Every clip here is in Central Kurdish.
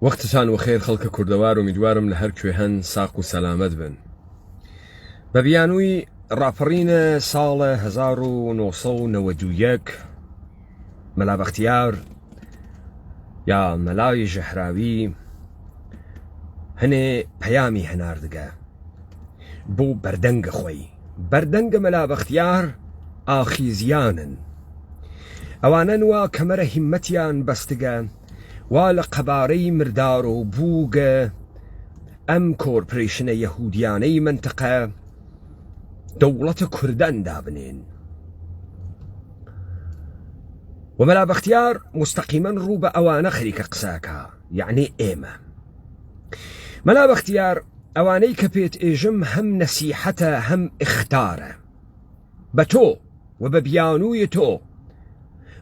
وەختتان وەخێر خەڵکە کوردەوار و میدوارم لە هەر کوێ هەن ساق و سەلامەت بن. بە بیانووی ڕاپەڕینە ساڵە 1991 مەلا بەختیار یا مەلای ژەهراوی هەنێ پەیامی هەناردگە بۆ بەردەنگە خۆی. بەردەنگە مەلا بەختیار ئاخیزیانن، ئەوانن وا کەمەرە هیممەتیان بەستگە وا لە قەبارەی مردار و بووگە ئەم کۆرپۆرێشنە یەهودیانەی منتەقە دەوڵەتە کوردان دابنێن. و مەلا بەختیار مستەقیمەن ڕوو بە ئەوانە خەریکە قساکە، یعنی ئێمە. مەلا بەختیار ئەوانەی کە پێت ئێژم هەم نەسیحەتە هەم ئختارە بە تۆ و بە بیانووی تۆ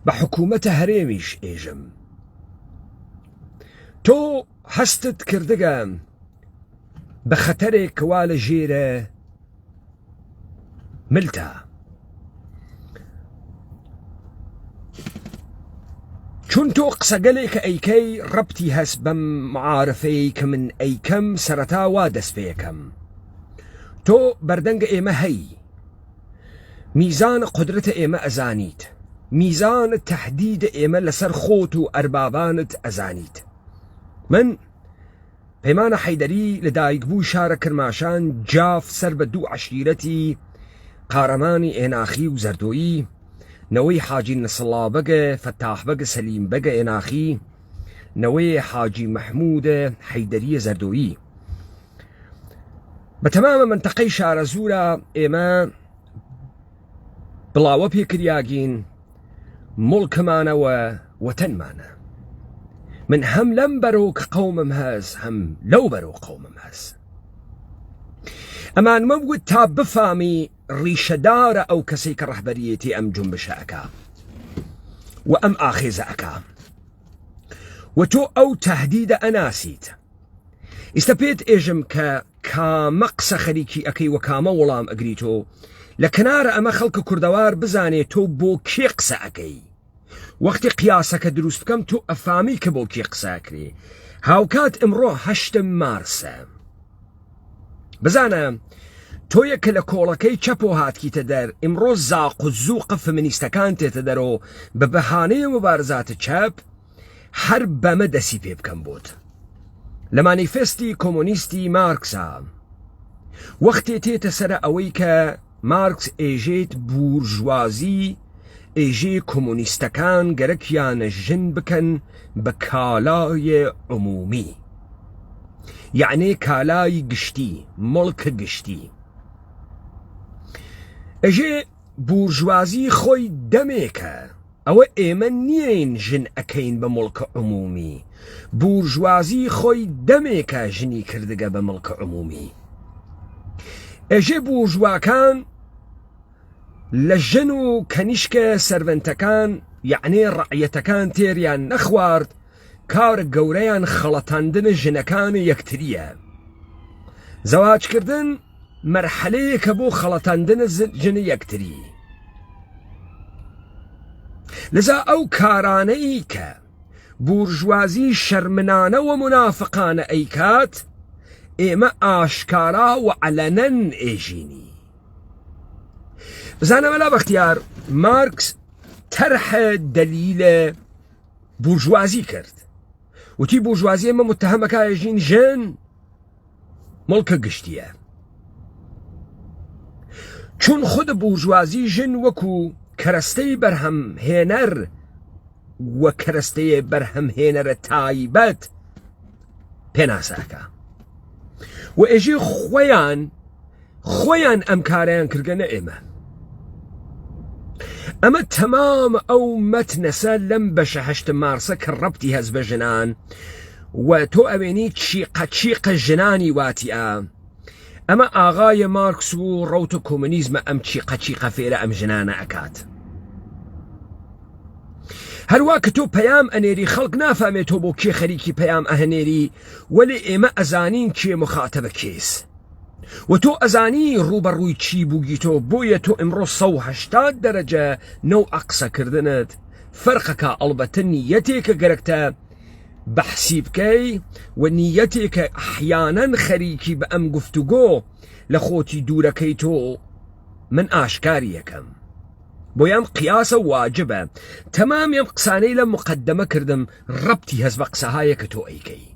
بە حکوومەتە هەرێمیش ئێژم. تۆ هەستت کردگە بە خەتەرێک کەوا لە ژێرە ملتە، چون تۆ قسەگەلێکە ئەیکەی ڕەبتی هەست بەم معارفەی کە من ئەیکەم سەرەتا وا دەست پێیەکەم. تۆ بەردەنگە ئێمە هەی، میزان قودرەتە ئێمە ئەزانیت، میزان تەحدیدە ئێمە لەسەر خۆت و ئەربابانت ئەزانیت. من پەیمانە حەیدەری لە دایکبوو شارە کرماشان جاف سەر بە دوو عەشیرەتی قارەمانی ئێناخی و زەردۆیی، نەوەی حاجی نەسڵا بەگە فەتاح بەگە سەلیم بەگە ئێناخی، نەوەی حاجی مەحموودە حەیدەریە زەردۆیی، بە تەمامە منتەقەی شارە زورە ئێمە بڵاوە پێکریاگین مڵکمانەوە وەتەنمانە. من هەم لەم بەرەو کە قەومم هەست هەم لەو بەرەو قەومم هەست. ئەمان مەوت تا بفامی ڕیشەدارە ئەو کەسەی کە ڕەهبەریەتی ئەم جومبشە ئەکا و ئەم ئاخێزە ئەکا و تۆ ئەو تەهدیدە ئەناسیت. ئێستا پێت ئێژم کە کامە قسە خەریکی ئەەکەی و کامە وەڵام ئەگریتۆ لە کنارە ئەمە خەڵکە کوردەوار بزانێت تۆ بۆ کێ قسە ئەەکەی. وەختی قیاسەکە دروست بکەم تۆ ئەفامی کە بۆ کێ قساکرێ. هاوکات ئەمڕۆ 8 مارسە. بزانە تۆ یەکە لە کۆڵەکەی چەپ و هاتکیتە دەر، ئمڕۆ زاق و زووقە فەمینیستەکان تێتە دەرەوە بە بەهانەیە مبارزاتە چەپ هەر بەمە دەسی پێ بکەم بۆت. لە مانیفێستی کۆمۆنیستی مارکسا وەختێ تێتە سەرە ئەوەی کە مارکس ئێژێت بورژوازی ئێژێ کۆمۆنیستەکان گەرەکیانە ژن بکەن بە کالای عمومی، یعنی کالای گشتی، مڵکە گشتی. ئەژێ بورژوازی خۆی دەمێکە، ئەوە ئێمە نیین ژن ئەکەین بە مڵکە عمومی. بورژوازی خۆی دەمێکە ژنی کردگە بە مڵکە عمومی. ئەژێ بورژواکان لە ژن و کەنیشکە سەرڤەنتەکان یعنی ڕەعیەتەکان تێریان نەخوارد، کارە گەورەیان خەڵەتاندنە ژنەکانی یەکتریە. زەواجکردن مەرحەلەیەکە بۆ خەڵەتاندنە ژنە یەکتری. لەذا ئەو کارانەی کە بورژوازی شەرمنانە و منافقانە ئەیکات ئێمە ئاشکارا و عەلەنەن ئێژینی. بزانە مەلا بەختیار مارکس تەرحە دەلیلە بورژوازی کرد، وتی بورژوازی ئەمە متهەمەکە ئێژین ژن مڵکە گشتیە، چون خود بورژوازی ژن وەکو کەرەستەی بەرهەم هێنەر و کەرەستەیە بەرهەم هێنەرە تایبەت پێناساکە و ئێژێ خۆیان ئەم کارەیان کردگەنە ئێمە. ئەمە تەمام ئەو مەتنەسە لەم بەشە 8 مارسە کە ڕەبتی هەست بە ژنان و تۆ ئەوێنی چیقە ژنانی واتیە. ئەمە ئاغای مارکس و ڕەوتە کۆمونیزمە ئەم چیقە فێرە ئەم ژنانە ئەکات. هەروە کە تۆ پەیام ئەنێری خەڵک نافامێت تۆ بۆ کێ خەریکی پەیام ئەهەنێری، وەلی ئێمە ئەزانین کێ مخاتەبە کێس و تۆ ئەزانی ڕوبەڕووی چی بووگیتۆ. بۆیە تۆ ئمڕۆ 180 دەرەجە نەو ئەقسەکردنت فەرقەکە. ئەڵبەتە نیەتێکە گەرەکتە بەحسی بکەی و نیەتێکە ئەحیانەن خەریکی بە ئەم گفتوگۆ لە خۆتی دوورەکەی تۆ من ئاشکاری یەکەم بۆیان قیاسە واجبە تەمام ئەم قسانەی لە مقدمە کردم ڕەبتی هەست بە قسەهایە کە تۆ ئەیکەی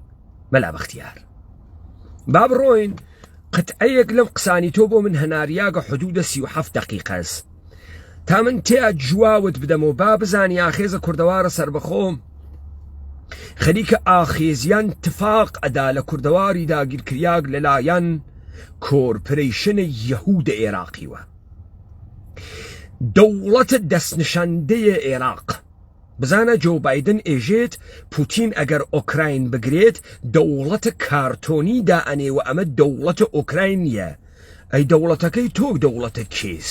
مەلا بەختیار با بڕۆین قەتعەیەک لەم قسانی تۆ بۆ من هەناریاگە حدودە 37 دقیقەس تا من تێیا جواوت بدەمەوە با بزانی ئاخێزە کوردەوارە سربەخۆ خەریکە ئاخێزیان تفاق ئەدا لە کوردەواری داگیرکریاک لەلایەن کۆرپۆرەیشنە یەهودە عێراقیوە دەوڵەتە دەستنیشاندەیە عێراق بزانە جۆ بایدن ئێژێت پوتین ئەگەر ئۆکراین بگرێت دەوڵەتە کارتۆنی دائەنێ و ئەمە دەوڵەتە ئۆکراین نییە ئەی دەوڵەتەکەی تۆ دەوڵەتە کێس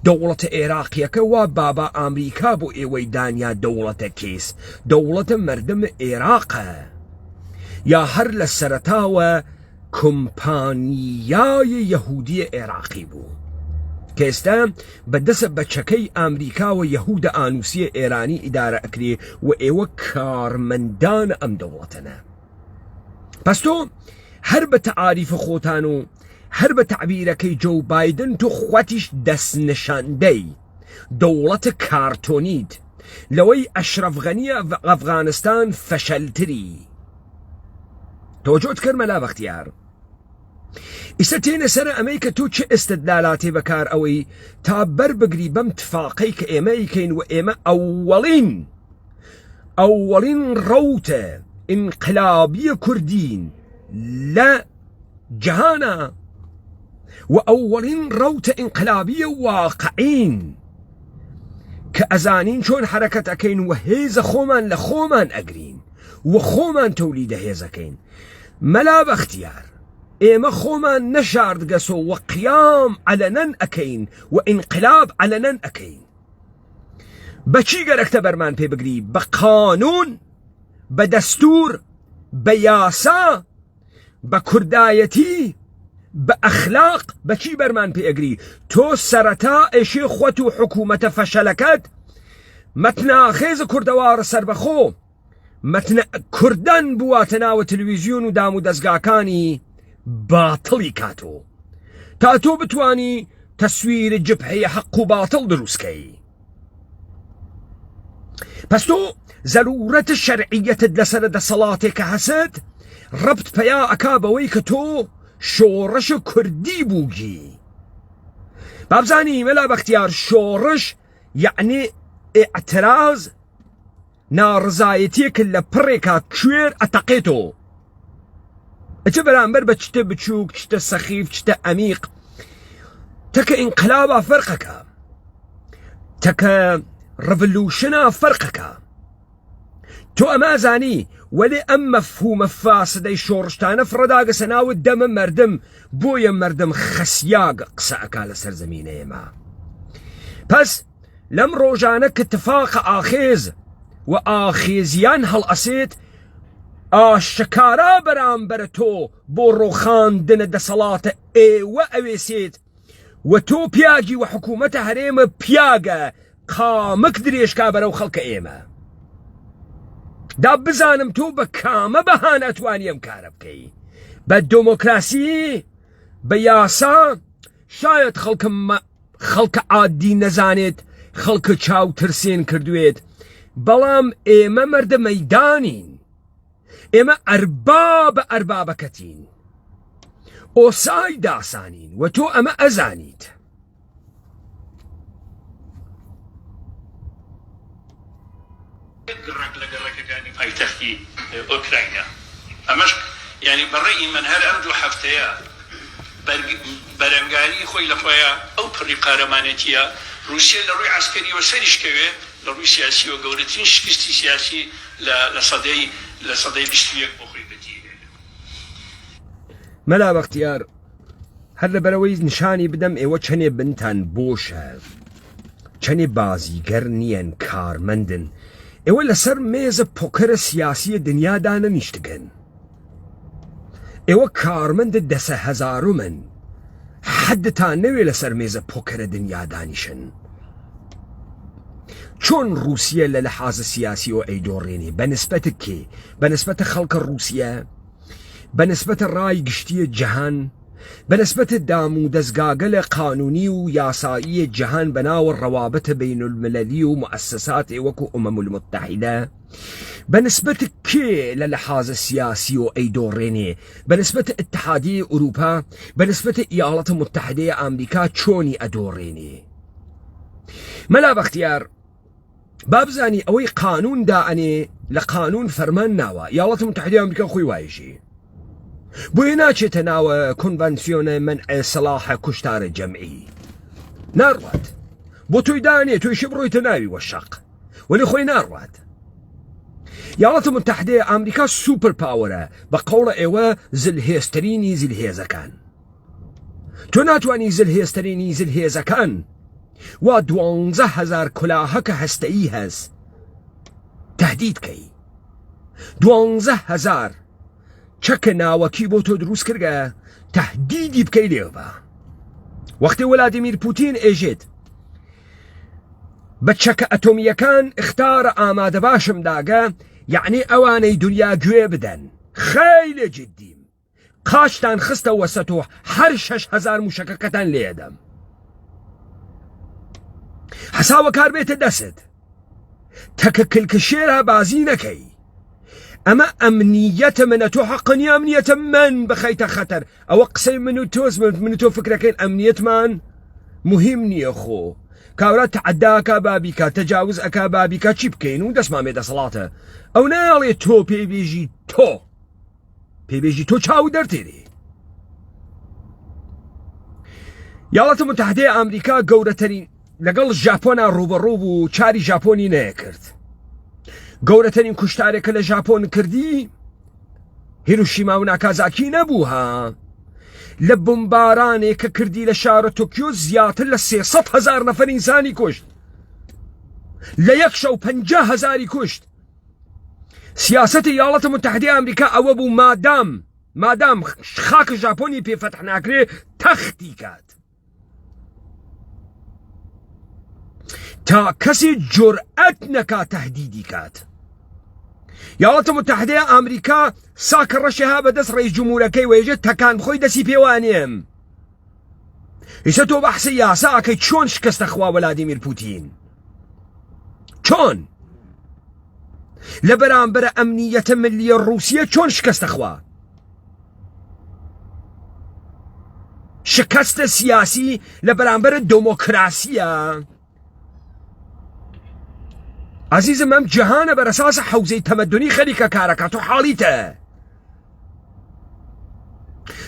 دەوڵەتە عێراقیەکە وا بابا ئامریکا بۆ ئێوەی دانیا دەوڵەتە کێس دەوڵەتە مردم عێراقە یا هەر لە سەرەتاوە کۆمپانیای یەهودی عێراقی بوو کە ئێستا بەدەسە بەچەکەی ئامریکا و یەهودە ئانوسیە ئێرانی ئیدارە ئەکرێ و ئێوە کارمەندان ئەم دەوڵەتەنە پس تۆ هەر بە تەعاریفە خۆتان و هەر بە تعبیرەکەی جۆ بایدن تۆ خواتیش دەستنیشاندەی دەوڵەتە کارتۆنیت لەوەی ئەشرەف غەنیە ئەفغانستان فەشەلتری تۆجۆت کرد مەلا بەختیار ئیستا تێنە سەر ئەمەی کە تۆ چه ئستدلالاتێ بەکار ئەوەی تا بەربگری بەم تفاقەی کە ئێمە ئیکەین و ئێمە ئەوەڵین ڕەوتە ئینقلابیە کوردین لە جەهانە و ئەوەڵین ڕەوتە ئینقلابیە واقعین کە ئەزانین چۆن حرەکەت ئەەکەین و هێزە خۆمان لە خۆمان ئەگرین و خۆمان تەولیدە هێزەکەین مەلا بەختیار ئێمە خۆمان نەشاردگەسۆ و قیام علەنەن ئەکەین و ئینقلاب علەنەن ئەکەین بەچی گەرەکتە بەرمان پێ بگری بە قانون بە دەستور بە یاسا بە کوردایەتی بە ئەخلاق بەچی بەرمان پێ ئەگری تۆ سەرەتا ئێشێ خۆت و حکوومەتە فەشەلەکەت مەتناخێز کوردەوارە سربەخۆ مەتنە کوردان بواتە ناوە تەلەڤیزیۆن و دام و دەستگاکانی باطڵی کاتۆ تا تۆ بتوانی تەسویرە جبهەیە حەق و باطڵ دروستکەی پس تۆ زەرورەتە شەرعیەتت لەسەرە دەسەڵاتێکە هەسەت ڕەبت پەیا ئەکا بەوەی کە تۆ شۆڕەشە کوردی بووگی بابزانی مەلا بەختیار شۆڕش یعنی ئێعتراز ناڕزایەتیەکە لە پڕێکا کوێر ئەتەقێتۆ ئەچە بەرامبەر بە چتە بچووک چتە سەخیف چتە ئەمیق تەکە ئینقلابە فەرقەکە تەکە ڕڤلوشنە فەرقەکە تۆ ئەمە زانی وەلێ ئەم مەفهومە فاسدەی شۆڕشتانە فڕەداگەسە ناوت دەمە مەردم بۆیە مەردم خەسیاگ قسە ئەکا لە سەرزەمینەیەمە پس لەم ڕۆژانە کە تفاقە ئاخێز و ئاخێزیان هەڵئەسێت ئاشکارا بەرامبەرە تۆ بۆ ڕۆخاندنە دەسەڵاتە ئێوە ئەوێسێت و تۆ پیاگی و حکوومەتە هەرێمە پیاگە قامک درێژکا بەرەو خەڵکە ئێمە دا بزانم تۆ بە کامە بەهانە ئەتوانی ئەم کارە بکەی بە دۆمۆکراسی بە یاسا شاید خەڵکە عادی نەزانێت خەڵکە چاو ترسێن کردوێت بەڵام ئێمە مەردە مەیدانین ئێمە ئەربابە ئەربابەکەتین ئۆسای داسانین و تۆ ئەمە ئەزانیت گڕک لە گەڕەکەەکانی پایتەختی ئۆکراینە ئەمەش یعنی بەڕێی من هەر ئەم دوو هەفتەیە بەرەنگاری خۆی لە خۆیە ئەو پڕی قارەمانەتیە رووسیا لە ڕووی عەسکەریەوە سەریشکەوێ لە ڕووی سیاسی و گەورەترین شکستی سیاسی لە سەدەی 21 بۆ خۆی بەدیهێنێ مەلا بەختیار هەر لەبەرەوەی نیشانی بدەم ئێوە چەنێ بنتان بۆشە چەنێ بازیگەر نیەن کارمەندن ئێوە لەسەر مێزە پۆکەرە سیاسی دنیادا نەنیشتگەن ئێوە کارمەندە دەسە هەزارومن حەدتان نەوێ لەسەر مێزە پۆکەرە دنیا دانیشن چۆن رووسیا لە لەحاز سیاسی و ئەیدۆڕێنێ بەنسبەت کێ بەنسبەتە خەڵکە رووسیا بەنسبەتە ڕای گشتیە جەهان بەنسبەتە دام و دەستگاگەلە قانونی و یاسایی جەهان بەناوە ڕەوابەتە بینولملەلی و مؤسسات وەکو ئومەم المتحیدە بەنسبەت کێ لە لەحاز سیاسی و ئەیدۆڕێنێ بەنسبەت اتحادیە ئوروپا بەنسبەت ئیاڵەتە متحیدەیە ئامریکا چۆنی ئەدۆڕێنێ مەلا بەختیار بابزانی ئەوەی قانون دائنێ لە قانون فەرمان ناوە ئیاڵەتە متحیدەیە ئەمریکا خۆی وایژی بۆیە ناچێتە ناوە کۆنڤەنسیۆنە منع سلاحە کوشتارە جەمعی ناڕوات بۆ تۆی دانێ تۆیشی بڕۆیتە ناوی وەشەق وەلی خۆی ناڕوات ئیاڵەتە متحیدەیە ئامریکا سوپەر پاوەرە بە قەوڵە ئێوە زلهێزترینی زلهێزەکان تۆ ناتوانی زلهێزترینی زلهێزەکان وا 12,000 کولاهەکە هەستەیی هەست تهدید کەی 12,000 چەکە ناوەکی بۆ تۆ دروست کردگە تهدیدی بکەی لێوە وەختی وەلادیمیر پوتین ئێژێت بە چەکە ئەتۆمیەکان اختارە ئامادە باشم داگە یعنی ئەوانەی دنیا گوێ بدەن خەیلە جددیم قاشتان خستە وەسەت و هەر 6,000 موشەکەکەتان لێدەم حساوە کار بێتە دەست تەکە کلکشێرە بازی نەکەی ئەمە ئەمنیەتە منە تۆ حەقنی ئەمنیەتە من بخەیتە خەتەر ئەوە قسەی من و تۆز من و تۆ فکرەکەین ئەمنیەتمان مهم نییە خۆ کاورە تەعەداکە بابیکە تەجاوز ئەکا بابیکە چی بکەین و دەستمان بێدەسەڵاتە ئەو ناڵێ تۆ پێبێژی تۆ چاو دەرتێری ئیاڵەتە متحیدەیە ئامریکا گەورەترین لەگەڵ ژاپۆنا ڕوبەڕوو بوو چاری ژاپۆنی نەیەکرد گەورەترین کوشتارێکە لە ژاپۆن کردی هیروشیما و ناکازاکی نەبوو ها لە بمبارانێک کە کردی لە شارە تۆکیۆ زیاتر لە 300,000 نەفەر ئینسانی کوشت لە یەک شەو 50,000 کوشت سیاسەتی ئیاڵەتە متحیدەیە ئەمریکا ئەوە بوو مادام خاکە ژاپۆنی پێفتح ناکرێ تەختی کات تا کەسی جورئەت نەکا تهدیدی کات ئیاڵەتە متحیدەیە ئەمریکا ساکە ڕەشێها بەدەست ڕێیس جمهورەکەی وێژێت تەکان بخۆی دەسی پێوانێم ئیسە تۆ بەحسی یاساکەی چۆن شکستە خوا وەلادیمیر پوتین چۆن لە بەرامبەرە ئەمنیەتە ملیە ڕووسیە چۆن شکستە خوا شکستە سیاسی لە بەرامبەرە دۆمۆکراسیە عزیزم ئەم جەهانە بەرەساسە حەوزەی تەمەدونی خەریکە کارەکات و حاڵیتە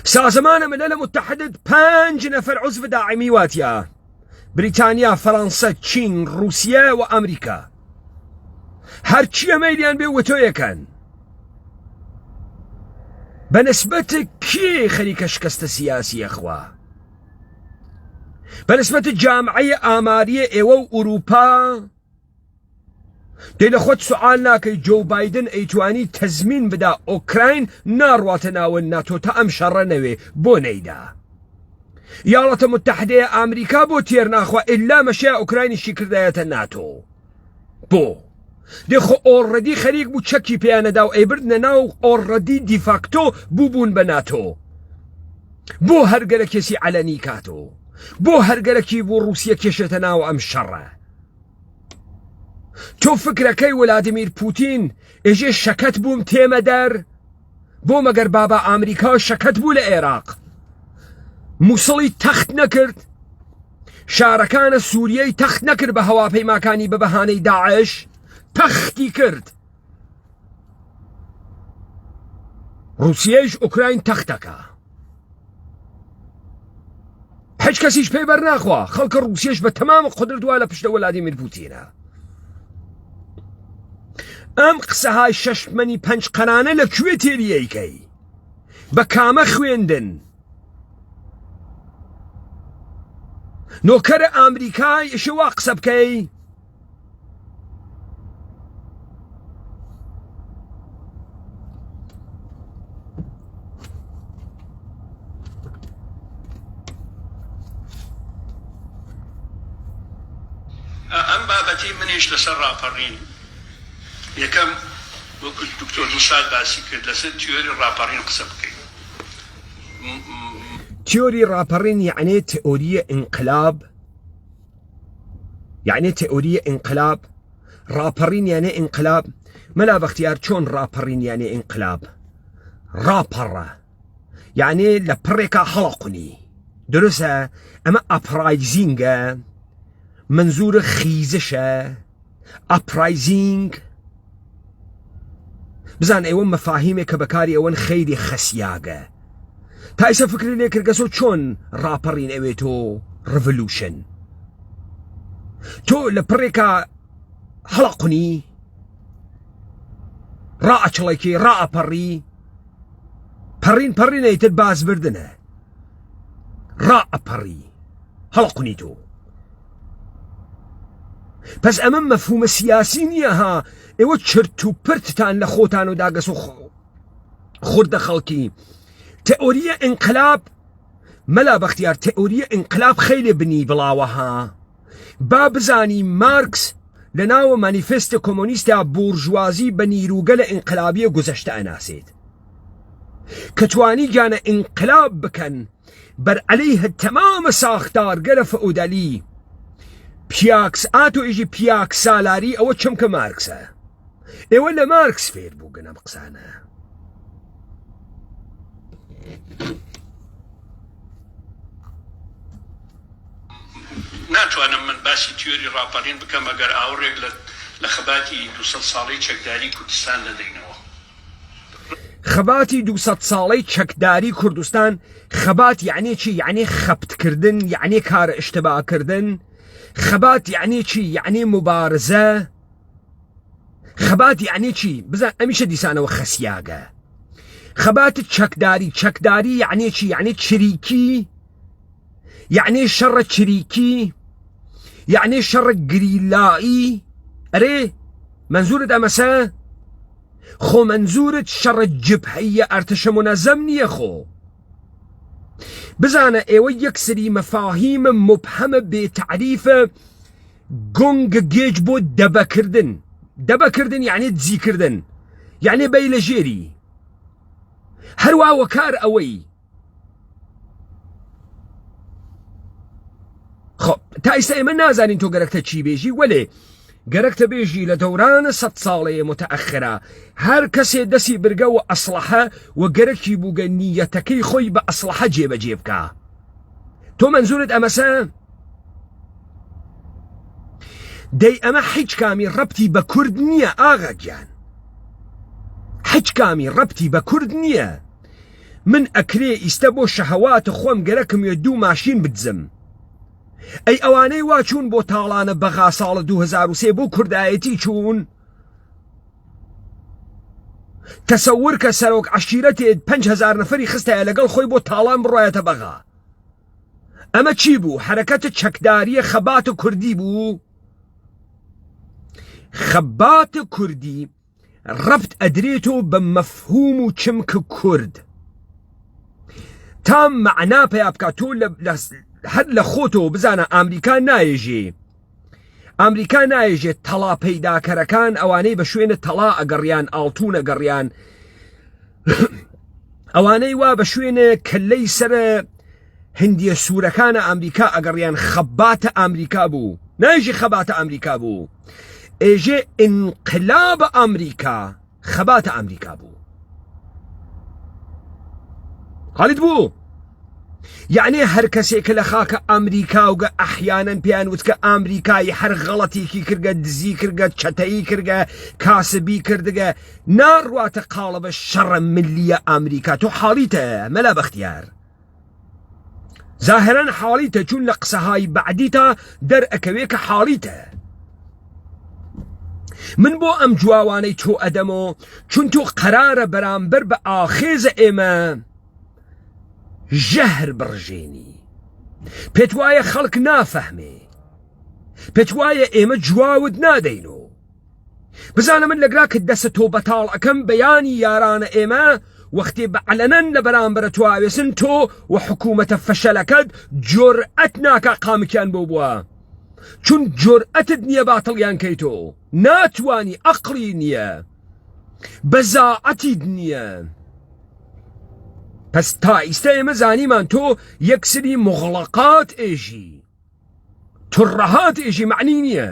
سازمانە ملەلە متحدت 5 نەفەر عوزڤ داعمی واتیە بریتانیا فەڕەنسا چین رووسیا و ئەمریکا هەرچیە مەیلیان بێ وتۆیەکەن بەنسبەت کێ خەریکە شکستە سیاسیە خوا بەنسبەت جامعەی ئاماریە ئێوە و ئوروپا دەی لە خۆت سوال ناکەی جۆ بایدن ئەیتوانی تەزمین بدا ئۆکراین ناڕواتە ناوە ناتۆ تا ئەم شەڕە نەوێ بۆ نەیدا ئیاڵەتە متحیدەیە ئامریکا بۆ تێر ناخوا ئللا مەشیە ئۆکراینیشی کردایەتە ناتۆ بۆ دێخۆ ئۆڕەدی خەریک بوو چەکی پێیانەدا و ئەیبردنە ناو ئۆڕەدی دیفاکتۆ بووبوون بە ناتۆ بۆ هەرگەرەکێسی عەلەنی کاتۆ بۆ هەرگەرەکی بۆ رووسیا کێشێتە ناو ئەم شەڕە تۆ فکرەکەی وەلادیمیر پوتین ئێژێ شەکەت بووم تێمە دەر بۆ مەگەر بابا ئامریکا شەکەت بوو لە عێراق مووسڵی تەخت نەکرد شارەکانە سووریەی تەخت نەکرد بە هەواپەیماکانی بە بەهانەی داعش تەختی کرد رووسیەیش ئوکراین تەختەکە هیچ کەسیش پێی بەرناخوا خەڵکە رووسیەش بە تەمام قودرت وا لە پشتە وەلادیمیر پوتینە ئەم قسەهای 6.5 قەرانە لەکوێ تێریەیکەی بە کامە خوێندن نۆکەرە ئامریکای ئشەوا قسە بکەی ئەم بابەتی منیش لەسەر ڕاپەڕین یەکەم وەکو دکتۆر موساد باسی کرد لەسەر تیۆری ڕاپەڕین قسە بکەین. تيوري رابرين يعني تيورية انقلاب، يعني تيورية انقلاب. رابرين يعني انقلاب، ملا باختيار شون رابرين يعني انقلاب. رابرة يعني لبريكا حلقني درسها اما ابرايزينغ منظور خيزشة ابرايزينغ بزان ايوان مفاهيمي كبكاري ايوان خيري خسياغة تايسا فكري ليك رقصو چون رابرين اويتو ريفولوشن تو لبريكا حلقني راء چلايكي راء بري پرين ايتر باز بردنه راء بري حلقني تو بس امام مفهوم سياسي نيها ايوه چرتو پرتتان لخوتانو داقسو خورد خلقي تئورية انقلاب ملا باختيار تئورية انقلاب خيلي بني بلاوها بابزاني ماركس لناو مانيفست كومونيستا بورجوازي بنيروغل انقلابية گذشت اناسيد كتواني جانا انقلاب بكن بر عليه التمام ساختار قلف اودالي بياكس آتو ايجي بياكس سالاري او چمك ماركسا اي ولا ماركس فير بوغنا بقسانا ناتوانم من باسی تیۆری ڕاپەڕین بکەم ئەگەر ئاوڕێک لە خەباتی 200 ساڵەی چەکداری کوردستان دەدەینەوە. خەباتی 200 ساڵەی چەکداری کوردستان خەبات یعنی چی؟ یعنی خەبتکردن، یعنی کار اشتباهکردن. خەبات یعنی چی؟ یعنی مبارزە. خەبات یعنی چی؟ بزان ئەمیشە دیسانەوە خەسیاگە. خەبات چەکداری یعنی چی؟ یعنی چریکی، يعني شر تشريكي، يعني شر قريلائي. أري منزورة أمسا خو منزورة شر الجبهية ارتش منظم يا خو بزانا ايوه يكسري مفاهيم مبهمة بتعريف قنق جيج بو دبا كردن يعني تزي كردن يعني بيلجيري هروا وكار اوي. خب تايسا ايمن نازانين تو قرقتا چي بيجي ولي قرقتا بيجي لدوران 100 صالية متأخرة هر كسي دسي برقو أصلحة وقرقشي بوغا نيتكي خوي بأصلحة جيبكا تو منزورة أمسا دي أما حج كامي ربتي بكرد نية آغا جان حج كامي ربتي بكرد نية من أكري يستبو شهوات خوام قرقم يدو ماشين بتزم اي اواني واچون بو تاڵانە بەغا ساڵ 2003 بۆ کوردایەتی چوون تەسەور کە سەرۆک عەشیرەتێ 5000 نەفەری خستایە لەگەڵ خۆی بۆ تاڵان بڕایەتە بەغا. ئەمە چی بوو؟ حرەکەتە چەکداریە خەباتە کوردی بوو. خەباتە کوردی ڕەبت ئەدرێتەوە بە مەفهوم و چمک کورد تام معنا پێیا بکات تۆ هەر لە خۆتەوە بزانە ئەمریکا نایژێت تەڵا پەیداکەرەکان ئەوانەی بە شوێنە تەڵا ئەگەڕیان ئاڵتون ئەگەڕیان ئەوانەی وا بە شوێنە کەلەی سەرە هندیە سوورەکانە ئەمریکا ئەگەڕیان خەباتە ئەمریکا بوو نایژێ خەباتە ئەمریکا بوو ئێژێ ئینقلابە ئەمریکا خەباتە ئەمریکا بوو. حاڵیت بوو؟ يعني هر كسي كلا خاك امريكا وقا احيانا بيان وتك امريكاي هر غلطي كي كرقا دزي كرقا تشتاي كرقا كاسبي كرقا نار وات قالب الشر ملية امريكا تو حاليته ملا باختيار ظاهرا حاليته چون لقصة هاي بعديتا در اكويك حاليته من بو ام جواواني تو ادمو چون تو قرار برامبر بآخيز ايما جهر برجيني بتوايا خلق نافهمي بتوايا ايما جواود نادينو بزانا من لقراك الدستو بطال اكم بياني يارانا ايما وقتي بعلنن لبرامبر توايا سنتو وحكومة فشلكد جرأتنا كاقام كان بوبوا چون جرئەتت نییە باتڵیان کەیتۆ ناتوانی ئەقلی نییە بەزاعەتیت نییە پس تا ئیستا ئێمە زانیمان تۆ یەکسری مغڵقات ئێژی تڕەهات ئێژی معنی نییە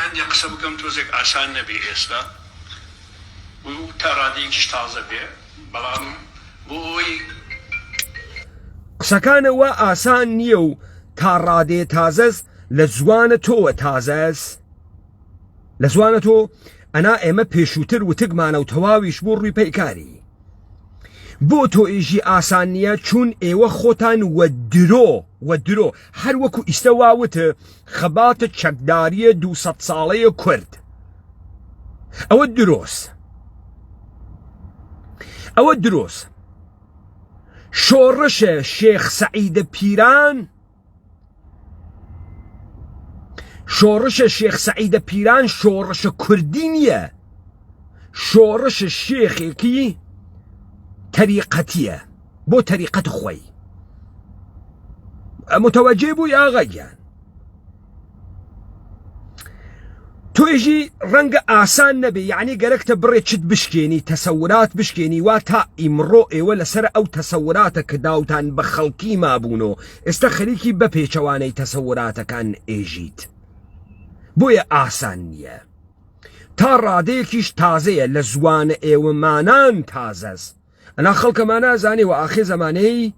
هەندێک قسە بکەم تۆزێک ئاسان نەبێ ئێستا تا ڕادەیەکیش تازە بێ بەڵام بۆ ئەوەی قسەکانەوە ئاسان نییە و تا ڕادێ تازەس لە زوانە تۆوە تازەس لە زوانە تۆ ئەنا ئێمە پێشووتر وتگمانە و تەواویش بۆ ڕووی پەیکاری بۆ تۆ ئێژی ئاسان نییە چون ئێوە خۆتان وە درۆ هەر وەکو ئیستا واوتە خەباتە چەکداریە 200 ساڵەیە کورد ئەوە دروست شۆڕشە شێخ سەعیدە پیران شۆڕشە کوردی نییە شۆڕشە شێخێکی تەریقەتیە بۆ تەریقەت خۆی متوەجێ بووی ئاغاگیان توێژی ڕەنگە ئاسان نەبێ یعنی گەرەکتە بڕێ چت بشکێنی تەسەورات بشکێنی وا تا ئیمڕۆ ئێوە لەسەر ئەو تەسەوراتە کە داوتان بە خەڵکی مابوونەوە ئێستا خەریکی بە پێچەوانەی تەسەوراتەکان ئێژیت بۆیە ئاسان نییە تا ڕادەیەکیش تازەیە لە زوانە ئێوەمانان تازەس ئەنا خەڵکەمانە زانێ و ئاخێ زەمانەی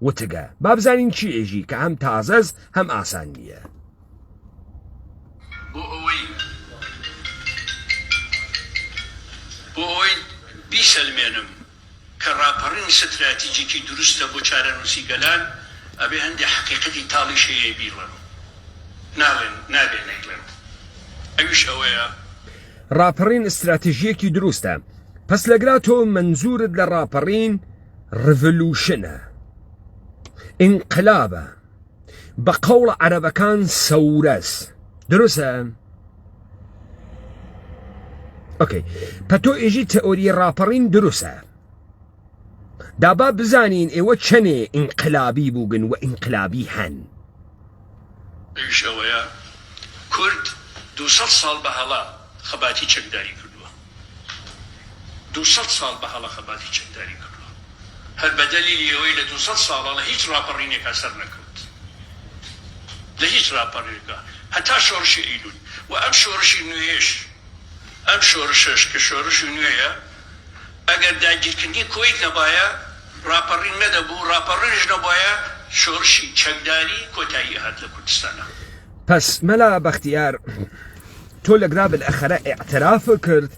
وتگە با بزانین چی ئێژی کە هەم تازەز هەم ئاسان نییە بۆ ئەوەی بیسەلمێنم کە ڕاپەڕین ستراتیجێکی دروستە بۆ چارەنووسی گەلان ئەبێ هەندێک حەقیقەتی تاڵی شەیە بیڕن نابێ نەیڵێن ئەویش ئەوەیە ڕاپەڕین استراتیژیەکی دروستە پس لەگرا تۆ منزورت لە ڕاپەڕین ڕڤلوشنە ئینقلابە بە قەوڵە عەرەبەکان سەورەس دروستە ئۆکەی پەتۆ ئێژی تەئۆری ڕاپەڕین دروستە دابا بزانین ئێوە چەنێ ئینقلابی بووگن و ئینقلابی هەن ئەویش ئەوەیە کورد 200 ساڵ بەهەڵا خەباتی چەکداری کردووە 200 ساڵ بەهەڵا خەباتی چەکداری کردووە هەر بە دەلیلی ئەوەی لە 200 ساڵە لە هیچ ڕاپەڕینێکا سەر نەکەوت لە هیچ ڕاپەڕێکا هەتا شۆڕشی ئیلول و ئەم شۆڕشی نوێش ئەم شۆڕشەش کە شۆڕشی نوێیە ئەگەر داگیرکردنی کۆیت نەبایە ڕاپەڕین نەدەبوو ڕاپەڕینش نەبایە شۆڕشی چەکداری کۆتایی هات لە کوردستانە پس مەلا بەختیار تۆ لەگرا بالئەخەرە ئێعتراف کرد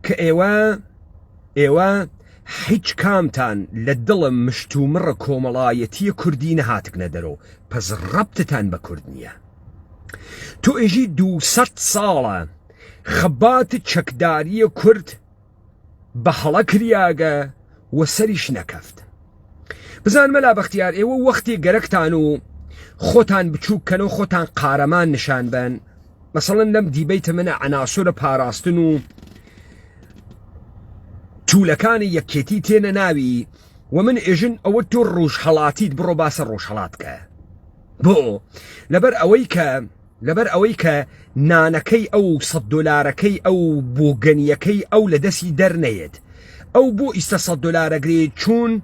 کە ئێوە هیچ کامتان لە دڵم مشتومڕە کۆمەڵایەتیە کوردی نەهاتکنە دەرەوە پس ڕەبتتان بە کورد نییە تۆ ئێژی 200 ساڵە خەبات چەکداریە کورد بە هەڵە کریاگە و سەریش نەکەفت بزان مەلا بەختیار ئێوە وەختی گەرەکتان و خۆتان بچووکەن و خۆتان قارەمان نیشان بن مەسەڵەن لەم دیبەیتە منە عناسۆرە پاراستن و توولەکانی یەکێتی تێنە ناوی و من ئێژن ئەوە تۆ ڕۆژهەڵاتیت بڕۆ باسە ڕۆژهەڵاتکە بۆ لەبەر ئەوەی کە نانەکەی ئەو 100 دۆلارەکەی ئەو بۆگەنیەکەی ئەو لە دەستی دەرنەیەت ئەو بۆ ئیستا 100 دۆلارەگرێت چون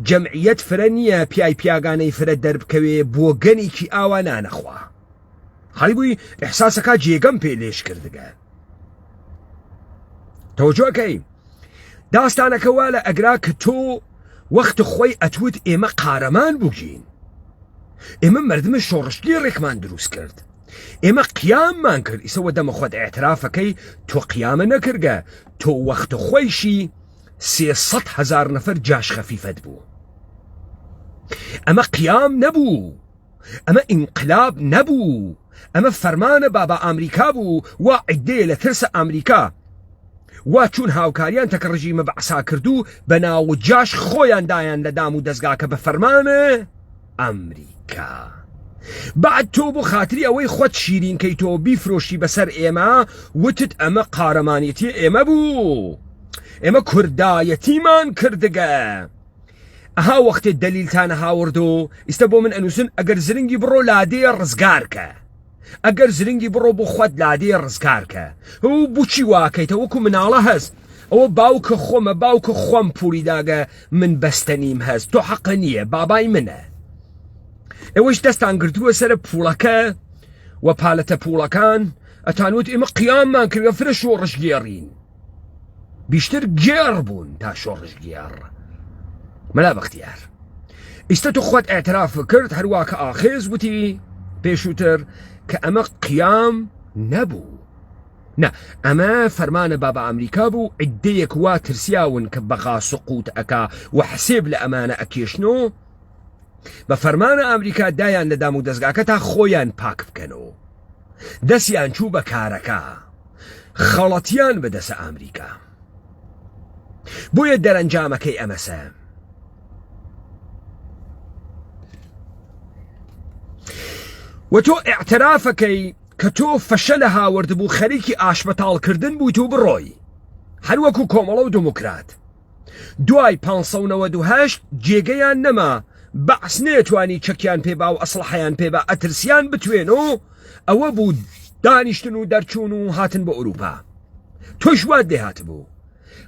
جەمعیەت فرە نییە پیاگانەی فرە دەربکەوێ بۆگەنێکی ئاوا نانەخوا حاڵی بووی ئەحساسەکە جێگەم پێ لێش کردگە تەوەجۆکەی داستانەکەوا لە ئەگرا کە تۆ وەخت خۆی ئەتوت ئێمە قارەمان بووگین ئێمە مردمە شۆڕشتی ڕێکمان دروست کرد ئێمە قیاممان کرد ئیسەوە دەمە خۆت ئاعترافەکەی تۆ قیامە نەکردگە تۆ وەخت خۆیشی 300,000 نەفەر جاش خەفیفەت بوو ئەمە قیام نەبوو ئەمە ئینقلاب نەبوو ئەمە فەرمانە بابا ئەمریکا بوو وا عیدەیە لە ترسە ئەمریکا وا چون هاوکاریان تەکە ڕژیمە بەعسا کردو بە ناو جاش خۆیان دایان لە دام و دەستگاکە بە فەرمانە ئەمریکا بعد تۆ بۆ خاتری ئەوەی خۆت شیرینکەی تۆ بیفرۆشی بەسەر ئێمە وتت ئەمە قارەمانێتی ئێمە بوو ئێمە کوردایەتیمان کردگە ئەها وەختێ دەلیلتانە هاوردو ئیستا بۆ من ئەنووسن ئەگەر زرنگی بڕۆ لادەیە ڕزگارکە ئەگەر زرنگی بڕۆ بۆ خۆت لادەیە ڕزگارکە ئەو بچی واکەیتە وەکو مناڵە هەست ئەوە باوکە خۆمە باوکە خۆم پوری داگە من بەستەنیم هەست تۆ حەقە نییە بابای منە ئێوەش دەستان گرتووە سەرە پوڵەکە و پالەتە پوڵەکان ئەتانوت ئێمە قیاممان کردگە فرە شۆڕش گێڕین بیشتر گێڕ بوون تا شۆڕش گێڕ مەلا بەختیار ئیستا تۆ خۆت ئاعتراف کرد هەروە کە ئاخێز وتی پێشووتر کە ئەمە قیام نەبوو نه ئەمە فەرمانە بابا ئەمریکا بوو عیدەیەک وا ترسیاون کە بەغا سقوت ئەکا و حسێب لە ئەمانە ئەکێشنەوە بە فەرمانە ئەمریکا دایان لەدام و دەستگاکە تا خۆیان پاک بکەنەوە دەستیان چوو بە کارەکە خەڵەتیان بەدەسە ئەمریکا بۆیە دەرەنجامەکەی ئەمەسە و تۆ ئاعترافەکەی کە تۆ فەشە لە هاوردبوو خەریکی ئاشبەتاڵکردن بوویت و بڕۆی هەروەکو کۆمەڵە و دموکرات دوای 598 جێگەیان نەما بەعس نێتوانی چەکیان پێبا و ئەسڵحەیان پێبا ئەترسیان بتوێنەوە ئەوە بوو دانیشتن و دەرچوون و هاتن بە ئوروپا تۆش وات دێهات بوو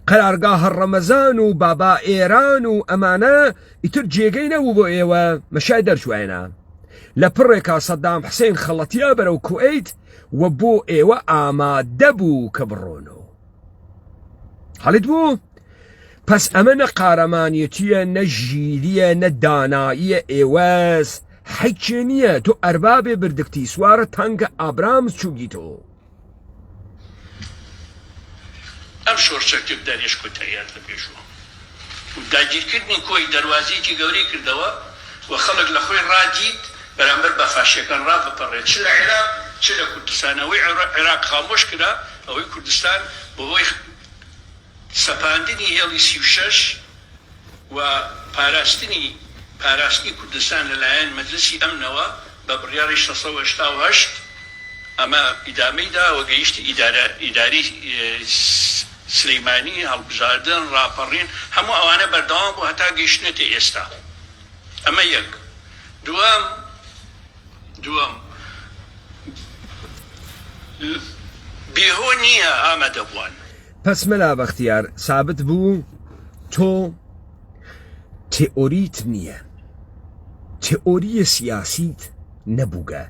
قەرارگاهە ڕەمەزان و بابا ئێران و ئەمانە ئیتر جێگەی نەبوو بۆ ئێوە مەشای دەرچوێنە لە پڕێکا سەدام حسێن خەڵەتیا بەرەو کوئیت و بۆ ئێوە ئامادە بوو کە بڕۆنەوە هەڵیت بوو پس ئەمە نە قارەمانیەتیە نە ژیریە نە داناییە ئێوەس حیچێ نییە تۆ ئەربابێ بردکتی سوارە تەنگە ئابرامز چووگیتۆ ئەم شۆڕچەکرددانیش کۆتاییان لە پێشوە و داگیرکردنی کۆی دەواازیەکی گەورەی کردەوە و خەڵک لە خۆی ڕادیت بەرامبەر بە فاشیەکان ڕابپەڕێت چ لە عێراق چ لە کوردستانەوەی عێراق خامۆش کرا ئەوەی کوردستان بەهۆی سەپاندنی هێڵی 36 و پاراستنی کوردستان لەلایەن مەجلسی ئەمنەوە بە بڕیاری 688 ئەمە ئیدامەیدا و گەیشتی ئیداری سلەیمانی هەڵبژاردن ڕاپەڕین هەموو ئەوانە بەردەوام بوو هەتا گەیشتنێتە ئێستا ئەمە یەک دووەم بێهۆ نییە ئامادەبووان پس مەلا بەختیار سابت بوو تۆ تئۆریت نییە تئۆریە سیاسیت نەبووگە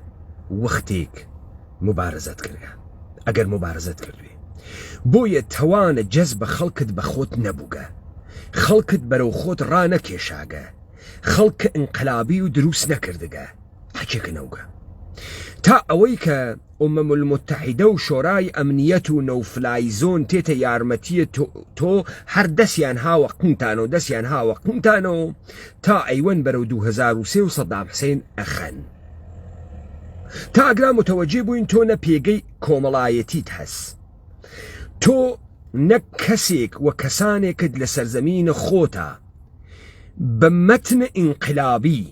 وەختێک مبارزەت کردە ئەگەر مبارزەت کردوێ بۆیە تەوانە جەز بە خەڵکت بە خۆت نەبووگە خەڵکت بەرەو خۆت ڕانەکێشاگە خەڵکە ئینقلابی و دروست نەکردگە حەکێکە نەوگە تا ئەوەی کە ئومەم المتحیدە و شۆرای ئەمنیەت و نەوفلای زۆن تێتە یارمەتیە تۆ هەر دەستیان هاوە قنتانەوە دەستیان هاوە قنتانەوە تا ئەیوەن بەرەو 2003 و سەدام حسێن ئەخەن تا ئەگرا متەوەجێ بووین تۆ نە پێگەی کۆمەڵایەتیت هەست تۆ نەک کەسێک و کەسانێکت لە سەرزەمینە خۆتە بە مەتنە ئینقلابی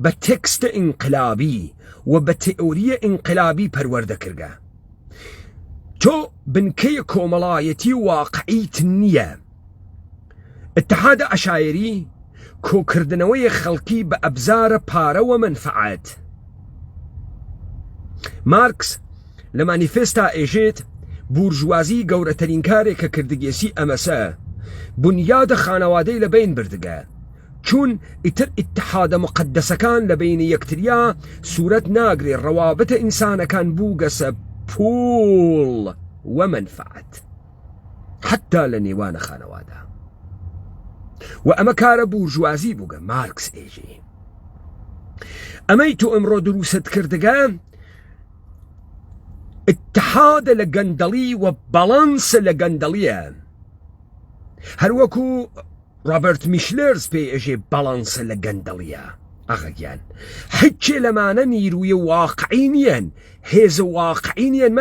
بە تێکستە ئینقلابی و بە تئۆریە ئینقلابی پەروەردەکردە تۆ بنکەی کۆمەڵایەتی واقعیت نییە اتحادە عەشایری کۆکردنەوەی خەڵکی بە ئەبزارە پارە و مەنفەعەت مارکس لە مانیفێستا ئێژێت بورژوازی گەورەترین کارێکە کردگێسی ئەمەسە بنیادە خانەوادەی لە بین بردگە چون ئیتر ئیتحادە مقدسەکان لە بینی یەکتریا سوورەت ناگرێ ڕەوابەتە ئینسانەکان بووگەسە پوڵ و منفعت حتا لە نێوانە خانەوادا و ئەمە کارە بورژوازی بووگە مارکس ئێژێ ئەمەی تۆ ئەمڕۆ دروست کردگە اتحادە لە گەندەڵی و بەڵانسە لە گەندەڵیە هەروەکو ڕۆبرت میشلرز پێ ئەژێ بەڵانسە لە گەندەڵیە ئاغاگیان هیچێ لەمانە نیرویە واقعی نیەن هێزە واقعی نیەن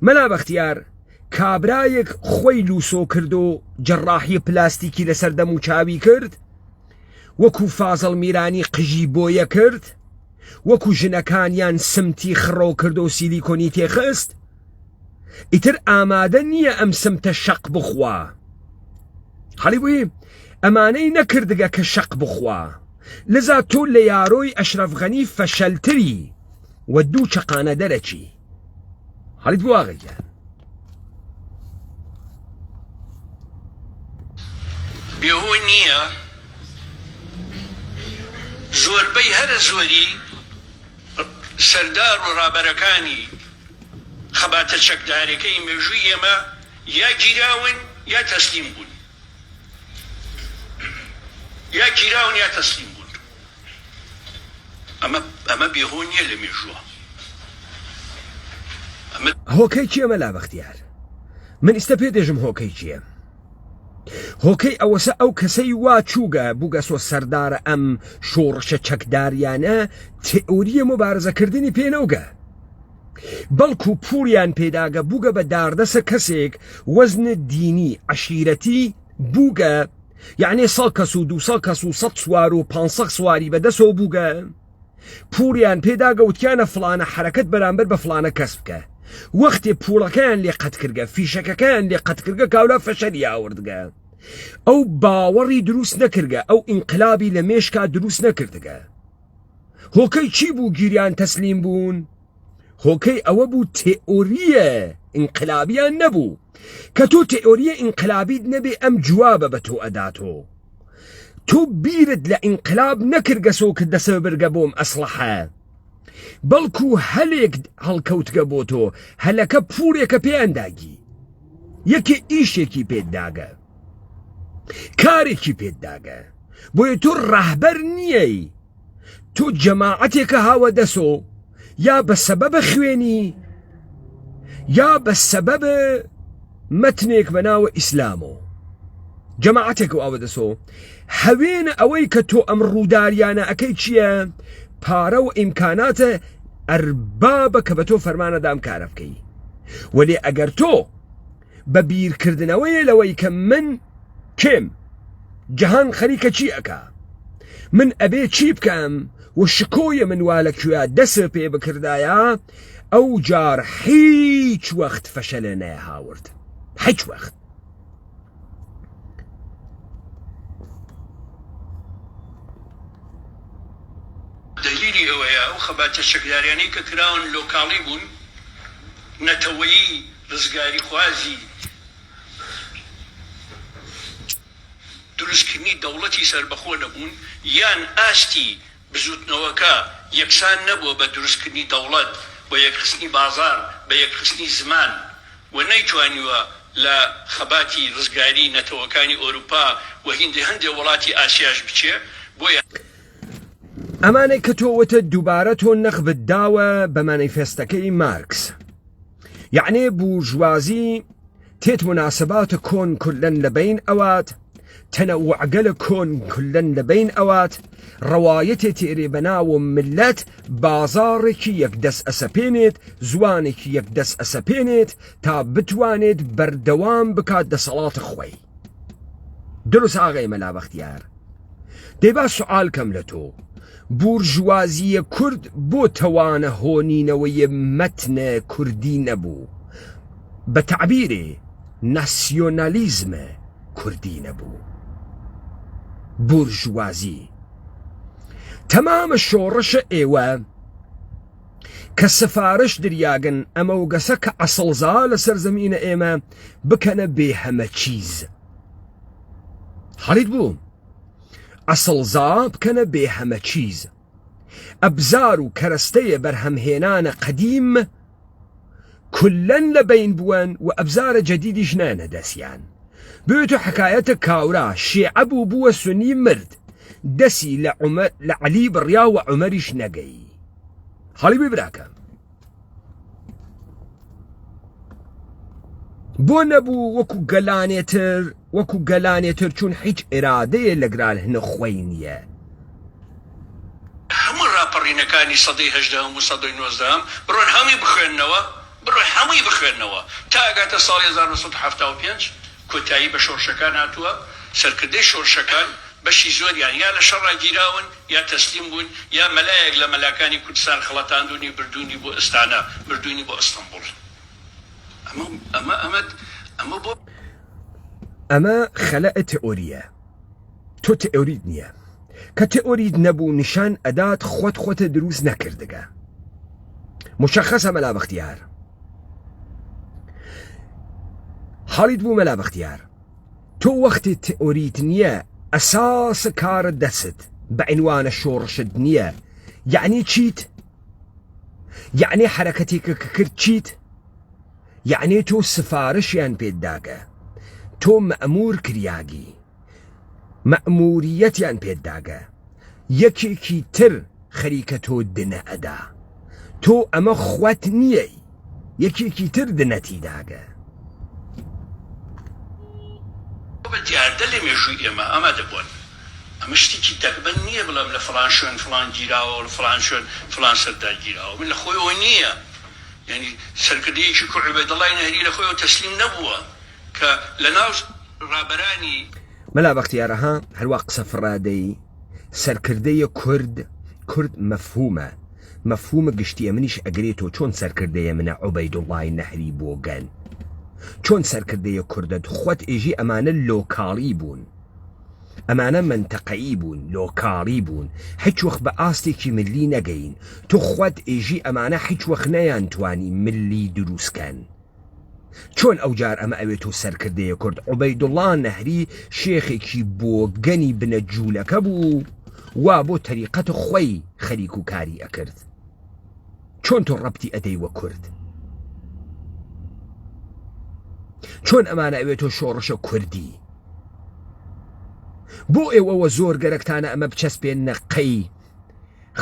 مەلا بەختیار کابرایەک خۆی لوسۆ کرد و جەڕاحی پلاستیکی لەسەر دەم و چاوی کرد وەکو فازڵ میرانی قژی بۆیە کرد وەکو ژنەکانیان سمتی خڕۆ کرد و سیلیکۆنی تێخست ئیتر ئامادە نییە ئەم سمتە شەق بخوا. حەڵی بووی ئەمانەی نەکردگە کە شەق بخوا، لذا تۆ لە یارۆی ئەشرەف غەنی فەشەلتری و دوو چەقانە دەرەچی. حەڵیت بوو ئاغایان؟ بێهۆی نییە زۆربەی هەرە زۆری سەردار و ڕابەرەکانی خەباتە چەکدارەکەی مێژووی ئێمە یا گیراون یا تەسلیم بوون، یا گیراون یا تەسلیم بوون. ئەمە بێهۆ نییە لە مێژووە. هۆکەی چیە مەلا بەختیار؟ من ئێستا پێ دێژم هۆکەی چییە؟ هۆکەی ئەوەسە ئەو کەسەی وا چووگە بووگەسۆ سەردارە ئەم شۆڕشە چەکداریانە تئۆریە مبارزەکردنی پێنەوگە، بەڵکو پووریان پێداگە بووگە بە داردەسە کەسێک وەزن دینی عەشیرەتی بووگە، یعنی 100 کەس و 200 کەس و 100 سوار و 500 سواری بەدەسەوە بووگە، پووریان پێداگە وتیانە فڵانە حرەکەت بەرامبەر بە فڵانە کەس بکە. وەختێ پوڵەکەیان لێ قەت کردگە، فیشەکەکەیان لێ قەت کردگە، کاولا فەشەری ئاوردگە. ئەو باوەڕی دروست نەکردگە، ئەو ئینقلابی لە مێشکا دروست نەکردگە. هۆکەی چی بوو گیریان تەسلیم بوون؟ هۆکەی ئەوە بوو تئۆریە ئینقلابیان نەبوو، کە تۆ تئۆریە ئینقلابیت نەبێ ئەم جوابە بە تۆ ئەداتۆ. تۆ بیرت لە ئینقلاب نەکردگەسۆ کە دەسە بەرگە بۆم ئەسلحە، بەڵکو هەلێک هەڵکەوتگە بۆ تۆ، هەلەکە پوورێکە پێیانداگی، یەکێ ئیشێکی پێداگە، کارێکی پێداگە، بۆیە تۆ ڕەهبەر نییەی، تۆ جەماعەتێکە هاوە دەسۆ، یا بە سەبەبە خوێنی یا بە سەبەبە مەتنێک بەناوە ئیسلامۆ، جەماعەتێک و ئاوە دەسۆ. هەوێنە ئەوەی کە تۆ ئەم ڕووداریانە ئەەکەی چییە؟ پارە و ئیمکاناتە ئەربابە کە بە تۆ فەرمانەدام کارە بکەی. وەلێ ئەگەر تۆ بە بیرکردنەوەیە لەوەی کە من کێم، جەهان خەریکە چی ئەکا، من ئەبێ چی بکەم و شکۆیە من وا لەکوێ دەسە پێ بکردایە، ئەو جار هیچ وەخت فەشەلە نەیە هاورد، هیچ وەخت. دلیلی ئەوەیە ئەو خەباتە چەکداریانەی کە کراون لۆکاڵی بوون، نەتەوەیی ڕزگاری خوازی دروستکردنی دەوڵەتی سەربەخۆ نەبوون، یان ئاستی بزوتنەوەکە یەکسان نەبووە بە دروستکردنی دەوڵەت، بە یەکخستنی بازار، بە یەکخستنی زمان، و نەیتوانیوە لە خەباتی ڕزگاری نەتەوەکانی ئۆروپا و هەندێک وڵاتی ئاسیاش بچێ. بۆیە ئەمانەی کە تۆوەتە دووبارە تۆ نەخبت داوە بە مانیفێستەکەی مارکس، یعنی بورژوازی تێت مناسبات کۆن کلەن لەبین ئەوات، تەنەوعگەلە کۆن کلەن لەبین ئەوات، ڕەوایەتێ تێرێ بەناوە ملەت بازارێکی یەکدەست ئەسەپێنێت، زوانێکی یەکدەست ئەسەپێنێت تا بتوانێت بەردەوام بکات دەسەڵاتە خۆی. دروست ئاغای مەلا بەختیار، دەیبا سوعال کەم لە تۆ، بورژوازیە کورد بۆ تەوانە هۆنینەوەی مەتنە کوردی نەبوو، بە تعبیرێ ناسیۆنالیزمە کوردی نەبوو. بورژوازی تەمامە شۆڕشە ئێوە کە سفارش دریاگن ئەمە و گەسە کە ئەسڵزا لە سەرزەمینە ئێمە بکەنە بێ هەمە چیز. حەڵیت بوو ئەسڵزا بکەنە بێ هەمە چیز، ئەبزار و کەرەستەیە بەرهەمهێنانە قەدیم کلەن لەبین بوون و ئەبزارە جەدیدیش نانە دەسیان. بێتە حکایەتە کاورا شیعە بوو بووە سونی مرد، دەسی لە عەلی بڕیا و عومەریش نەگەی. حەڵی ببراکەم بۆ نەبوو وەکو گەلانێتر چون هیچ ئێرادەیە لەگران هەنە خۆی نییە. هەموو ڕاپەڕینەکانی سەدەی هەژدەهەم و سەدەی نۆزدەهەم بڕۆن هەمووی بخوێننەوە، بڕۆی هەمووی بخوێننەوە تا ئەگاتە ساڵی 1975 کۆتایی بە شۆڕشەکان هاتووە. سەرکردەی شۆڕشەکان بەشی زۆریان یا لە شەڕا گیراون یا تەسلیم بوون، یا مەلایەک لە مەلاکانی کوردستان خەڵەتاندونی بردوونی بۆ ئستانە، بردوونی بۆ ئەستەمبوڵ. ئەمە خەلە تئۆریە تۆ تئۆریت نییە کە تئۆریت نەبوو نیشان ئەدات خۆت دروست نەکردگە مشخصە مەلا بەختیار حاڵیت بوو مەلا بەختیار تۆ وەختی تئۆریت نییە ئەساس کارت دەست بە عنوانە شۆڕشت نییە یعنی چیت یعنی حرەکەتێکە کە کرد چیت یعنی تۆ سفارشیان پێداگە تۆ مەئمور کریاگی مەئموریەتیان پێداگە یەکێکی تر خەریکە تۆ دنە ئەدا تۆ ئەمە خوات نییەی یەکێکی تر دنەتی داگە بە دیاردە لێ مێژووی ئێمە ئەمە دەبوون ئەمە شتێکی دەکبەن نییە بڵێم لە فڵان شوێن فڵان گیراوە لە فڵان شوێن فڵان سەردار گیراوە من لە خۆیەوە نییە یعنی سەرکردەیەکی کوڕ عوبەیدڵای نەهری لە خۆیەوە تەسلیم نەبووە کە لە ناو ڕابەرانی مەلا بەختیارەها هەروە قسە فڕادەی سەرکردەیە کورد مەفهومە گشتیە منیش ئەگرێتەوە چۆن سەرکردەیە منە عوبەیدڵای نەهری بۆ گەن چۆن سەرکردەیە کوردت خۆت ئێژی ئەمانە لۆکاڵی بوون ئەمانە منتەقەیی بوون لۆکاڵی بوون هیچ وەخت بە ئاستێکی ملی نەگەین تۆ خۆت ئێژی ئەمانە هیچ وەخت نەیانتوانی ملی دروستکەن چۆن ئەوجار ئەمە ئەوێت و سەرکردەیە کورد عوبەیدوڵڵا نەهری شێخێکی بۆ گەنی بنە جوولەکە بوو وا بۆ تەریقەت خۆی خەریک و کاری ئەکرد چۆن تۆ ڕەبتی ئەدەی وە کورد چۆن ئەمانە ئەوێتۆ شۆڕشە کوردی بۆ ئێوەوە زۆر گەرەکتانە ئەمە بچەسپێن نەقەی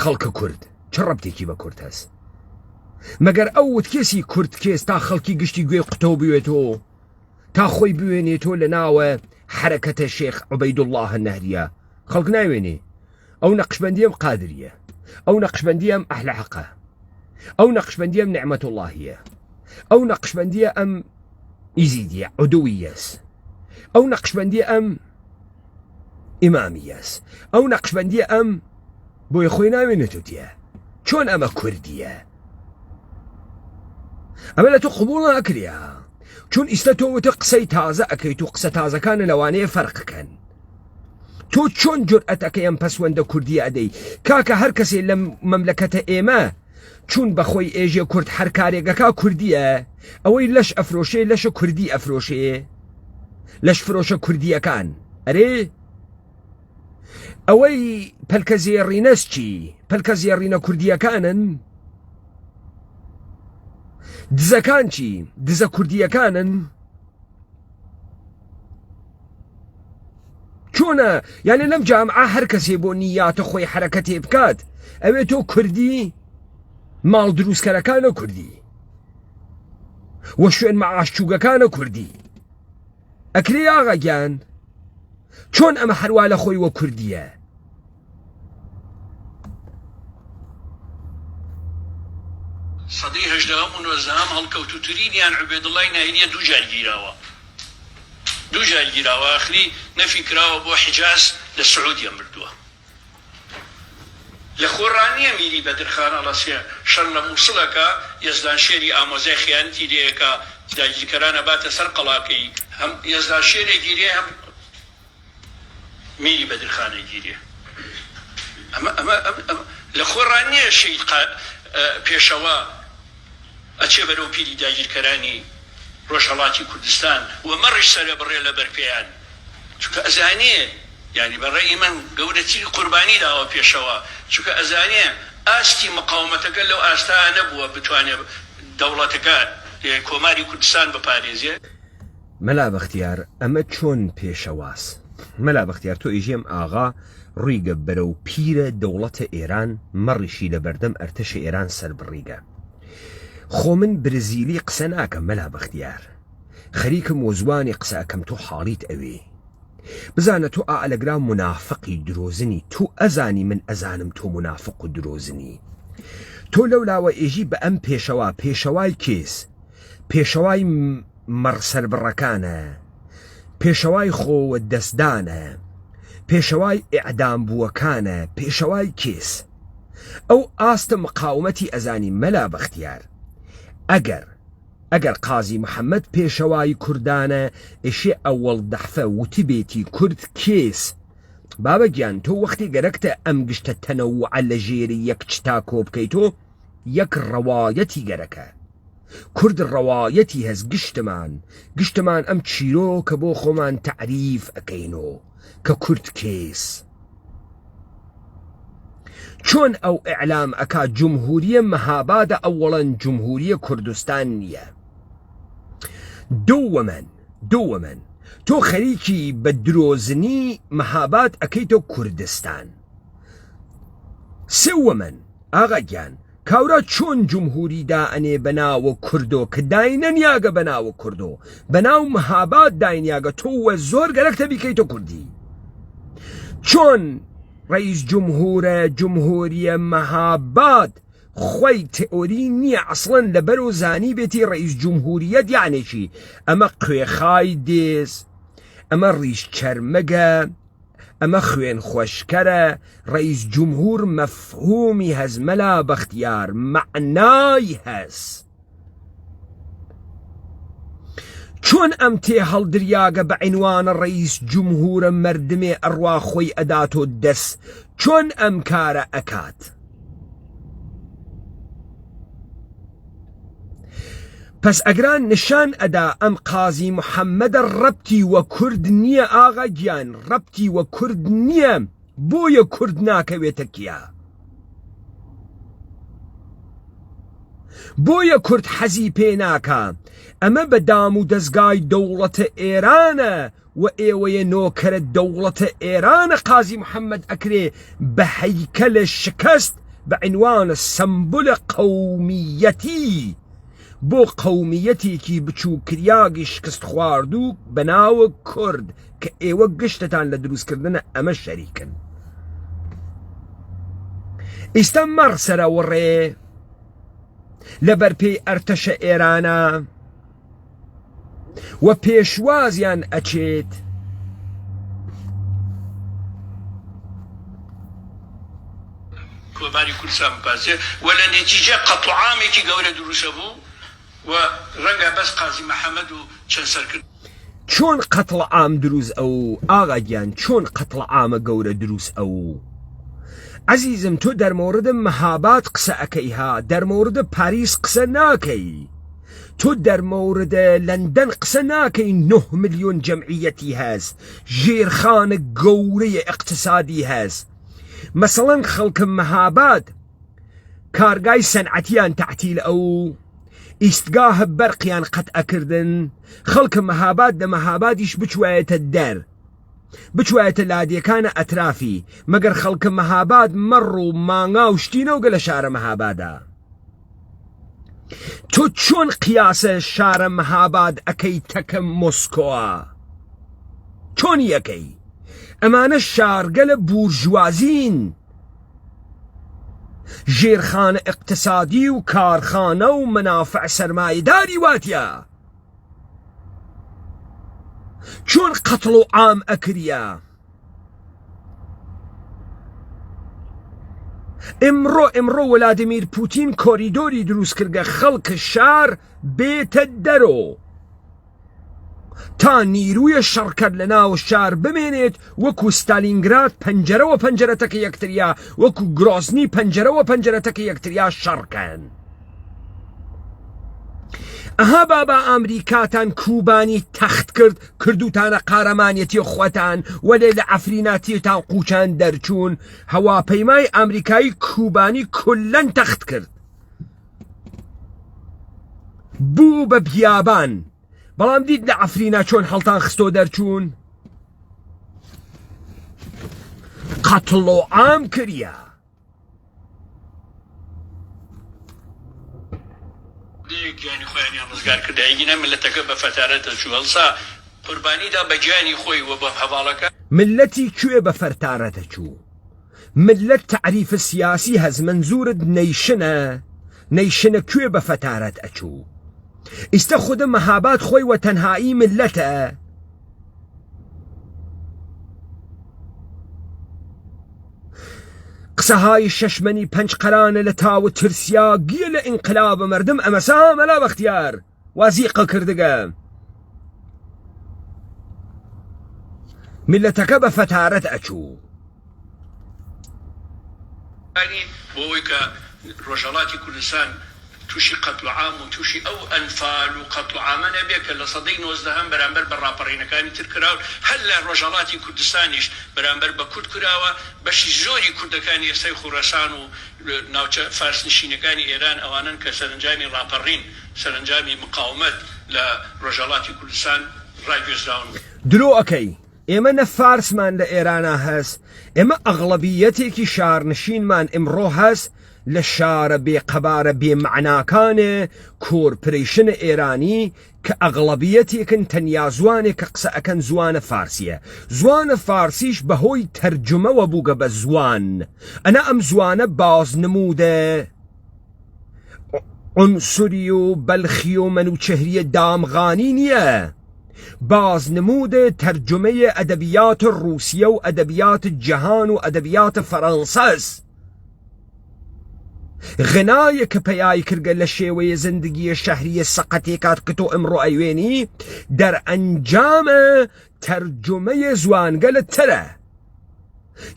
خەڵکە کورد چ ڕەبتێکی بە کورد هەست مەگەر ئەو وتکێسی کورد کێس تا خەڵکی گشتی گوێ قوتۆ بوێتەوە تا خۆی بوێنێتۆ لە ناوە حرەکەتە شێخ عوبەیدوڵڵاه نەهریە خەڵک ناوێنێ ئەو نەقشبەندیەم قادریە ئەو نەقشبەندیەم ئەهل حەقە ئەو نەقشبەندیەم نعمەتوڵڵاهیە ئەو نەقشبەندیە ئەم ئیزیدیە عودویەس ئەو نەقشبەندیە ئەم ئیمامیەس ئەو نەقشبەندیە ئەم بۆی خۆی ناوێنێتوتیە چۆن ئەمە کوردیە ئەمە لە تۆ قبوڵ ناکریا چون ئیستا تۆ وتە قسەی تازە ئەەکەیت و قسە تازەکانە لەوانەیە فەرقەکەن تۆ چۆن جورئەتەکە ئەم پەسوەندە کوردی ئەدەی کاکە هەر کەسێ لە مەملەکەتە ئێمە چون بەخۆی ئێژێ کورد هەر کارێگەکە کوردیە ئەوەی لەش ئەفرۆشێ لەشە کوردی ئەفرۆشێ لەش فرۆشە کوردیەکان ئەرێ ئەوەی پەلکە زێڕینەس چی پەلکە زێڕینە کوردیەکانن دزەکان چی دزە کوردیەکانن چۆنە یعنی لەم جامعە هەر کەسێ بۆ نیاتە خۆی حرەکەتێ بکات ئەوێ تۆ کوردی ماڵ دروستکەرەکانە کوردی وە شوێن مەعاشچووگەکانە کوردی ئەکرێ ئاغاگیان چۆن ئەمە هەروە لە خۆی وە کوردیە سەدەی هەژدەهەم و نۆزدەهەم هەڵکەوتوترینیان عوبەیدڵای نەهریە دوو جار گیراوە ئاخری نەفی کراوە بۆ حیجاز لە سعودیە مردووە لە خۆڕانیە میری بەدرخانە لەسێ شەڕ لە مووسڵەکە یەزدان شێری ئامۆزای خیانەتی لێیەکە داگیرکەرانە باتە سەر قەڵاکەی هەم یەزدان شێرێ گیرێ هەم میری بەدرخانە گیرێ ئەمە لە خۆڕانیە شەید پێشەوە ئەچێ بەرەو پیری داگیرکەرانی ڕۆژهەڵاتی کوردستان و مەڕیش سەرە بڕێ لە بەرپێیان چونکە ئەزانێ یعنی بەڕێی من گەورەتری قوربانی داوە پێشەوە چونکە ئەزانێ ئاستی مقاومەتەکە لەو ئاستا نەبووە بتوانێت دەوڵەتەکە کۆماری کوردستان بپارێزێ مەلا بەختیار ئەمە چۆن پێشەواس مەلا بەختیار تۆ ئیژێم ئاغا ڕوویگە بەرەو پیرە دەوڵەتە ئێران مەڕیشی لە بەردەم ئەرتەشە ئێران سەر بڕیگە خۆ من برزیلی قسە ناکەم مەلا بەختیار خەریکم وەزوانی قسەکەم تۆ حاڵیت ئەوێ بزانە تۆ ئالەگرا منافقی درۆزنی تۆ ئەزانی من ئەزانم تۆ منافق و درۆزنی تۆ لەولاوە ئێژی بە ئەم پێشەوای کێس پێشەوای مەڕسەربڕەکانە پێشەوای خۆوە دەستدانە پێشەوای ئیعدام بووەکانە پێشەوای کێس ئەو ئاستە مقاومەتی ئەزانی مەلا بەختیار ئەگەر ئەگەر قازی محەممەد پێشەوای کوردانە ئێشێ ئەوەڵ دەحفە وتی بێتی کورد کێس بابە گیان تۆ وەختی گەرەکتە ئەم گشتە تەنەوعە لە ژێری یەک چتا کۆ بکەیتۆ یەک ڕەوایەتی گەرەکە کورد ڕەوایەتی هەز گشتمان ئەم چیرۆ کە بۆ خۆمان تعریف ئەکەینۆ کە کورد کێس چۆن ئەو ئیعلام ئەکا جمهوریە مەهابادە ئەوەڵەن جمهوریە کوردستان نییە دووەمەن تۆ خەریکی بە درۆزنی مەهاباد ئەکەیتۆ کوردستان سێوەمەن ئاغا گیان کاورا چۆن جمهوری دائنێ بەناوە کوردۆ کە داینە نیاگە بەناوە کوردۆ بەناو مەهاباد داینیاگە تۆ وە زۆر گەرەکتە بیکەیتۆ کوردی چۆن ڕئیس جمهورە جمهوریە مەهاباد خۆی تئۆری نییە ئەسڵەن لەبەر و زانی بێتی ڕئیس جمهوریەت یانێکی ئەمە قوێخای دێز ئەمە ڕیش چەرمەگە ئەمە خوێن خۆشکەرە ڕئیس جمهور مەفهومی هەزمەلا بەختیار معنای هەز چۆن ئەم تێ هەڵدریاگە بە عینوانە ڕئیس جمهورە مەردمێ ئەڕوا خۆی ئەداتۆ دەست چۆن ئەم کارە ئەکات پس ئەگران نیشان ئەدا ئەم قازی محەممەدە ڕەبتی وە کورد نییە ئاغا گیان ڕەبتی وە کورد نییە بۆیە کورد ناکەوێتە کیا بۆیە کورد حەزی پێ ناکە ئەمە بە دام و دەستگای دەوڵەتە ئێرانە و ئێوەیە نۆکەرە دەوڵەتە ئێرانە قازی محەممەد ئەکرێ بە هەیکەلە شکست بە عنوانە سەمبولە قەومیەتی بۆ قەومیەتێکی بچوو کریاگی شکست خواردوو بەناوە کورد کە ئێوە گشتتان لە دروستکردنە ئەمە شەریکن ئێستا مەڕ سەرەوەڕێ لەبەر پێی ئەرتەشە ئێرانە و پێشوازیان ئەچێت کۆباری کوردستان بپاسێ و لە نێتیجە قەتوعامێکی گەورە دروستە بوو و ڕەنگە بەس قازی محەممەد و چەند سەرکرد چۆن قەتڵ عام دروست ئەو ئاغا گیان چۆن قەتڵ عامە گەورە دروست ئەو عەزیزم تۆ دەرمۆردە مەهاباد قسە ئەەکەی ها دەرمۆردە پاریس قسە ناکەی تۆ دەرمۆردە لەندەن قسە ناکەی 9 ملیۆن جەمعیەتی هەست ژێرخانە گەورەیە اقتصادی هەست مەسەڵەن خەڵکە مەهاباد کارگای سەنعەتیان تەعتیل ئەو ئیستگاهە بەرقیان قەت ئەکردن خەڵکە مەهاباد لە مەهابادیش بچوایەتە دەر بچوایەتە لادیەکانە ئەترافی مەگەر خەڵکە مەهاباد مەڕ و مانگا و شتینەوگە لە شارە مەهابادا تۆ چۆن قیاسە شارە مەهاباد ئەەکەی تەکە مۆسکۆوە چۆن یەکەی ئەمانە شارگەلە بورژوازین ژێرخانە اقتصادی و کارخانە و منافع سەرمایەداری واتیە چۆن قەتڵ و عام ئەکریە ئمڕۆ ولادیمیر پوتین کۆریدۆری دروست کردگە خەڵکە شار بێتە دەرۆ تا نیرویە شەڕکرد لە ناو شار بمێنێت وەکو ستالینگراد پەنجەرەوە پەنجەرەتەکە یەکتریا وەکو گرۆزنی پەنجەرەوە پەنجەرەتەکە یەکتریا شەڕکەن ئەها بابا ئەمریکاتان کوبانی تەخت کرد کردوتانە قارەمانیەتی خۆتان وەلێ لە ئەفریناتیتان قوچان دەرچوون هەواپەیمای ئەمریکایی کوبانی کولەن تەخت کرد بوو بە بیابان بەڵام دیت لە ئەفرینا چۆن هەڵتان خستۆ دەرچوون قەتڵ و عام کریە گیانی خۆیانیان ڕزگار کرد ئەیگینە ملەتەکە بە فەتارەتە چوو هەڵسا قوربانیدا بە گیانی خۆی و بە هەواڵەکە ملەتی کوێ بە فەرتارەتە چوو ملەت تعریفە سیاسی هەز منزورت نەیشنە کوێ بە فەتارەت ئەچوو ئیستا خودە مەهاباد خۆی وە تەنهایی ملەتە قسەهای شەشمەنی پەنج قەرانە لە تاوە ترسیا گیە لە ئینقلابە مەردم ئەمەسا مەلا بەختیار وازیقە کردگە میلەتەکە بە فەتارەت ئەچوو بۆی کە ڕۆژهەڵاتی کوردستان تووشی قەتڵ عام و تووشی ئەو ئەنفال و قەتڵ عامە نەبێت کە لە سەدەی 19 بەرامبەر بە ڕاپەڕینەکانی تر کراون هەر لە ڕۆژهەڵاتی کوردستانیش بەرامبەر بە کورد کراوە بەشی زۆری کوردەکانی ئێستای خۆڕەسان و ناوچە فارسنشینەکانی ئێران ئەوانن کە سەرنجامی ڕاپەڕین سەرنجامی مقاومەت لە ڕۆژهەڵاتی کوردستان ڕاگوێزراون درۆ ئەەکەی ئێمە نە فارسمان لە ئێرانە هەست ئێمە ئەغڵەبیەتێکی شارنشینمان ئمڕۆ هەست لە شارە بێقەبارە بێمەعناکانێ کۆرپۆریشنە ئێرانی کە ئەغڵەبیەتێکن تەنیا زوانێک کە قسە ئەکەن زوانە فارسیە زوانە فارسیش بەهۆی تەرجمەوە بووگە بە زوان ئەنە ئەم زوانە بازنمودە عنسوری و بەلخی و منوچەهریە دامغانی نییە بازنمودە تەرجمەیە ئەدەبیات رووسیە و ئەدەبیات جەهان و ئەدەبیات فەڕەنسەس غنایە کە پەیای کردگە لە شێوەیە زندگیە شەهریە سەقەتێکات کە تۆ ئەمڕۆ ئەیوێنی دەرئەنجامە تەرجمەیە زوانگەلت ترە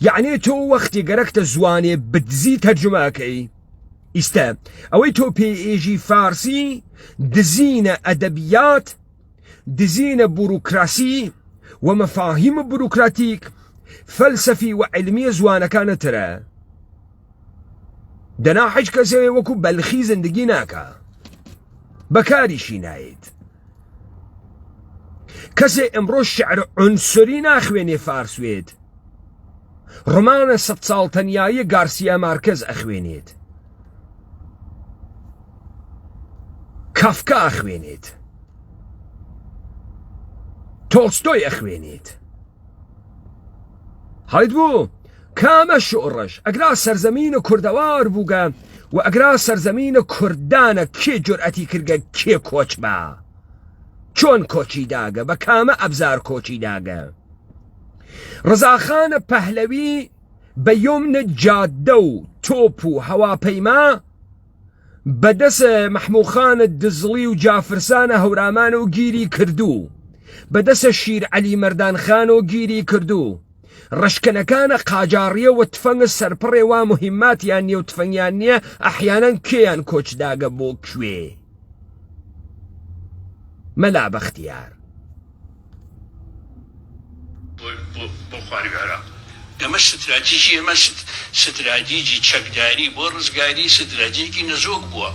یعنی تۆ وەختی گەرەکتە زوانێ بدزی تەرجمەکەی ئیستە ئەوەی تۆ پێئێژی فارسی دزینە ئەدەبیات دزینە بوروکراسی و مەفاهیم بوروکراتیک فەلسەفی و علمیە زوانەکانە ترە دەنا حیچ کەسێ وەکو بەلخی زندگی ناکە بەکاریشی نایێت کەسێ ئەمڕۆ شعر عنسوری ناخوێنێ فارسوێت ڕۆمانە 100 ساڵ تەنیایی گارسیا مارکەز ئەخوێنێت کافکا ئەخوێنێت تۆلستۆی ئەخوێنێت حاڵیت بوو کامە شۆڕش ئەگرا سەرزەمینە کوردەوار بووگە و ئەگرا سەرزەمینە کوردانە کێ جورئەتی کردگە کێ کۆچ بە چۆن کۆچی داگە بە کامە ئەبزار کۆچی داگە ڕزاخانە پەهلەوی بە یۆمنە جادە و تۆپ و هەواپەیما بەدەسە مەحموخانە دزڵی و جافرسانە هەورامانە و گیری کردو بەدەسە شیر عەلی مەردانخانە و گیری کردو ڕشکنەکانە قاجاڕیە و تفەنگە سەرپڕێ وا مهماتیان نیە و تفەنگیان نییە ئەحیانەن کێیان کۆچداگە بۆ کوێ مەلا بەختیار بۆ خواردگارە ئەمە ستراتیژی ئەمە ستراتیژی چەکداری بۆ ڕزگاری ستراتیژێکی نەزۆک بووە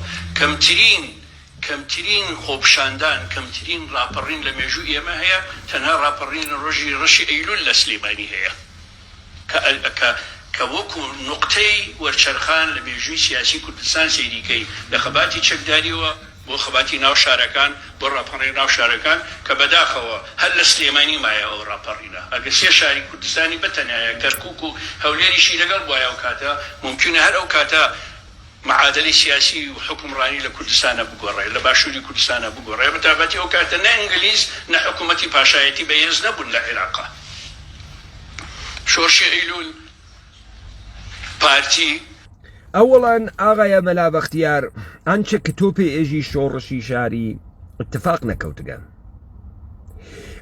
کەمترین خۆپشاندان کەمترین ڕاپەڕین لە مێژوو ئێمە هەیە تەنها ڕاپەڕین ڕۆژی ڕەشی ئەیلول لە سلێمانی هەیە کە وەکو نقطەی وەرچەرخان لە مێژووی سیاسی کوردستان سەیریکەی لە خەباتی چەکداریەوە بۆ خەباتی ناو شارەکان بۆ ڕاپەڕین ناو شارەکان کە بەداخەوە هەر لە سلێمانی مایە ئەو ڕاپەڕینە ئەگەر سێ شاری کوردستانی بەتەنایە کەرکووک و هەولێریشی لەگەڵ وایە ئەو کاتە ممکنە هەر ئەو کاتە معادلەی سیاسی و حکومڕانی لە کوردستانە بگۆڕێ لە باشووری کوردستانە بگۆڕێ بەتابەتی ئەو کاتە نە ئینگلیز نە حکوومەتی پاشایەتی بەهێز نەبوون لە عێراقا شۆرشی ئەیلول پارتی ئەوڵان ئاغایە مەلا بەختیار ئەنچە کە تۆ پێئێژی شۆڕشی شاری اتفاق نەکەوتگە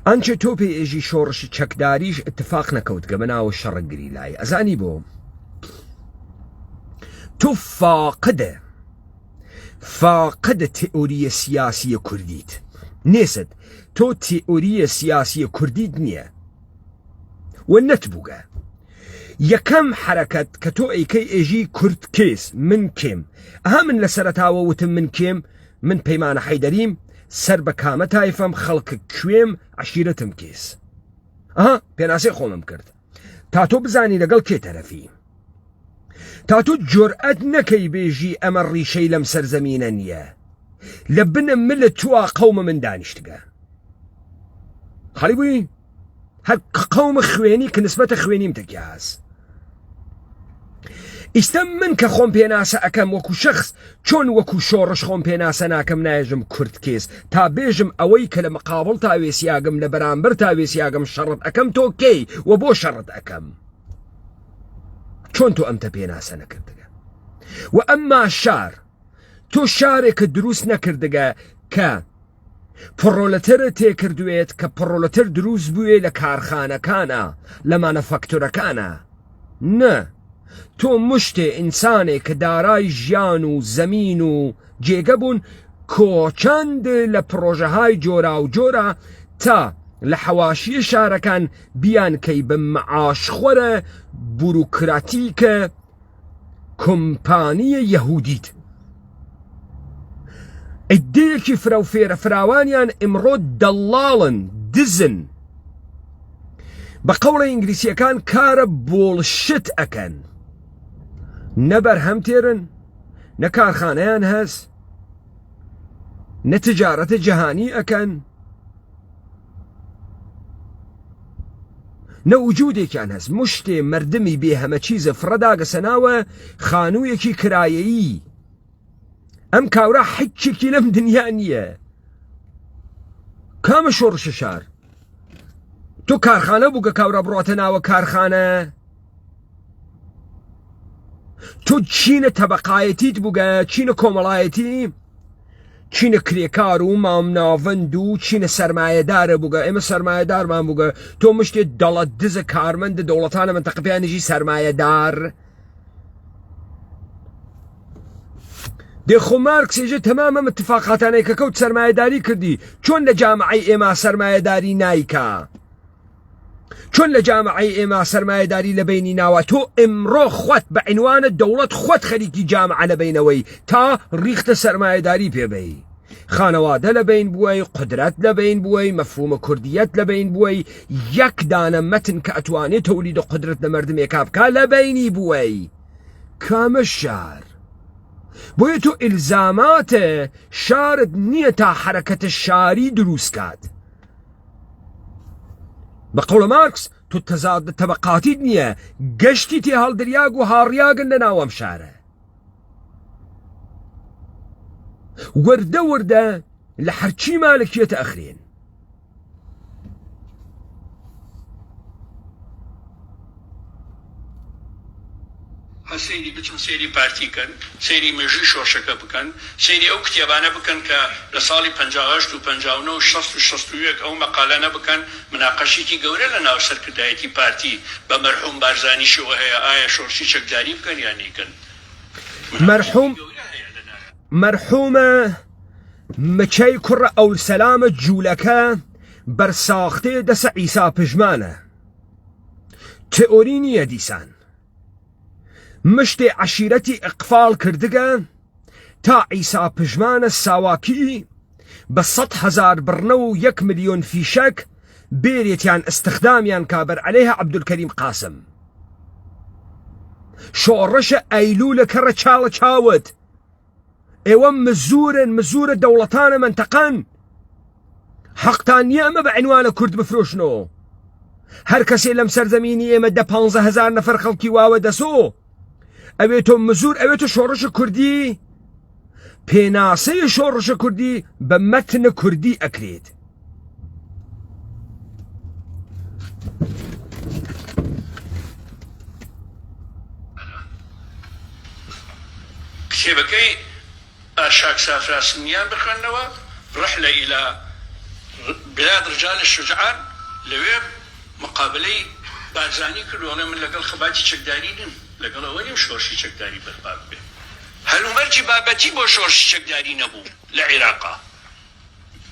ئەنچە تۆ پێئێژی شۆڕشی چەکداریش اتفاق نەکەوتگە بەناوە شەڕەگری لای ئەزانی بۆ تو فاقدە تئۆریە سیاسیە کوردیت نێست تۆ تئۆریە سیاسیە کوردیت نییە و نەتبووگە یەکەم حرەکەت کە تۆ ئەیکەی ئێژی کورد کێس من کێم ئەها من لە سەرەتاوە وتم من کێم من پەیمانە حەیدەریم سەر بە کامە تایفەم خەڵکە کوێم عەشیرەتم کێس ئەها پێناسێ خۆمم کرد تا تۆ بزانی لەگەڵ کێ تەرەفی تا تۆ جورئەت نەکەی بێژی ئەمە ڕیشەی لەم سەرزەمینە نییە لە بنە ملە تووا قەومە من دانیشتگە خەڵی بووی هەر قەومە خوێنی کە نسبەتە خوێنیم تەکیاز ئیستە من کە خۆم پێناسە ئەەکەم وەکو شەخص چۆن وەکو شۆڕش خۆم پێناسە ناکەم نایژم کورد کێس تا بێژم ئەوەی کە لە مقابڵ تاوێسیاگەم لە بەرامبەر تاوێسیاگەم شەڕت ئەەکەم تۆ کەی و بۆ شەڕت ئەەکەم چۆن تۆ ئەمتە پێناسە نەکردگە و ئەمما شار تۆ شارێکە دروست نەکردگە کە پڕۆلەتەرە تێکردوێت کە پڕۆلەتەر دروست بووێ لە کارخانەکانە لە مانەفەکتۆرەکانە نە تۆ مشتێ ئینسانێک کە دارای ژیان و زەمین و جێگە بوون کۆچەند لە پرۆژەهای جۆرا و جۆرە تا لە حەواشیە شارەکان بیان کەی بە مەعاشخۆرە بوروکراتیکە کۆمپانیە یەهودیت ئیدەیەکی فرەوفێرە فراوانیان ئمڕۆ دەڵاڵن دزن بە قەوڵە ئینگلیسیەکان کارە بۆڵشت ئەکەن نە بەرهەم تێرن نە کارخانەیان هەست نە تجارەتە جەهانی ئەکەن نە وجودێکیان هەست مشتێ مردمی بێ هەمە چیزە فرەداگەسەناوە خانوویەکی کرایەیی ئەم کاورە حیچێکی لەم دنیا نییە کامە شۆڕشە شار تۆ کارخانە بووگە کاورە بڕاتە ناوە کارخانە تۆ چینە تەبەقایەتیت بووگە چینە کۆمەڵایەتی چینە کرێکار و مامناوەند و چینە سەرمایەدارە بووگە ئێمە سەرمایەدارمان بووگە تۆ مشتێت دەڵەت دزە کارمەندە دەوڵەتانە منتەقەپیانیژی سەرمایەدار دێخۆ مارکسێژە تەمامە اتفاقاتانەی کە کەوت سەرمایەداری کردی چۆن لە جامعەی ئێمە سەرمایەداری نایکا چۆن لە جامعەی ئێمە سەرمایەداری لە بینی ناوە تۆ ئمڕۆ خۆت بە عنوانە دەوڵەت خۆت خەریکی جامعە لە بینەوەی تا ڕیختە سەرمایەداری پێبەی خانەوادە لە بین بووی قدرەت لە بین بووی مەفهومە کوردیەت لە بین بووی یەک دانە مەتن کە ئەتوانێت تەولید و قدرەت لە مردمێکا بکا لە بینی بووی کامە شار بۆیە تۆ ئیلزاماتە شارت نییە تا حرەکەتە شاری دروستکات بە قەوڵە مارکس تۆ تەزاد تەبەقاتیت نییە گەشتی تێ هەڵدریاگ و هاڕیاگن لە ناوەم شارە وەردە وەردە لە هەرچی مالکیەتە ئەخرێن سەیری بچن سەیری پارتیکەن سەیری مێژووی شۆڕشەکە بکەن سەیری ئەو کتێبانە بکەن کە لە ساڵی 58 و 59 و 60 و 61 ئەو مەقالانە بکەن مناقەشێکی گەورە لە ناو سەرکردایەتی پارتی بە مەرحوم بارزانی شەوە هەیە ئایا شۆڕشی چەکداری بکەن یان نیکەن مەرحومە مچەی کوڕە ئەولسەلامە جوولەکە بەرساختێ دەسە عیسا پژمانە تئۆری نییە دیسان مشتێ عەشیرەتی ئەقفال کردگە تا عیسا پژمانە ساواکی بە 100,000 بڕنە و 1 ملیۆن فیشەک بێرێتیان استخدامیان کابەر عەلەیها عەبدولکەریم قاسم شۆڕشە ئەیلوولە کەڕە چاڵە چاوت ئێوە مزورە دەوڵەتانە منتەقەن حەقتان نییە ئەمە بە عنوانە کورد بفرۆشنەوە هەر کەسێ لەم سەرزەمینی ئێمە 15,000 نەفەر خەڵکی واوە دەسۆ ئەوێتۆ مزور ئەوێتە شۆڕشە کوردی پێناسەی شۆڕشە کوردی بە مەتنە کوردی ئەکرێت کتێبەکەی ئاشاک سافراسنیان بخوێنەوە رحلة إلى بلاد رجال الشجعان لوێ مقابلەی بارزانی کردوانە من لەگەڵ خەباتی چەکدارینم لەگەڵ ئەوەنیم شۆڕشی چەکداری بەرپا بێ هەلومەرجی بابەتی بۆ شۆڕشی چەکداری نەبوو لە عێراقا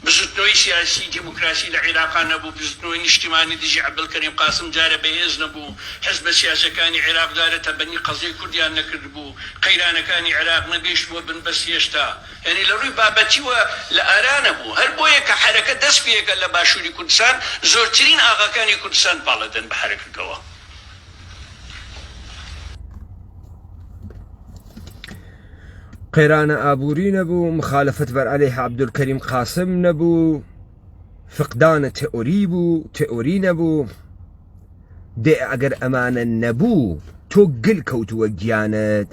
بزوتنەوەی سیاسی دیموکراسی لە عێراقا نەبوو بزوتنەوەی نیشتیمانی دژی عەبدولکەریم قاسم جارە بەهێز نەبوو حزبە سیاسەکانی عێراق دارە تەبەنی قەزەی کوردیان نەکرد بوو قەیرانەکانی عێراق نەگەیشتووە بن بەس هێشتا یعنی لە ڕووی بابەتیوە لە ئارا نەبوو هەر بۆیە کە حرەکە دەست پێیەکە لە باشووری کوردستان زۆرترین ئاغاکانی کوردستان پاڵەدەن بە حرەکەکەوە قێرانە ئابووری نەبوو مخالفت بەر عەلەیها عەبدولکەریم قاسم نەبوو فقدانە تئۆری بوو تئۆری نەبوو دێ ئەگەر ئەمانە نەبوو تۆ گل کەوتووە گیانت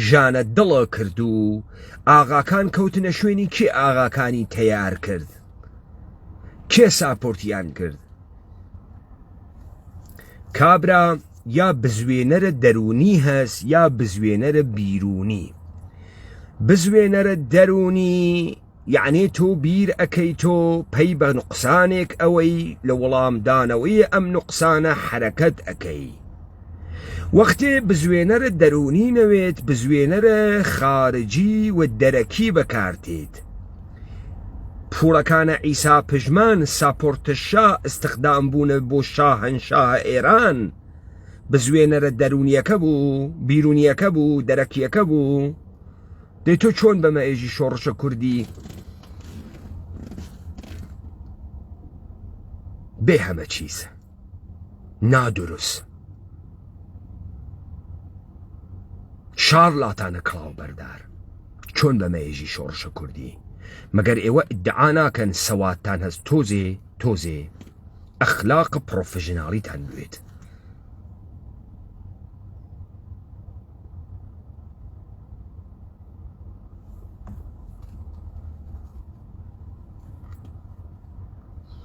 ژانە دڵە کرد و ئاغاکان کەوتنە شوێنی کێ ئاغاکانی تەیار کرد کێ ساپۆرتیان کرد کابرا یا بزوێنەرە دەرونی هەست یا بزوێنەرە بیرونی بزوێنەرە دەرونی یعنی تۆ بیر ئەەکەی تۆ پەی بە نوقسانێک ئەوەی لە وەڵامدانەوەی ئەم نوقسانە حرەکەت ئەەکەی وەختێ بزوێنەرە دەرونی نەوێت بزوێنەرە خارجی و دەرەکی بەکارتێت پوڵەکانە ئیسا پژمان ساپۆرتەشا استخدام بوونە بۆ شاهەنشاهە ئێران بزوێنەرە دەرونیەکە بوو بیرونیەکە بوو دەرەکیەکە بوو دەی تۆ چۆن بەمە ئێژی شۆڕشە کوردی بێ هەمە چیز نادروست شارلاتانە کڵاو بەردار چۆن بەمە ئێژی شۆڕشە کوردی مەگەر ئێوە ئیدعا ناکەن سەواتتان هەست تۆزێ ئەخلاق پرۆفژناڵیتان بوێت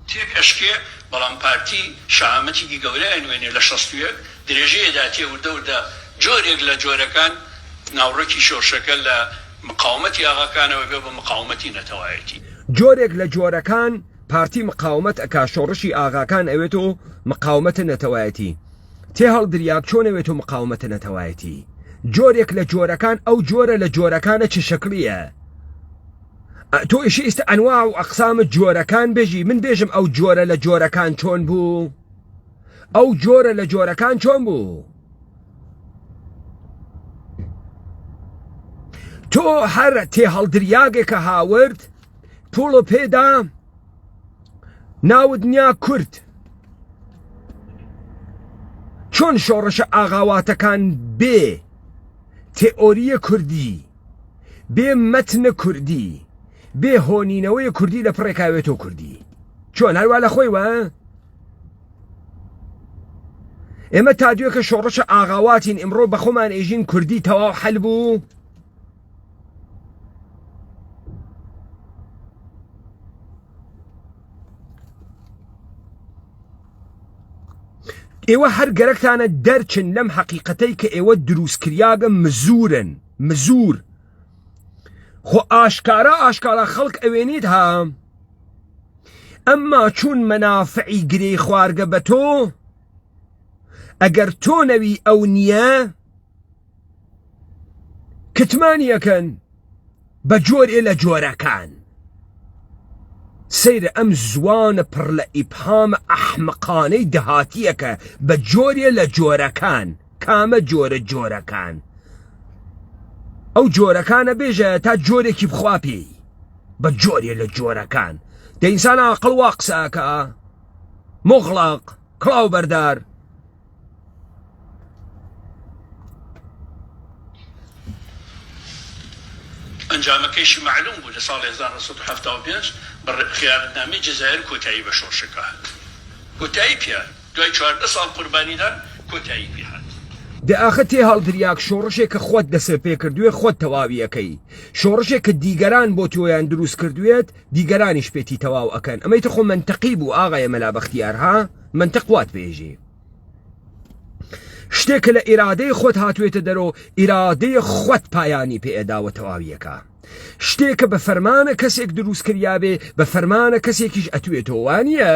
تێک ئەشکێ بەڵام پارتی شەهامەتێکی گەورە ئەنوێنێ لە 61 درێژەیەدا تێوردەوردا جۆرێک لە جۆرەکان ناوڕێکی شۆڕشەکە لە مقاومەتی ئاغاکانەوە بێ بە مقاومەتی نەتەوایەتی جۆرێک لە جۆرەکان پارتی مقاومەت ئەکا شۆڕشی ئاغاکان ئەوێت و مقاومەتە نەتەوایەتی تێ هەڵدریاب چۆنەوێت و مقاومەتە نەتەوایەتی جۆرێک لە جۆرەکان ئەو جۆرە لە جۆرەکانە چ شکلیە تۆ ئیشی ئێستا ئەنواع و ئەقسامە جۆرەکان بێژی من بێژم ئەو جۆرە لە جۆرەکان چۆن بوو ئەو جۆرە لە جۆرەکان چۆن بوو تۆ هەر تێ هەڵدریاگێکە هاورد پوڵە پێدا ناود نیا کورد چۆن شۆڕشە ئاغاواتەکان بێ تێئۆریە کوردی بێ مەتنە کوردی بێ هۆنینەوەی کوردی لە پڕێکاوێتەوە کوردی چۆن هەروە لە خۆی وە ئێمە تا دوێکە شۆڕشە ئاغاواتین ئمڕۆ بە خۆمان ئێژین کوردی تەواو حەل بوو ئێوە هەر گەرەکتانە دەرچن لەم حەقیقەتەی کە ئێوە دروستکریاگە مزور خۆ ئاشکارا خەڵک ئەوێنیت ها ئەمما چون مەنافعی گرەی خوارگە بە تۆ ئەگەر تۆ نەوی ئەو نییە کتمانیەکەن بە جۆرێ لە جۆرەکان سەیرە ئەم زوانە پڕ لە ئیبهامە ئەحمەقانەی دەهاتیەکە بە جۆرێ لە جۆرەکان کامە جۆرەکان ئەو جۆرەکانە بێژە تا جۆرێکی بخوا پێی بە جۆرێ لە جۆرەکان دە ئینسان عاقڵ وا قسەکە مغڵق کڵاو بەردار ئەنجامەکەیشی معلوم بوو لە ساڵی 1975 بە خیانەتنامەی جەزایر کۆتایی بە شۆڕشەکە هات کۆتایی پێ دوای 14 ساڵ قوربانیدان کۆتایی پێ هات دەئاخە تێ هەڵدریاک شۆڕشێک کە خۆت دەسێ پێ کردوێ خۆت تەواویەکەی شۆڕشێک کە دیگەران بۆ تۆیان دروست کردوێت دیگەرانیش پێتی تەواو ئەکەن ئەمەی خۆ منتەقی بوو ئاغایە مەلا بەختیار ها منتەق وات بێژی شتێکە لە ئیرادەی خۆت هاتوێتە دەرۆ ئیرادەی خۆت پایانی پێئداوە تەواویەکە شتێکە بە فەرمانە کەسێک دروست کریابێ بە فەرمانە کەسێکیش ئەتوێتەوە وانییە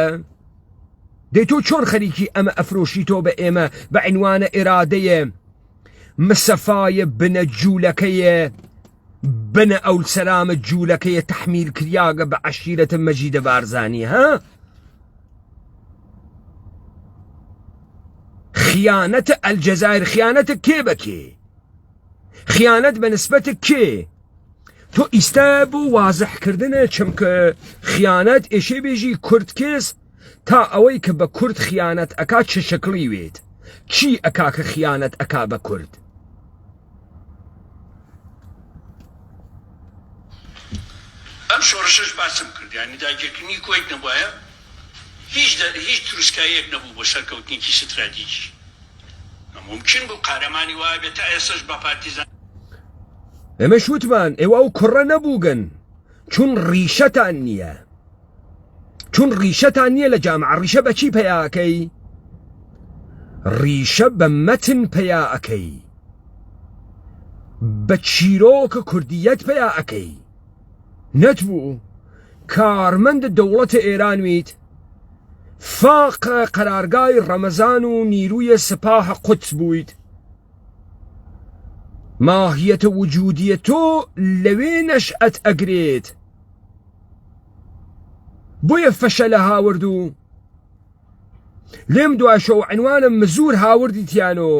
دەی تۆ چۆن خەریکی ئەمە ئەفرۆشی تۆ بە ئێمە بە عنوانە ئێرادەیە مسەفایە بنە جوولەکەیە بنە ئەو سەلامە جوولەکەیە تەحمیل کریاگە بە عەشیرەتە مەجیدە بارزانی ها خیانەتە ئەلجەزایر خیانەتە کێ بەکێ خیانەت بە نسبەتە کێ تۆ ئیستا بوو وازحکردنە چمکە خیانەت ئێشێ بێژی کورد کێس تا ئەوەی کە بە کورد خیانەت ئەکا چه شکلی وێت چی ئەکا کە خیانەت ئەکا بە کورد ئەم شۆڕشەش باسم کرد یانی داگیرکردنی کۆیت نەبووایە هیچ تروسکایەک نەبوو بۆ سەرکەوتنێکی ستراتیجی ممکن بوو قارەمانی وایە بێت تا ئێستاش بە پارتیزان ئێمە شوتمان ئێوە ئەو کوڕە نەبووگەن چون ڕیشەتان نییە چون ڕیشەتان نییە لە جامعە ڕیشە بە چی پەیاکەی ڕیشە بە مەتن پەیاکەی بە چیرۆکە کوردیەت پەیاکەی نەتبوو کارمەند دەوڵەتە ئێرانویت فاق قەرارگای ڕەمەزان و نیرویە سپاح قودس بوویت ماهیەتە وجودیە تۆ لەوێ نەشئەت ئەگرێت بۆیە فەشە لە هاوردوو لێم دواشەوە عنوانم مزور هاوردی تیانۆ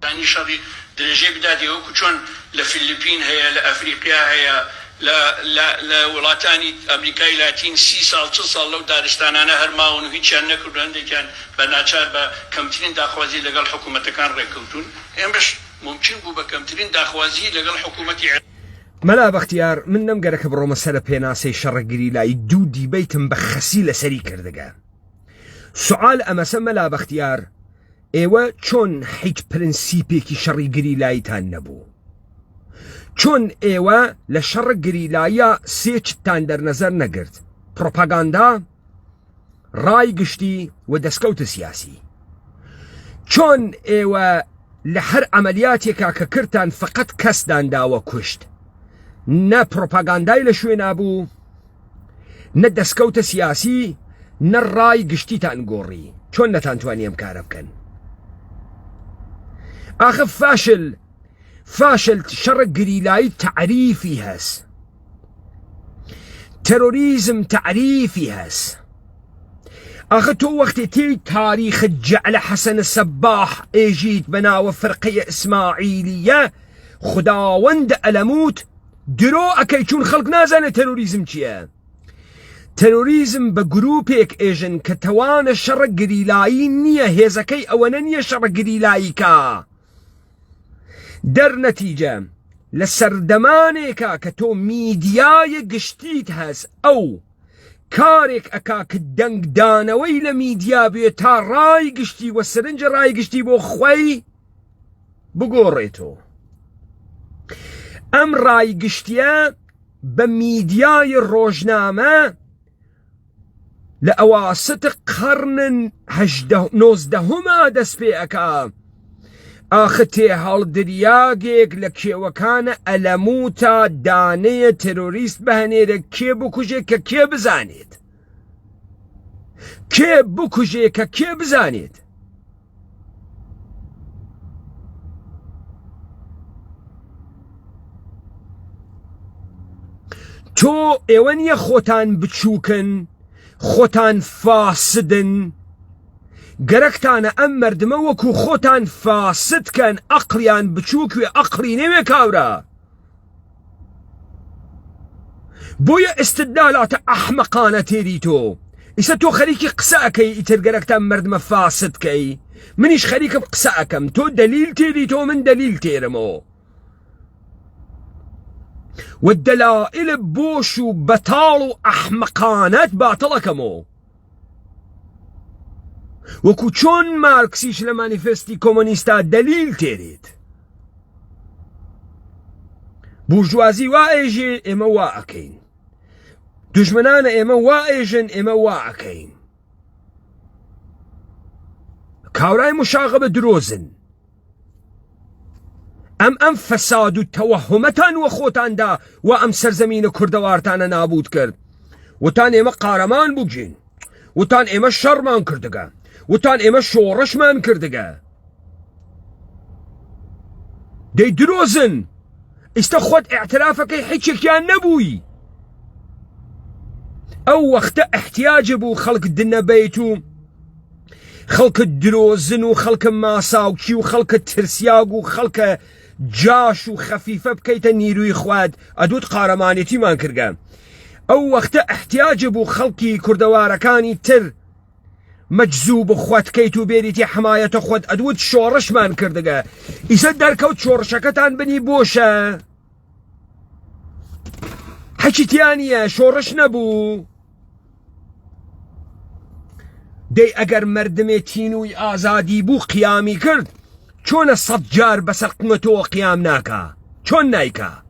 دانی شەڕی درێژێ بداتێ وەکو چۆن لە فیلیپین هەیە لە ئەفریقیا هەیە لە وڵاتانی ئەمریکای لاتین 30 ساڵ 40 ساڵ لەو دارستانانە هەرماون و هیچیان نەکردو هەندێکیان بە ناچار بە کەمترین داخوازی لەگەڵ حکوومەتەکان ڕێککەوتون ئێمەش ممکن بوو بە کەمترین داخوازی لەگەڵ حکوومەتی مەلا بەختیار من نەمگەرەکە بڕۆمە سەرە پێناسەی شەڕەگیری لای دوو دیبەیتم بە خەسی لەسەری کردگە سوال ئەمەسە مەلا بەختیار ئێوە چۆن هیچ پرنسیپێکی شەڕی گریلایتان نەبوو چۆن ئێوە لە شەڕ گریلایە سێچتان دەرنەزەر نەگرت پرۆپاگاندا ڕای گشتی و دەستکەوتە سیاسی چۆن ئێوە لە هەر عەمەلیاتێکا کە کردتان فقط کەسدان داوە کوشت نە پرۆپاگاندای لە شوێ نابوو نە دەستکەوتە سیاسی نە ڕای گشتیتان گۆڕی چۆن نەتانتوانی ئەم کارە بکەن آخر فاشل شەڕە گریلایی تعریفی هەست تەرۆریزم تعریفی هەست آخر تۆ وەختی تی تاریخ جەعلە حەسەنە سەباح ئێژیت بەناوە فەرقەیە ئیسماعیلیە خداوەند ئەلەموت درۆ ئەکەی چون خەڵک نازانێت تەرۆریزم چییە تەرۆریزم بە گروپێک ئێژن کە تەوانە شەڕە گریلایی نییە هێزەکەی ئەوەنە نییە شەڕە گریلاییکە دەرنەتیجە لە سەردەمانێکە کە تۆ میدیایە گشتیت هەست ئەو کارێک ئەکا کە دەنگدانەوەی لە میدیا بێت تا ڕای گشتی و سرنجە ڕای گشتی بۆ خۆی بگۆڕێتەوە ئەم ڕای گشتیە بە میدیای ڕۆژنامە لە ئەواست قەرنن 19 دەست پێ ئەکا ئاخە تێ هەڵدریاگێک لە کێوەکانە ئەلەموتە دانەیە تەرۆریست بەهەنێرە کێ بکوژێت کە کێ بزانێت کێ بکوژێت کە کێ بزانێت تۆ ئێوە نییە خۆتان بچووکن خۆتان فاسدن گەرەکتانە ئەم مردمە وەکو خۆتان فاسدکەن ئەقلیان بچووکوێ ئەقلی نەوێ کاورە بۆیە ئستدلالاتە ئەحمەقانە تێری تۆ ئیسە تۆ خەریکی قسە ئەەکەی ئیتر گەرەکتان مردمە فاسدکەی منیش خەریکم قسە ئەەکەم تۆ دەلیل تێری تۆ من دەلیل تێرمەوە والدلائل بوش و بەتاڵ و ئەحمەقانەت باتڵەکەمەوە وەکو چۆن مارکسیش لە مانیفستی کۆمۆنیستا دەلیل تێرێت بورژوازی وا ئێژێ ئێمە وا ئەکەین دوژمنانە ئێمە وا ئێژن ئێمە وا ئەکەین کاورای مشاغبە درۆزن ئەم فەساد و تەوەهمەتان وە خۆتاندا و ئەم سەرزەمینە کوردەوارتانە نابود کرد وتان ئێمە قارەمان بووگین وتان ئێمە شەڕمان کردگە وتان ئێمە شۆڕشمان کردگە دەی درۆزن ئیستا خۆت ئاعترافەکەی هیچێکیان نەبووی ئەو وەختە احتیاجە بوو خەڵک دنەبەیت و خەڵکە درۆزن و خەڵکە ماساوکی و خەڵکە ترسیاگ و خەڵکە جاش و خەفیفە بکەیتە نیروی خواد ئەدوت قارەمانێتیمان کردگە ئەو وەختە احتیاجە بوو خەڵکی کوردەوارەکانی تر مەجزوب و خواتکەیت و بێریتی حمایەتە خۆت ئەدوت شۆڕشمان کردگە ئیسە دەرکەوت شۆڕشەکەتان بنی بۆشە حەچیتیانە شۆڕش نەبوو دەی ئەگەر مردمێ تینووی ئازادی بوو قیامی کرد چۆنە 100 جار بەسەر قمەتەوە قیام ناکە چۆن نایکە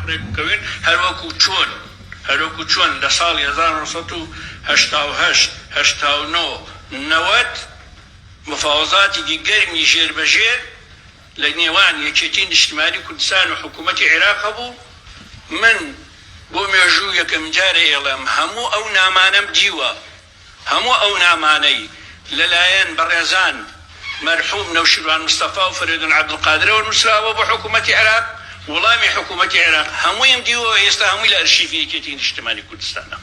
ڕێکوکەوێن هەروەکو چۆن هەروەکو چۆن لە ساڵی 1970 89 90 مفاوضاتێکی گەرمی ژێربەژێر لە نێوان یەکێتی نیشتیمانی کوردستان و حکوومەتی عێراق هەبوو. من بۆ مێژوو یەکەم جارە ئێڵم هەموو ئەو نامانەم دیوە، هەموو ئەو نامانەی لەلایەن بەڕێزان مەرحوم نەوشیروان مستەفا و فەریدون عەبدولقادرەوە نووسراوە بۆ حکوومەتی عێراق، وەڵامی حکوومەتی عێراق هەموویم دیوە، ئێستا هەمووی لە ئەرشیڤی یەکێتی نیشتیمانی کوردستانە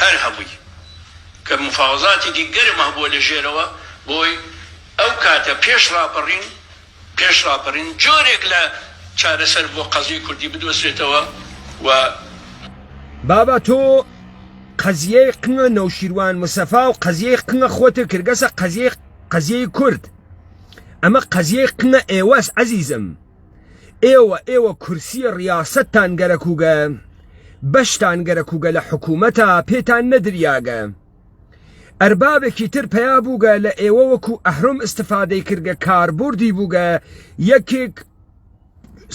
هەر هەمووی کە مفاوضاتێکی گەرم هەبووە لە ژێرەوە بۆی ئەو کاتە پێش ڕاپەڕین جۆرێک لە چارەسەر بۆ قەزیی کوردی بدوەسرێتەوە. و بابا تۆ قەزیەی قنگە نەوشیروان مستەفا و قەزیەی قنگە خۆتە کردگەسە قەزیەی کورد. ئەمە قەزیەی قنگە ئێوەس عەزیزم، ئێوە کورسیە ڕیاسەتتان گەرەکوگە، بەشتان گەرەکوگە لە حکوومەتە، پێتان نەدریاگە. ئەربابێکی تر پیا بووگە لە ئێوە وەکو ئەهرم استفادەی کردگە کاربوردی بووگە یەکێک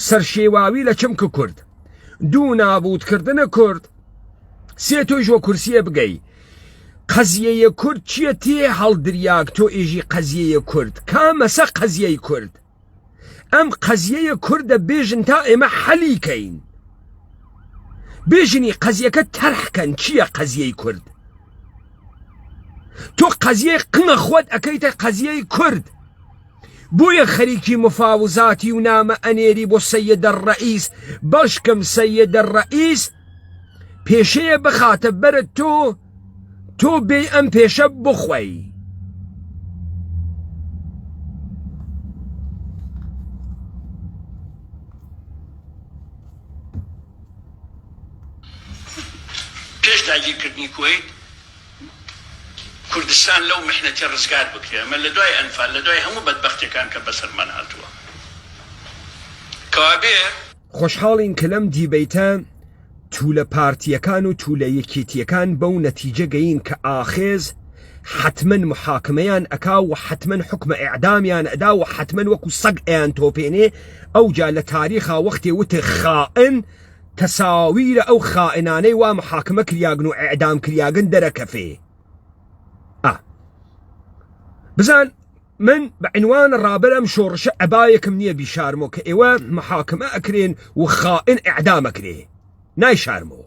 سەرشێواوی لە چمکە کورد، دوو نابودکردنە کورد، سێ تۆی ژۆ کورسیە بگەی. قەزیەیە کورد چییە تێ هەڵدریاک تۆ ئێژی قەزیەیە کورد؟ کامەسە قەزیەی کورد؟ ئەم قەزیەیە کوردە بێژن تا ئێمە حەلیکەین، بێژنی قەزیەکە تەرحکەن. چییە قەزیەی کورد؟ تۆ قەزیەی قنگە خۆت ئەەکەیتە قەزیەی کورد. بۆیە خەریکی مفاوزاتی و نامە ئەنێری بۆ سەیدە ڕەئیس، بەشکم سەیدە ڕەئیس پێشەیە بخاتە بەرت تۆ بێ ئەم پێشە بخۆی. پێش داگیرکردنی کوێیت کوردستان لەو محنەتی ڕزگار بکرێ. ئەمە لە دوای ئەنفال، لە دوای هەموو بەدبەختیەکان کە بەسەرمان هاتووە. کەوابێ خۆشحاڵین کە لەم دیبەیتە توولە پارتیەکان و توولە یەکێتیەکان بەو نەتیجە گەین کە ئاخێز حتمەن محاکمەیان ئەکا و حتمەن حکمە ئیعدامیان ئەدا و حتمەن وەکو سەگ ئەیان تۆپێنێ. ئەوجا لە تاریخا وەختێ وتە خائن تەساویرە ئەو خائنانەی وا محاکمە کریاگن و ئیعدام کریاگن دەرەکەفێ. بزان من بعنوان ڕابەرم شۆڕشە ئەبایەکم نییە بیشارمۆ کە ئێوە محاکمە ئەکرێن و خائن ئیعدام ئەکرێ، نایشارمۆ.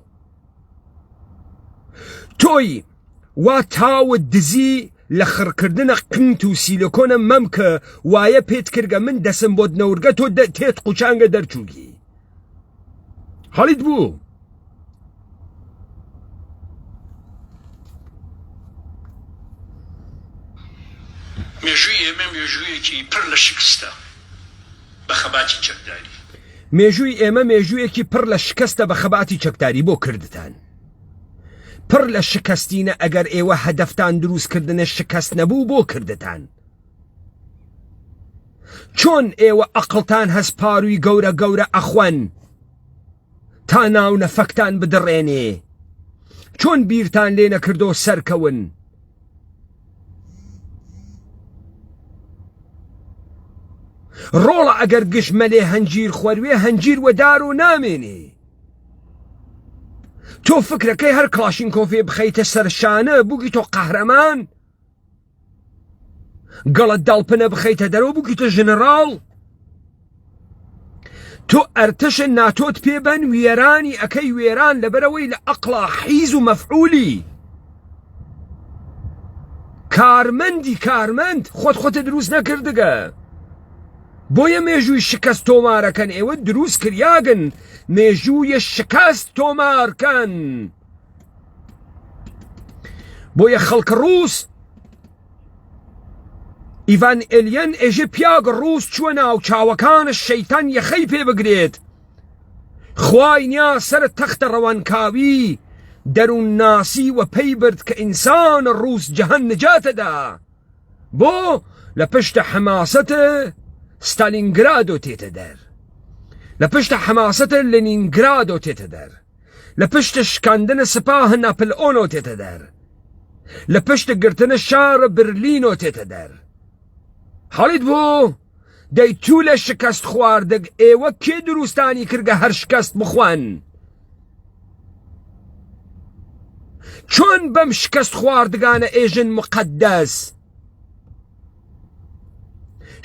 تۆی وا تاوت دزی لە خڕکردنە قنت و سیلۆکۆنە مەم کە وایە پێت کردگە من دەسم بۆ نەورگە تۆ تێت قوچانگە دەرچووگی. حاڵیت بوو مێژووی ئێمە مێژوویەکی پڕ لە شکستە بە خەباتی چەکداری. مێژووی ئێمە مێژوویەکی پڕ لە شکستە بە خەباتی چەکداری بۆ کردتان. پڕ لە شکستینە ئەگەر ئێوە هەدەفتان دروستکردنە شکست نەبوو بۆ کردتان. چۆن ئێوە ئەقڵتان هەسپاروی گەورە گەورە ئەخوەن تا ناو نەفەکتان بدڕێنێ؟ چۆن بیرتان لێ نەکردۆ سەرکەون؟ ڕۆڵە ئەگەر گشتمەلێ هەنجیر خوەروێ هەنجیر وەدار و نامێنێ. تۆ فکرەکەی هەر کلاشینکۆفێ بخەیتە سەرشانە بووگی تۆ قەهرەمان؟ گەڵت داڵپنە بخەیتە دەرەوە بووگیتە ژنەراڵ؟ تۆ ئەرتەشە ناتۆت پێبەن وێرانی ئەکەی وێران لەبەرەوەی لە ئەقڵا حیز و مەفعولی کارمەند خۆت دروست نەکردگە. بۆیە مێژووی شکست تۆمارەکەن، ئێوە دروست کریاگن مێژوویە شکست تۆمارکەن. بۆیە خەڵک ڕووس ئیڤان ئێلیەن ئێژێ پیاگ ڕووس چووە ناو چاوەکانە شەیتان یەخەی پێ بگرێت. خوای نیا سەر تەختە ڕەوانکاوی دەروون ناسی و پەی برد کە ئینسان ڕووس جەهەن نجاتەدا. بۆ لە پشتە حەماسەتە ستالینگرادۆ تێتە دەر، لە پشتە حەماسەتە لێنینگرادۆ تێتە دەر، لە پشتە شکاندنە سپاهە ناپلئۆنۆ تێتە دەر، لە پشتە گرتنە شارە برلینۆ تێتە دەر. حاڵیت بۆ دەی تو لە شکست خواردەگ ئێوە کێ دروستانی کردگە هەر شکست بخوان؟ چۆن بەم شکست خواردگانە ئێژن مقدەس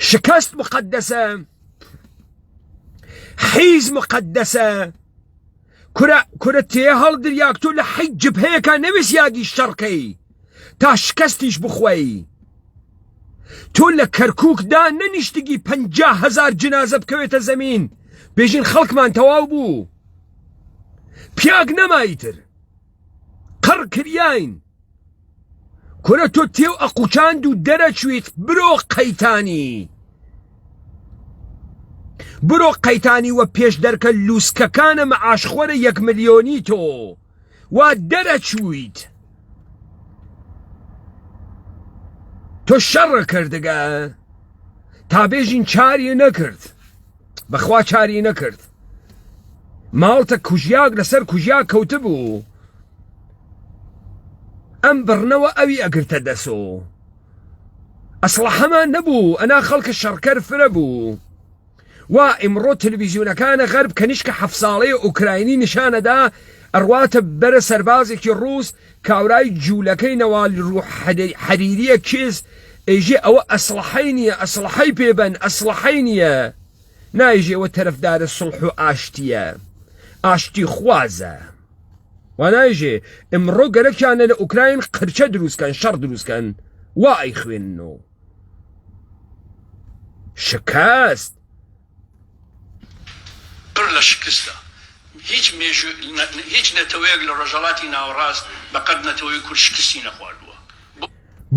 شکست مقدسە حیز مقدسە کورە تێ هەڵدریاک تۆ لە حەی جبهەیەکە نەویست یاگی شەڕکەی تا شکستیش بخۆی تۆ لە کەرکووکدا نەنیشتگی 50,000 جنازە بکەوێتە زەمین بێژین خەڵکمان تەواو بوو پیاگ نەمایتر قڕ کریاین کورە تۆ تێو ئەقوچاند و دەرەچویت برۆ قەیتانی وە پێش دەرکە لووسکەکانە مەعاشخۆرە 1 ملیۆنی تۆ وا دەرەچویت تۆ شەڕە کردگە تا بێژین چاری نەکرد بەخوا چاری نەکرد ماڵتە کوژیاک لەسەر کوژیاک کەوتە بوو ئەم بڕنەوە ئەوی ئەگرتە دەسۆ ئەسڵەحەمان نەبوو ئەنا خەڵکە شەڕکەر فرە بوو وا ئیمڕۆ تەلەڤیزیۆنەکانە غەرب کەنیشکە 7 ساڵەیە ئوکراینی نیشانەدا ئەڕواتە بەرە سەربازێکی ڕووس کاورای جوولەکەی نەوال ڕوو حەریریە کێز ئەیژێ ئەوە ئەسڵحەی نییە ئەسڵحەی پێبەن ئەسڵحەی نییە نایژێەوە تەرەفدارە سڵح و ئاشتیە ئاشتی خوازە وانایژێ ئمڕۆ گەرەکیانە لە ئوکراین قرچە دروستکەن شەڕ دروستکەن وا ئەیخوێننەوە شکست پڕ لە شکستە هیچ نەتەوەیەک لە ڕۆژهەڵاتی ناوەڕاست بەقەد نەتەوەی کورد شکستی نەخواردووە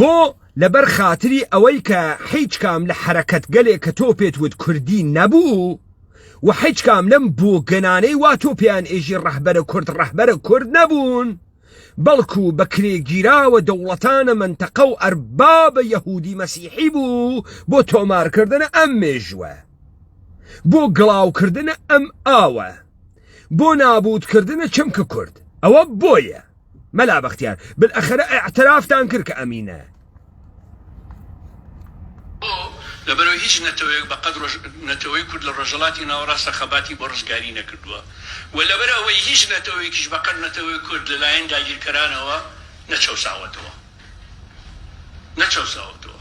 بۆ لەبەر خاتری ئەوەی کە هیچ کام لە حرەکەت گەلێک کە تۆ پێتوت کوردی نەبوو و هیچ کام لەم بۆ گەنانەی وا تۆ پێیان ئێژی ڕەحبەرە کورد نەبوون بەڵکو بە کرێگیراوە دەوڵەتانە منتەقە و ئەربابە یەهودی مەسیحی بوو بۆ تۆمارکردنە ئەم مێژوە بۆ گڵاوکردنە ئەم ئاوە بۆ نابودکردنە چمکە کورد ئەوە بۆیە مەلا بەختیار بالئەخەرە ئەعترافتان کرد کە ئەمینە لەبەرەوەی هیچ نەتەوەیەک بەقەد نەتەوەی کورد لە ڕۆژهەڵاتی ناوەڕاستە خەباتی بۆ ڕزگاری نەکردووە و لەبەرەوەی هیچ نەتەوەیەکیش بەقەد نەتەوەی کورد لەلایەن داگیرکەرانەوە نەچەوساوەتەوە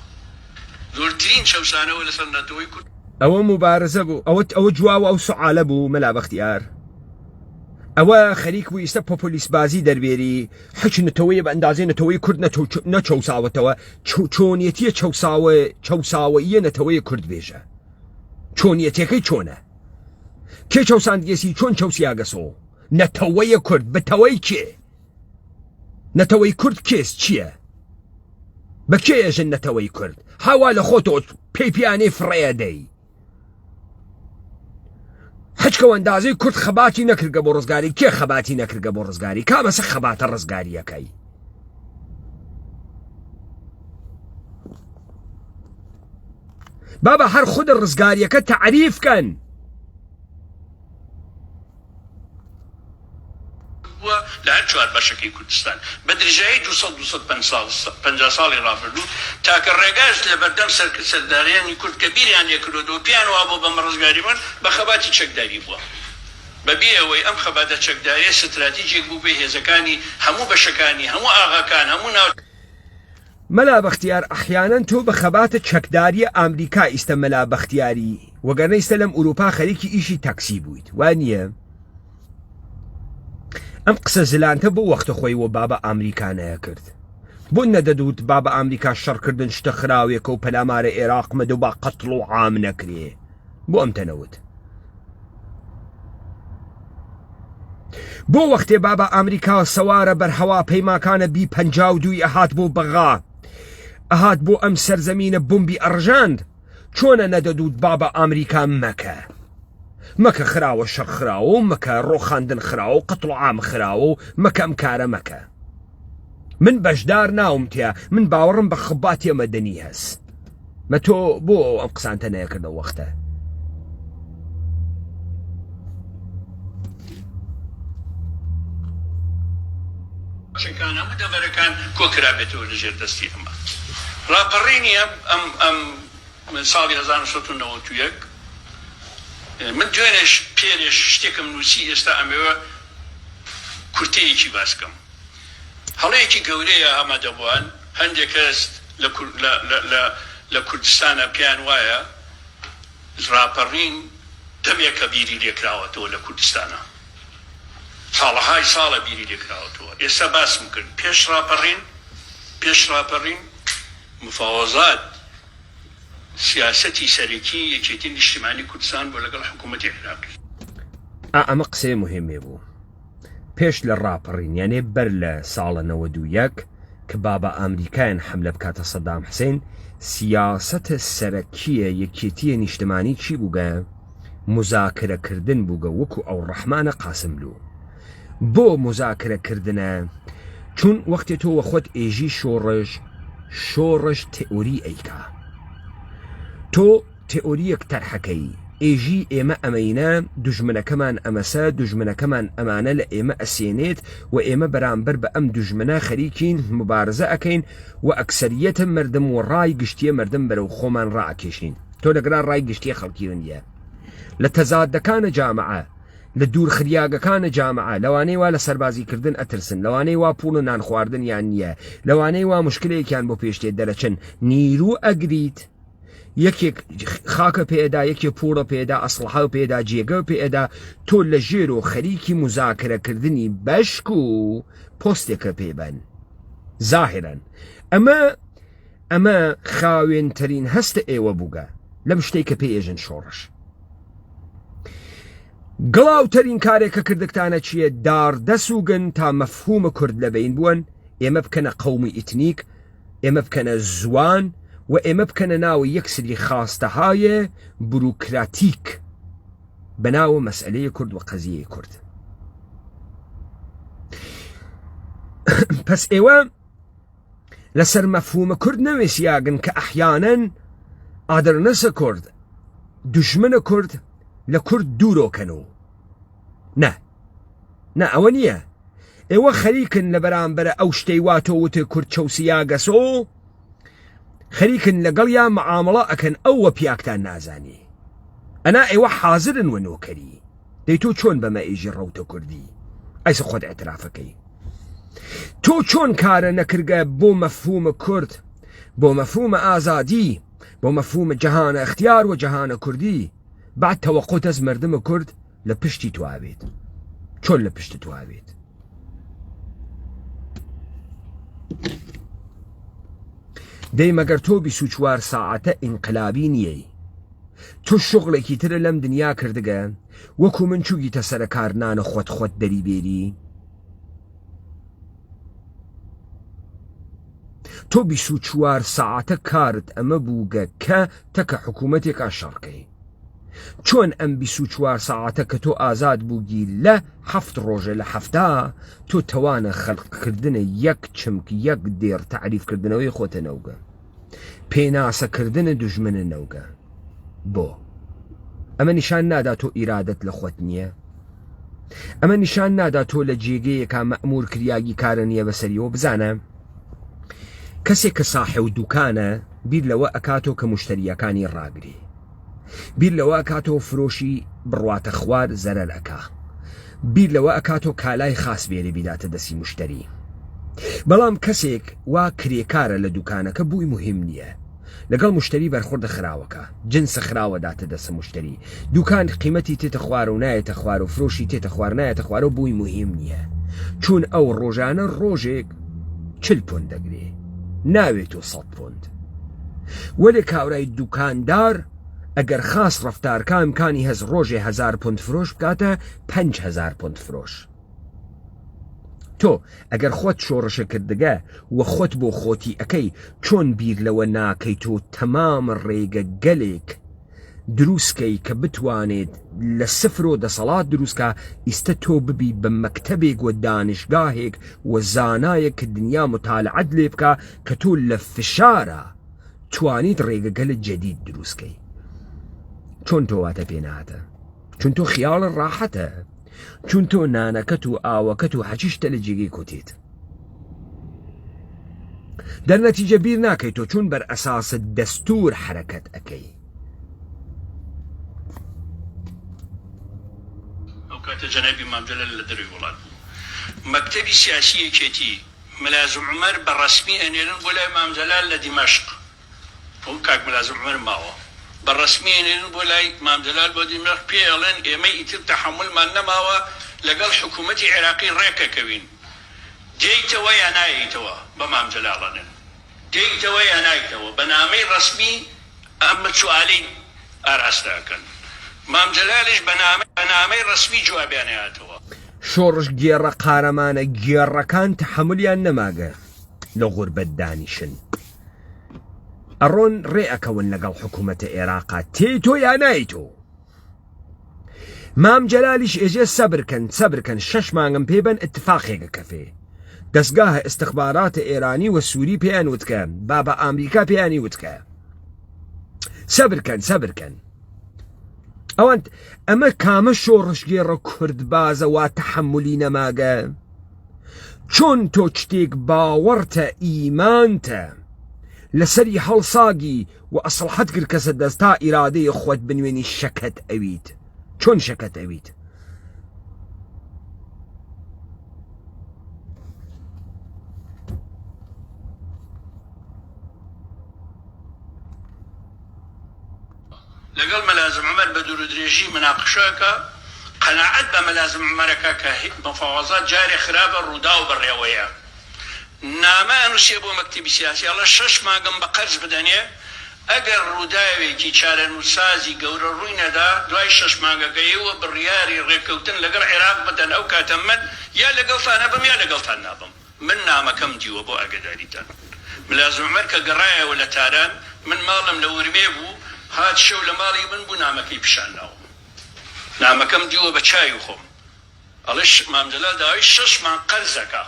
زۆرترین چەوسانەوە لەسەر نەتەوەی کورد ئەوە مبارزە بوو ئەوە جواوە ئەو سوعالە بوو مەلا بەختیار ئەوە خەریک بوو ئێستا پۆپۆلیست بازی دەربێری هیچ نەتەوەیە بە ئەندازەی نەتەوەی کورد نەچەوساوەتەوە چۆنیەتیە چەوساوەیە نەتەوەی کورد بێژە چۆنیەتەکەی چۆنە کێ چەوساندگەسی چۆن چەوسیاگەسۆ نەتەوەیە کورد بەتەوەی کێ نەتەوەی کورد کێس چییە بە کێ ئێژن نەتەوەی کورد هاوا لە خۆتۆ پێیپیانەی فڕەیە دەی هەچکەوە ئەندازەی کورد خەباتی نەکردگە بۆ ڕزگاری کێ خەباتی نەکردگە بۆ ڕزگاری کامەسە خەباتە ڕزگاریەکەی بابا هەر خودە ڕزگاریەکە تعریفکەن لە هەر چوار بەشەکەی کوردستان بە درێژایی 250 ساڵی ڕابردوو تاکە ڕێگاش لە بەردەم سەرداریانی کورد کە بیریان لێکردەوە پیان وا بۆ بەمە ڕزگاریمان بە خەباتی چەکداری بووە بەبێ ئەوەی ئەم خەباتە چەکداریە ستراتیجێک بوو بێ هێزەکانی هەموو بەشەکانی هەموو ئاغاکان هەموو ناو مەلا بەختیار ئەحیانەن تۆ بە خەباتە چەکداریە ئامریکا ئیستە مەلا بەختیاری وەگەرنە ئیستە لەم ئوروپا خەریکی ئیشی تاکسی بوویت وانییە ئەم قسە زلانتە بۆ وەختە خۆی وە بابە ئامریکانەیە کرد بۆ نەدەدوت بابە ئامریکا شەڕکردن شتە خراوێکە و پەلامارە عێراق مەدە با قەتڵ و عام نەکرێ بۆ ئەم تەنەوت بۆ وەختێ بابە ئامریکا سەوارە بەرهەوا پەیماکانە B-52 ئەهات بۆ بەغا ئەهات بۆ ئەم سەرزەمینە بۆمبی ئەڕژاند چۆنە نەدەدوت بابە ئامریکا مەکە خراوە شەڕ خراوە و مەکە ڕۆخاندن خراوە و قەتڵ عام خراوە و مەکە ئەم کارە مەکە من بەشدار ناوم تیا من باوەڕم بە خەباتی مەدەنی هەست مە تۆ بۆ ئەم قسانتە نەیەکردە وەختە شەکان هەموو دەبەرەکان کۆکرابێتەوە لەژێر دەستی ئەمە ڕاپەڕینی ئەم ساڵی 1991 من دوێنێش پێرێش شتێکم نووسی ئێستا ئەمەوە کورتەیەکی باسکەم هەڵەیەکی گەورەیە ئامادەبووان هەندێک کەس لە کوردستانە پێیان وایە ڕاپەڕین دەمێکە بیری لێکراوەتەوە لە کوردستانە ساڵەهای ساڵە بیری لێکراوەتەوە ئێستا باسم کرد پێش ڕاپەڕین مفاوەزات سیاسەتی سەرەکی یەکێتی نیشتیمانی کوردستان بۆ لەگەڵ حکوومەتی عێراقی ئەمە قسەی مهمێ بوو پێش لە ڕاپەڕین یانێ بەر لە ساڵە 91 کە بابە ئەمریکایان حملە بکاتە سەدام حوسێن سیاسەتە سەرەکیە یەکێتیە نیشتمانی چی بووگە مزاکرەکردن بووگە وەکو ئەو ڕەحمانە قاسملوو بۆ مزاکرەکردنە چون وەختێ تۆ وەخۆت ئێژی شۆڕش تئۆری ئەیکا تۆ تئۆریەک تەرحەکەی ئێژی ئێمە ئەمەینە دوژمنەکەمان ئەمەسە دوژمنەکەمان ئەمانە لە ئێمە ئەسێنێت و ئێمە بەرامبەر بە ئەم دوژمنە خەریکین مبارزە ئەکەین و ئەکسەریەتە مردم و ڕای گشتیە مردم بەرەو خۆمان ڕائەکێشین تۆ لەگەرا ڕای گشتیە خەڵکیونیە لە تەزادەکانە جامعە لە دوور خریاگەکانە جامعە لەوانەی وا لە سەربازیکردن ئەترسن لەوانەی وا پوڵ و نان خواردن یان نییە لەوانەی وا مشکلێکیان بۆ پێشتێ دەرەچن نیرو ئەگریت یەکێک خاکە پێدا یەکێ پوڵە پێدا ئەسڵحە پێدا جێگە پێدا تۆ لە ژێر و خەریکی مزاکرەکردنی بەشک و پۆستێکە پێبەن زاهرن ئەمە خاوێنترین هەستە ئێوە بووگە لەم شتێککە پێێژن شۆڕش گڵاوترین کارێکە کردکتانە چییە داردەسوگن تا مەفهومە کورد لەبین بوون ئێمە بکەنە قەومی ئیتنیک ئێمە بکەنە زوان و ئێمە بکەنە ناوی یەکسری خاستەهای بروکراتیک بەناوە مەسئلەیە کورد و قەزیە کورد پس ئێوە لەسەر مەفهومە کورد نەوێسیاگن کە ئەحیانەن ئادرنەسە کورد دوژمنە کورد لە کورد دوورۆکەنەوە نە ئەوە نییە ئێوە خەریکن لە بەرامبەرە ئەو شتەی واتۆوتە کورد چەوسیا گەسۆ خەریکن لەگەڵ یا مەعامەڵە ئەکەن ئەووە پیاکتان نازانی ئەنا ئێوە حازرن وە نۆکەری دەی تۆ چۆن بەمە ئێژی ڕەوتە کوردی ئەیسە خۆت ئەترافەکەی تۆ چۆن کارە نەکردگە بۆ مەفهومە کورد بۆ مەفهومە ئازادی بۆ مەفهومە جەهانە اختیار و جەهانە کوردی بعد تەوەقۆت ئەس مردمە کورد لە پشتی توابێت چۆن لە پشت توابێت دەی مەگەر تۆ 24 ساعەتە ئینقلابی نییەی تۆ شغڵێکی ترە لەم دنیا کردگە وەکو من چووگیتە سەرە کارنانە خۆت دەری بێری تۆ 24 ساعەتە کارت ئەمە بووگە کە تەکە حکوومەتێکا شەڕکەی چۆن ئەم 24 ساعەتە کە تۆ ئازاد بووگی لە 7 ڕۆژە لە هەفتا تۆ تەوانە خەڵقکردنە یەک چمک یەک دێر تعریفکردنەوەی خۆتە نەوگە پێناسەکردنە دوژمنە نەوگە بۆ ئەمە نیشان نادا تۆ ئیرادت لە خۆت نییە ئەمە نیشان نادا تۆ لە جێگەیەکا مەئمور کریاگی کارە نییە بەسەریەوە بزانە کەسێک کە ساحێ و دوکانە بیر لەوە ئەکاتۆ کە مشتریەکانی ڕاگری بیر لەوە ئەکاتۆ فرۆشی بڕواتە خوار زەرەر ئەکا بیر لەوە ئەکاتۆ کالای خاص بێری بیداتە دەستی مشتری بەڵام کەسێک وا کرێکارە لە دوکانەکە بووی مهم نییە لەگەڵ مشتری بەرخوردە خراوەکە جنسە خراوەداتە دەسە مشتری دوکان قیمەتی تێتە خوارە و نایەتە خوار و فرۆشی تێتە خوار نایەتە خوارە و بووی مهم نییە چون ئەو ڕۆژانە ڕۆژێک 40 پۆند دەگرێ ناوێت و 100 پۆند وەلێ کاورای دوکاندار ئەگەر خاص ڕەفتارکە ئیمکانی هەز ڕۆژێ 1000 پۆند فرۆش بکاتە 5000 پۆند فرۆش تۆ ئەگەر خۆت شۆڕشە کردگە و خۆت بۆ خۆتی ئەەکەی چۆن بیر لەوە ناکەی تۆ تەمامە ڕێگە گەلێک دروستکەی کە بتوانێت لە سفر و دەسەڵات دروستکە ئیستە تۆ ببی بە مەکتەبێک و دانشگاهێک و زانایەک کە دنیا متالعەت لێ بکە کە تۆ لە فشارە توانیت ڕێگە گەلت جەدید دروستکەی چۆن تۆ واتە پێناتە چون تۆ خیاڵە ڕاحەتە چون تۆ نانەکەت و ئاوەکەت و هەچیشتە لە جێگەی کۆتیت دەرنەتیجە بیر ناکەیت تۆ چون بەر ئەساسە دەستور حرەکەت ئەەکەی ئەو کاتە جەنابی مامجەلەل لە دەروی وڵات بوو مەکتەبی سیاسی یەکێتی ملازم عمر بالرسمي أنيرن بولا إمام جلال لدمشق هو كاك ملازم عمر ماوه بالرسمي أنيرن بولا إمام جلال بدمشق بيالن إما يتم تحمل ما نماوه لقال حكومة عراقي ريكا كوين جيتوا يا نايتوا بمام جلالنا جيتوا يا نايتوا بنامي رسمي أما سؤالين أرستاكن مام جلالش بنامي رسمي جوابياناتوا شۆڕش گێڕە قارەمانە گێڕەکان تەحەمولیان نەماگە لە غوربەت دانیشن ئەڕۆن ڕێ ئەکەون لەگەڵ حکوومەتە عێراقا تێیتۆ یا نایتۆ مام جەلالیش ئێجێ سەبرکەن 6 مانگم پێبەن اتفاقێکە کەفێ دەستگاهە ئستخباراتە ئێرانی و سووری پێیان وتکە بابە ئامریکا پێیانی وتکە سەبرکەن ئەوەند ئەمە کامە شۆڕشگێڕە کوردبازە وا تەحەمولی نەماگە چۆن تۆ شتێک باوەڕتە ئیمانتە لەسەری هەڵساگی و ئەسڵحەت کرد کەسە دەستا ئیرادەی خۆت بنوێنی شەکەت ئەویت چۆن شەکەت ئەویت لقال ملازم عمر بدور دريجي مناقشاك قناعت بملازم عمرك كمفاوضات جاري خراب الردا وبالريوية ناما نسيبو مكتب سياسي الله 6 مانگم بقرز بدنيا اگر روداوي كي چارن وسازي قور الروينة دا دواي 6 مانگا قيوة بالرياري ريكوتن لقر عراق بدن او كاتمن يا لقلتان ابم يا لقلتان ابم من ناما كم ديو بو اقداريتان ملازم عمر كقرايا ولا تاران من مالم لو رميبو هاد شو لمالي من بو نامكي بشان ناو نامكم ديو بچاي وخم الله مام جلال داوي 6 مان قرزكا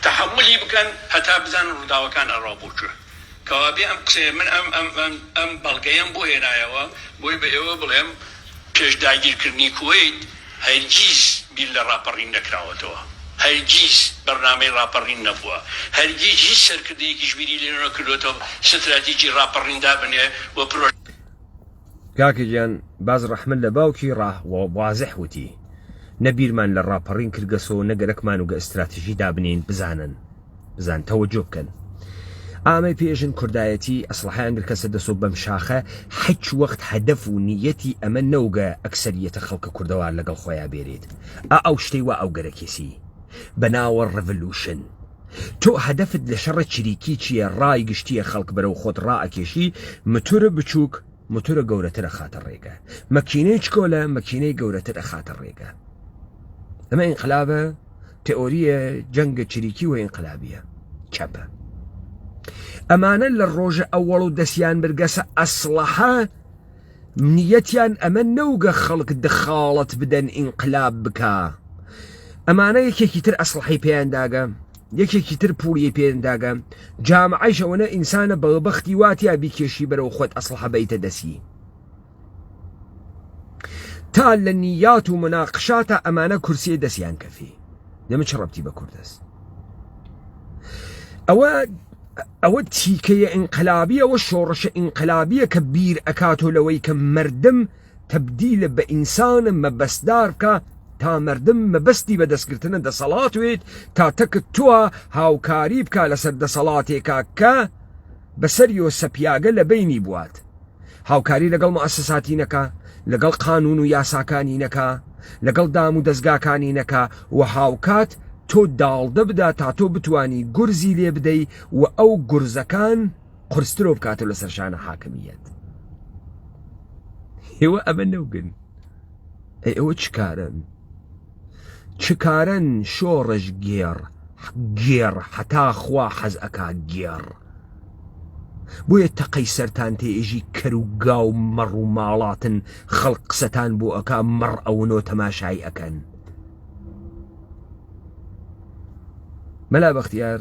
تحملي بكن حتى بزن رداو كان الرابوچه كوابي ام قسي من ام بلغيان بو هنايا بو بيو بلهم كيش داير كرني كويت هرجيز بالله رابرين نكراوتو هرجيز برنامج رابرين نبوا هرجيز هیچ سرکرده‌ای جبیری لینو کلوتو استراتژی رابرين دابنه و پروژه کاکی جان باز رحمت لباوکی راه و واضح وتی نبیرمان للرابرين كرقصو نقركمان وقا استراتيجي دابنين بزان توجه بكن ئامەی پێژن کوردایەتی ئەسڵحیان درکەسە دەسۆ بەم شاخە هیچ وەخت هەدەف و نیەتی ئەمە نەوگە ئەکسەریەتە خەڵکە کوردەوار لەگەڵ خۆیان بێرێت ئەو شتەی وا ئەو گەرەکێسی بەناوە ڕەڤەلوشن تۆ هەدەفت لە شەڕە چریکی چییە ڕای گشتیە خەڵک بەرەو خۆت ڕائەکێشی متورە بچووک متورە گەورەترە خاتە ڕێگە مەکینەی چکۆلە مەکینەی گەورەترە خاتە ڕێگە ئەمە ئینقلابە تئۆریە جەنگە چریکی و ئینقلابیە چەپە ئەمانە لە ڕۆژە ئەوەڵ و دەستیان برگەسە ئەسڵەحە نیەتیان ئەمە نەوگە خەڵک دخاڵەت بدەن ئینقلاب بکە ئەمانە یەکێکی تر ئەسڵحەی پێیانداگە یەکێکی تر پوڵی پێیانداگە جامعەیش ئەوەنە ئینسانە بەڵبەختی واتیا بیکێشی بەرەو خۆت ئەسڵحە بەیتە دەسی تا لە نیات و مناقشاتە ئەمانە کورسیە دەستیان کەفی دەمە چ ڕەبتی بە کوردەست ئەوە تیکەیە ئینقلابیە و شۆڕشە ئینقلابیە کە بیر ئەکاتۆ لەوەی کە مردم تەبدیلە بە ئینسانە مەبەستدار بکە تا مردم مەبەستی بە دەستگرتنە دەسەڵاتوێت تا تەکت تووە هاوکاری بکە لەسەر دەسەڵاتێکا کە بەسەریۆ سەپیاگە لە بینی بوات هاوکاری لەگەڵ مؤسساتی نەکە لەگەڵ قانون و یاساکانی نەکە لەگەڵ دام و دەستگاکانی نەکە و هاوکات تۆ داڵدە بدا تا تۆ بتوانی گورزی لێ بدەی و ئەو گورزەکان قورسترۆ بکاتە لە سەرشانە حاکمیەت ئێوە ئەمە نەوگن ئێوە چکارن شۆڕش گێڕ حتا خوا حەز ئەکا گێڕ بۆیە تەقەی سەرتان تێژی کەر و گاو مەڕ و ماڵاتن خەڵق قسەتان بۆ ئەکا مەڕ ئەوەنۆ تەماشای ئەکەن مەلا بەختیار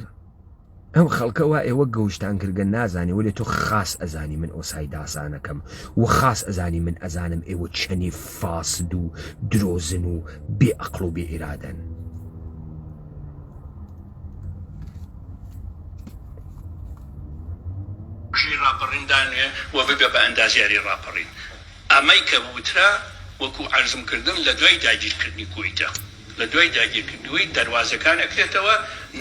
ئەم خەڵکەوە ئێوە گەوشتان کردگە نازانی وەێ تۆ خاس ئەزانی من ئۆسای داسانەکەم و خاس ئەزانی من ئەزانم ئێوە چەنی فاسد و درۆزن و بێ ئەقڵ و بێ ئێرادەن راپەڕیندانێ و ببێ بە ئەندازیاری ڕاپەڕین ئەمەی کە بوترا وەکو عەرزم کردن لە دوای داگیرکردنی کوێیتە لە دوای داگیرکردنەوەی دەواازەکان ئەکرێتەوە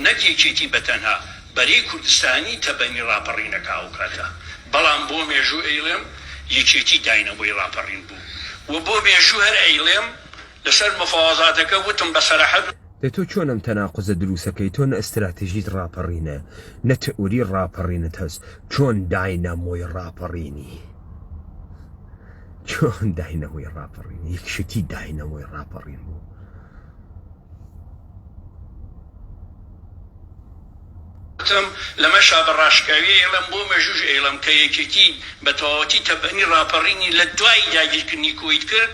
نەکێکێتی بەتەنها بەرەی کوردستانی تەبەنی ڕاپەڕینەکە ئەو کاتە بەڵام بۆ مێژوو ئەیڵێم یەکێتی داینەوەی ڕاپەڕین بوو و بۆ مێژوو هەر ئەیڵێم لەسەر مفاوازاتەکە وتم بەسەرەحەت دە تۆ چۆنم تەناقزە دروستەکەی تۆ نە ئەستراتیژیت ڕاپەڕینە نە تئوری ڕاپەڕینت هەست چۆن داینەمۆی ڕاپەڕینی چۆن داینەوەی ڕاپەڕینی یەکشتی داینەوەی ڕاپەڕین بوو لەمە شابڕاشکاوی ئێڵم بۆ مەژوش ئێڵم کە یەکێتی بە تەواوەتی تەبەنی ڕاپەڕینی لە دوای داگیرکردنی کۆیت کرد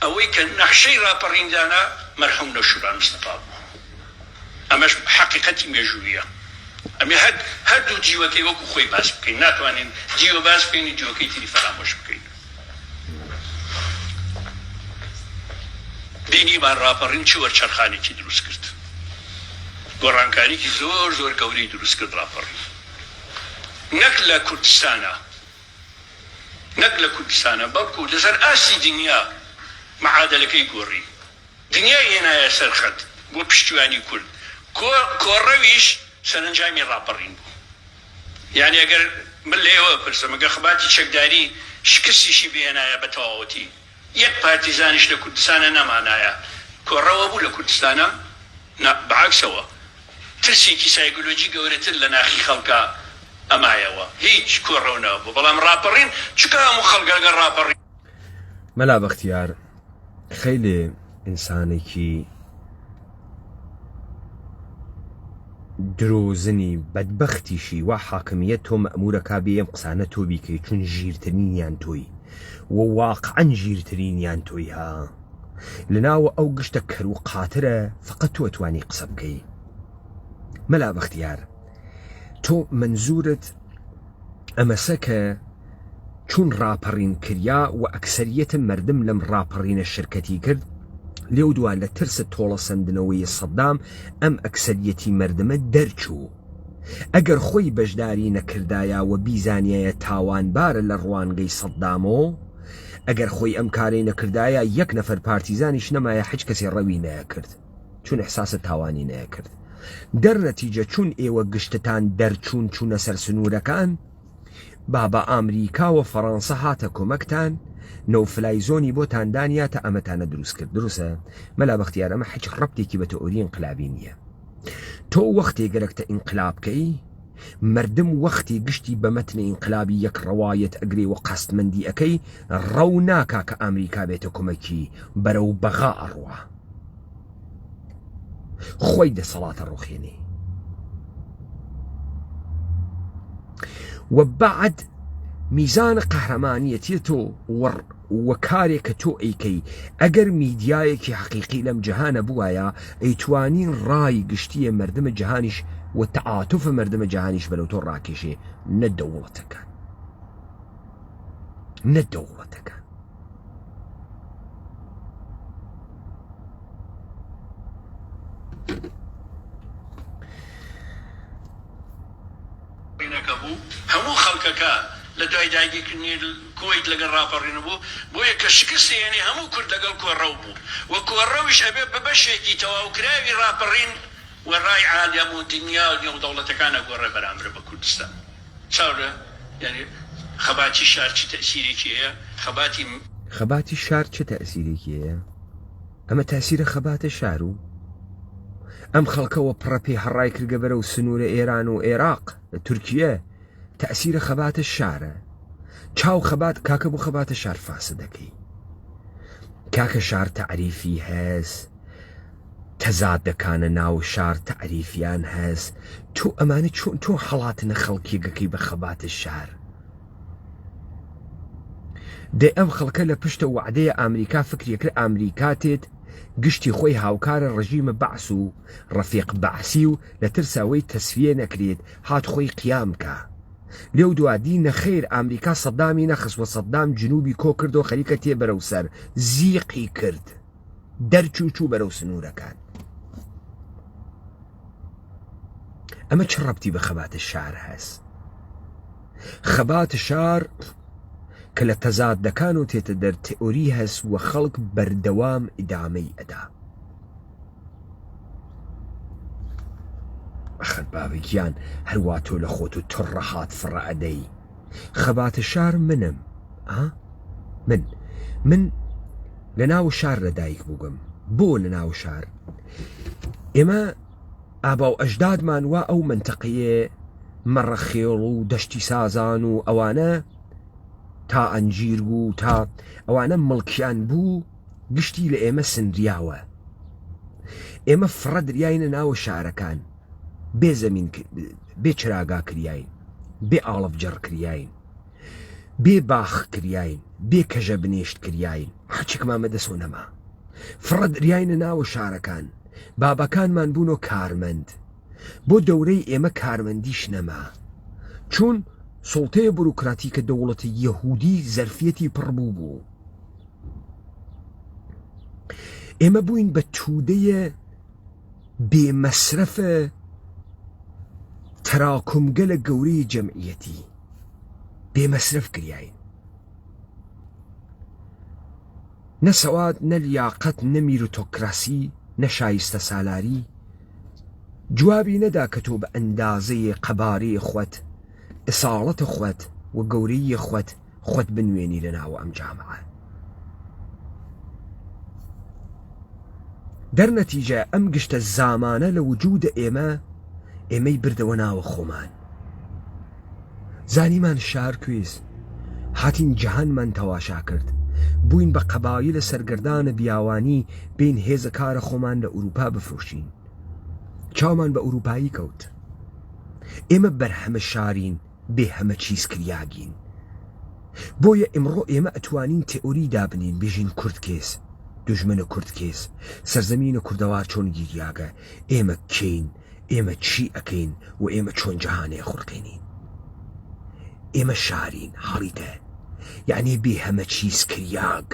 ئەوەی کە نەخشەی ڕاپەڕیندانە مەرحوم نەشوران مستەفا بوو ئەمەش حەقیقەتی مێژوویە ئەمێ هەردوو جیوەکەی وەکو خۆی باس بکەین ناتوانین جیوە باس بکەین جیوەکەی تری فەرامۆش بکەین دینیمان ڕاپەڕین چی وەرچەرخانێکی دروست کرد گۆڕانکاریکی زۆر زۆر گەورەی دروست کرد ڕاپەڕین نەک لە کوردستانە بەڵکو لەسەر ئاسی دنیا معادلەکەی گۆڕی دنیا هێنایە سەرخەت بۆ پشتیوانی کورد کۆڕەویش سەرنجامی ڕاپەڕین بوو یعنی ئەگەر من لێوە پرسم ئەگەر خەباتی چەکداری شکستیشی بهێنایە بە تەواوەتی یەک پارتیزانیش لە کوردستانە نەمانایە کۆڕەوە بوو لە کوردستانە بەعکسەوە ترسێکی سایکۆلۆجی گەورەتر لە ناخی خەڵکە ئەمایەوە هیچ کۆڕەونەوە بوو بەڵام ڕاپەڕین چکە هەموو خەڵگەگە ڕاپەڕین مەلا بەختیار خەیلێ ئینسانێکی درۆزنی بەدبەختیشی وا حاکمیەت تۆ مەئمورەکا بێ ئەم قسانە تۆ بیکەی چون ژیرترینیان تۆی و واقعەن ژیرترینیان تۆی ها لەناوە ئەو گشتە کەر و قاترە فقط تۆ توانی قسە بکەی مەلا بەختیار تۆ منزورت ئەمەسە کە چون ڕاپەڕین کریا و ئەکسەریەتە مردم لەم ڕاپەڕینە شرکەتی کرد لێو دوان لە ترسە تۆڵە سندنەوەی سەدام ئەم ئەکسەریەتی مردمە دەرچوو ئەگەر خۆی بەشداری نەکردایە و بیزانایە تاوانبارە لە ڕوانگەی سەدامەوە ئەگەر خۆی ئەم کارەی نەکردایە یەک نەفەر پارتیزانیش نەمایە هیچ کەسێ ڕەوی نەیەکرد چون ئەحساسە تاوانی نەیەکرد دەرنەتیجە چون ئێوە گشتتان دەرچوون چوونە سەر سنوورەکان بابا ئامریکا و فەڕەنسا هاتە کۆمەکتان نەوفلای زۆنی بۆ تاندانیاتە ئەمەتانە دروست کرد دروستە مەلا بەختیار ئەمە هیچ ڕەبتێکی بە تئۆری ئینقلابی نییە تۆ وەختێ گەرەکتە ئینقلابکەی مردم وەختی گشتی بە مەتنە ئینقلابی یەک ڕەوایەت ئەگرێ و قەستمەندی ئەەکەی ڕەو ناکا کە ئامریکا بێتە کۆمەکی بەرەو بەغا ئەڕوا خۆی دەسەڵاتە ڕوخێنێ و بعد میزان قەهرەمانیەتی تۆ وە کارێک کە تۆ ئەیکەی ئەگەر میدیایەکی حەقیقی لەم جەهانە بوایە ئەیتوانین ڕای گشتیە مردمە جەهانیش و تەعاتوفە مردمە جەهانیش بەرەو تۆ ڕاکێشێ نەدەوڵەتەکان هەموو خەڵکەکە لە دوای داگیرکردنی کۆیت لەگەڵ ڕاپەڕین بوو بۆیە کە شکستێنێ هەموو کورد لەگەڵ کۆڕەو بوو و کۆڕەویش ئەبێ بە بەشێکی تەواوکراوی ڕاپەڕین و ڕای عالەم و دنیا و نێودەوڵەتەکانە گۆڕێ بەرامبر بە کوردستان چاورە یعنی خەباتی شار چ تەئسیرێکی هەیە خەباتی شار چه تەئسیرێکی هەیە ئەمە تەئسیرە خەباتە شار و ئەم خەڵکەوە پڕەپی هەڕای کردگە بەرەو سنوورە ئێران و عێراق لە تورکیە تەئسیرە خەباتە شارە چاو خەبات کاکە بۆ خەباتە شار فاسە دەکەی کاکە شار تەعریفی هەست تەزادەکانە ناو شار تەعریفیان هەست تۆ ئەمانە چۆن تۆ هەڵاتنە خەڵکیەکەی بە خەباتە شار دێ ئەم خەڵکە لە پشتە وعدەیە ئامریکا فکرێکرد ئامریکا تێت گشتی خۆی هاوکارە ڕژیمە بەعس و ڕەفیق بەعسی و لە ترساوەی تەسویە نەکرێت هات خۆی قیام کە لێو دوادی نەخێر ئامریکا سەدامی نەخستوە سەدام جنوبی کۆ کرد و خەریکە تێ بەرەو سەر زیقی کرد دەرچوو بەرەو سنوورەکان ئەمە چ ڕەبتی بە خەباتە شار هەست خەباتە شار کە لە تەزادەکان و تێتە دەر تئۆری هەست و خەڵک بەردەوام ئیدامەی ئەدا ئەخەت باوێکیان هەروە تۆ لە خۆت و تڕەهات فڕە ئەدەی خەباتە شار منم من لە ناو شار لەدایک بووگم بۆ لە ناو شار ئێمە ئابا و ئەژدادمان وا ئەو منتەقەیە مەڕەخێڵ و دەشتی سازان و ئەوانە تا ئەنجیر بوو تا ئەوانە مڵکیان بوو گشتی لە ئێمە سندریاوە ئێمە فڕە دریاینە ناوە شارەکان بێ زەمین بێ چراگا کریاین بێ ئاڵەفجەڕ کریاین بێ باخ کریاین بێ کەژە بنێشت کریاین هەرچێکمان مەدەسۆ نەما فڕە دریاینە ناوە شارەکان بابەکانمان بوونۆ کارمەند بۆ دەورەی ئێمە کارمەندیش نەما چون سڵتەیە بروکراتیکە دەوڵەتی یەهودی زەرفەتی پڕبوو بوو ئێمە بووین بە توودەیە بێمەسرەفە تەراکمگەلە گەورەی جەمعیەتی بێمەسرف کریاین نە سەواد نە لیاقەت نە میرۆتۆکراسی نە شایستە سالاری جوابی نەدا کە تۆ بە ئەندازەیە قەبارەی خوت ئەساڵەتە خوت و گەورەی خوت بنوێنی لە ناو ئەم جامعە دەرنەتیجە ئەم گشتە زامانە لە وجودە ئێمەی بردەوە ناوە خۆمان زانیمان شار کوێز هاتین جەهانمان تەواشا کرد بووین بە قەبایلە سەرگەردانە بیاوانی بین هێزە کارە خۆمان لە ئوروپا بفرۆشین چاومان بە ئوروپایی کەوت ئێمە بەرهەمە شارین بێ هەمە چیز کریاگین بۆیە ئێمڕۆ ئێمە ئەتوانین تئۆری دابنین بێژین کورد کێس دژمنە کورد کێس سەرزەمینە کوردەوار چۆن گیریاگە ئێمە کەین ئێمە چی ئەکەین و ئێمە چۆن جەهانەیە خوڕقێنین ئێمە شارین هەڵیتە یعنی بێ هەمە چیز کریاگ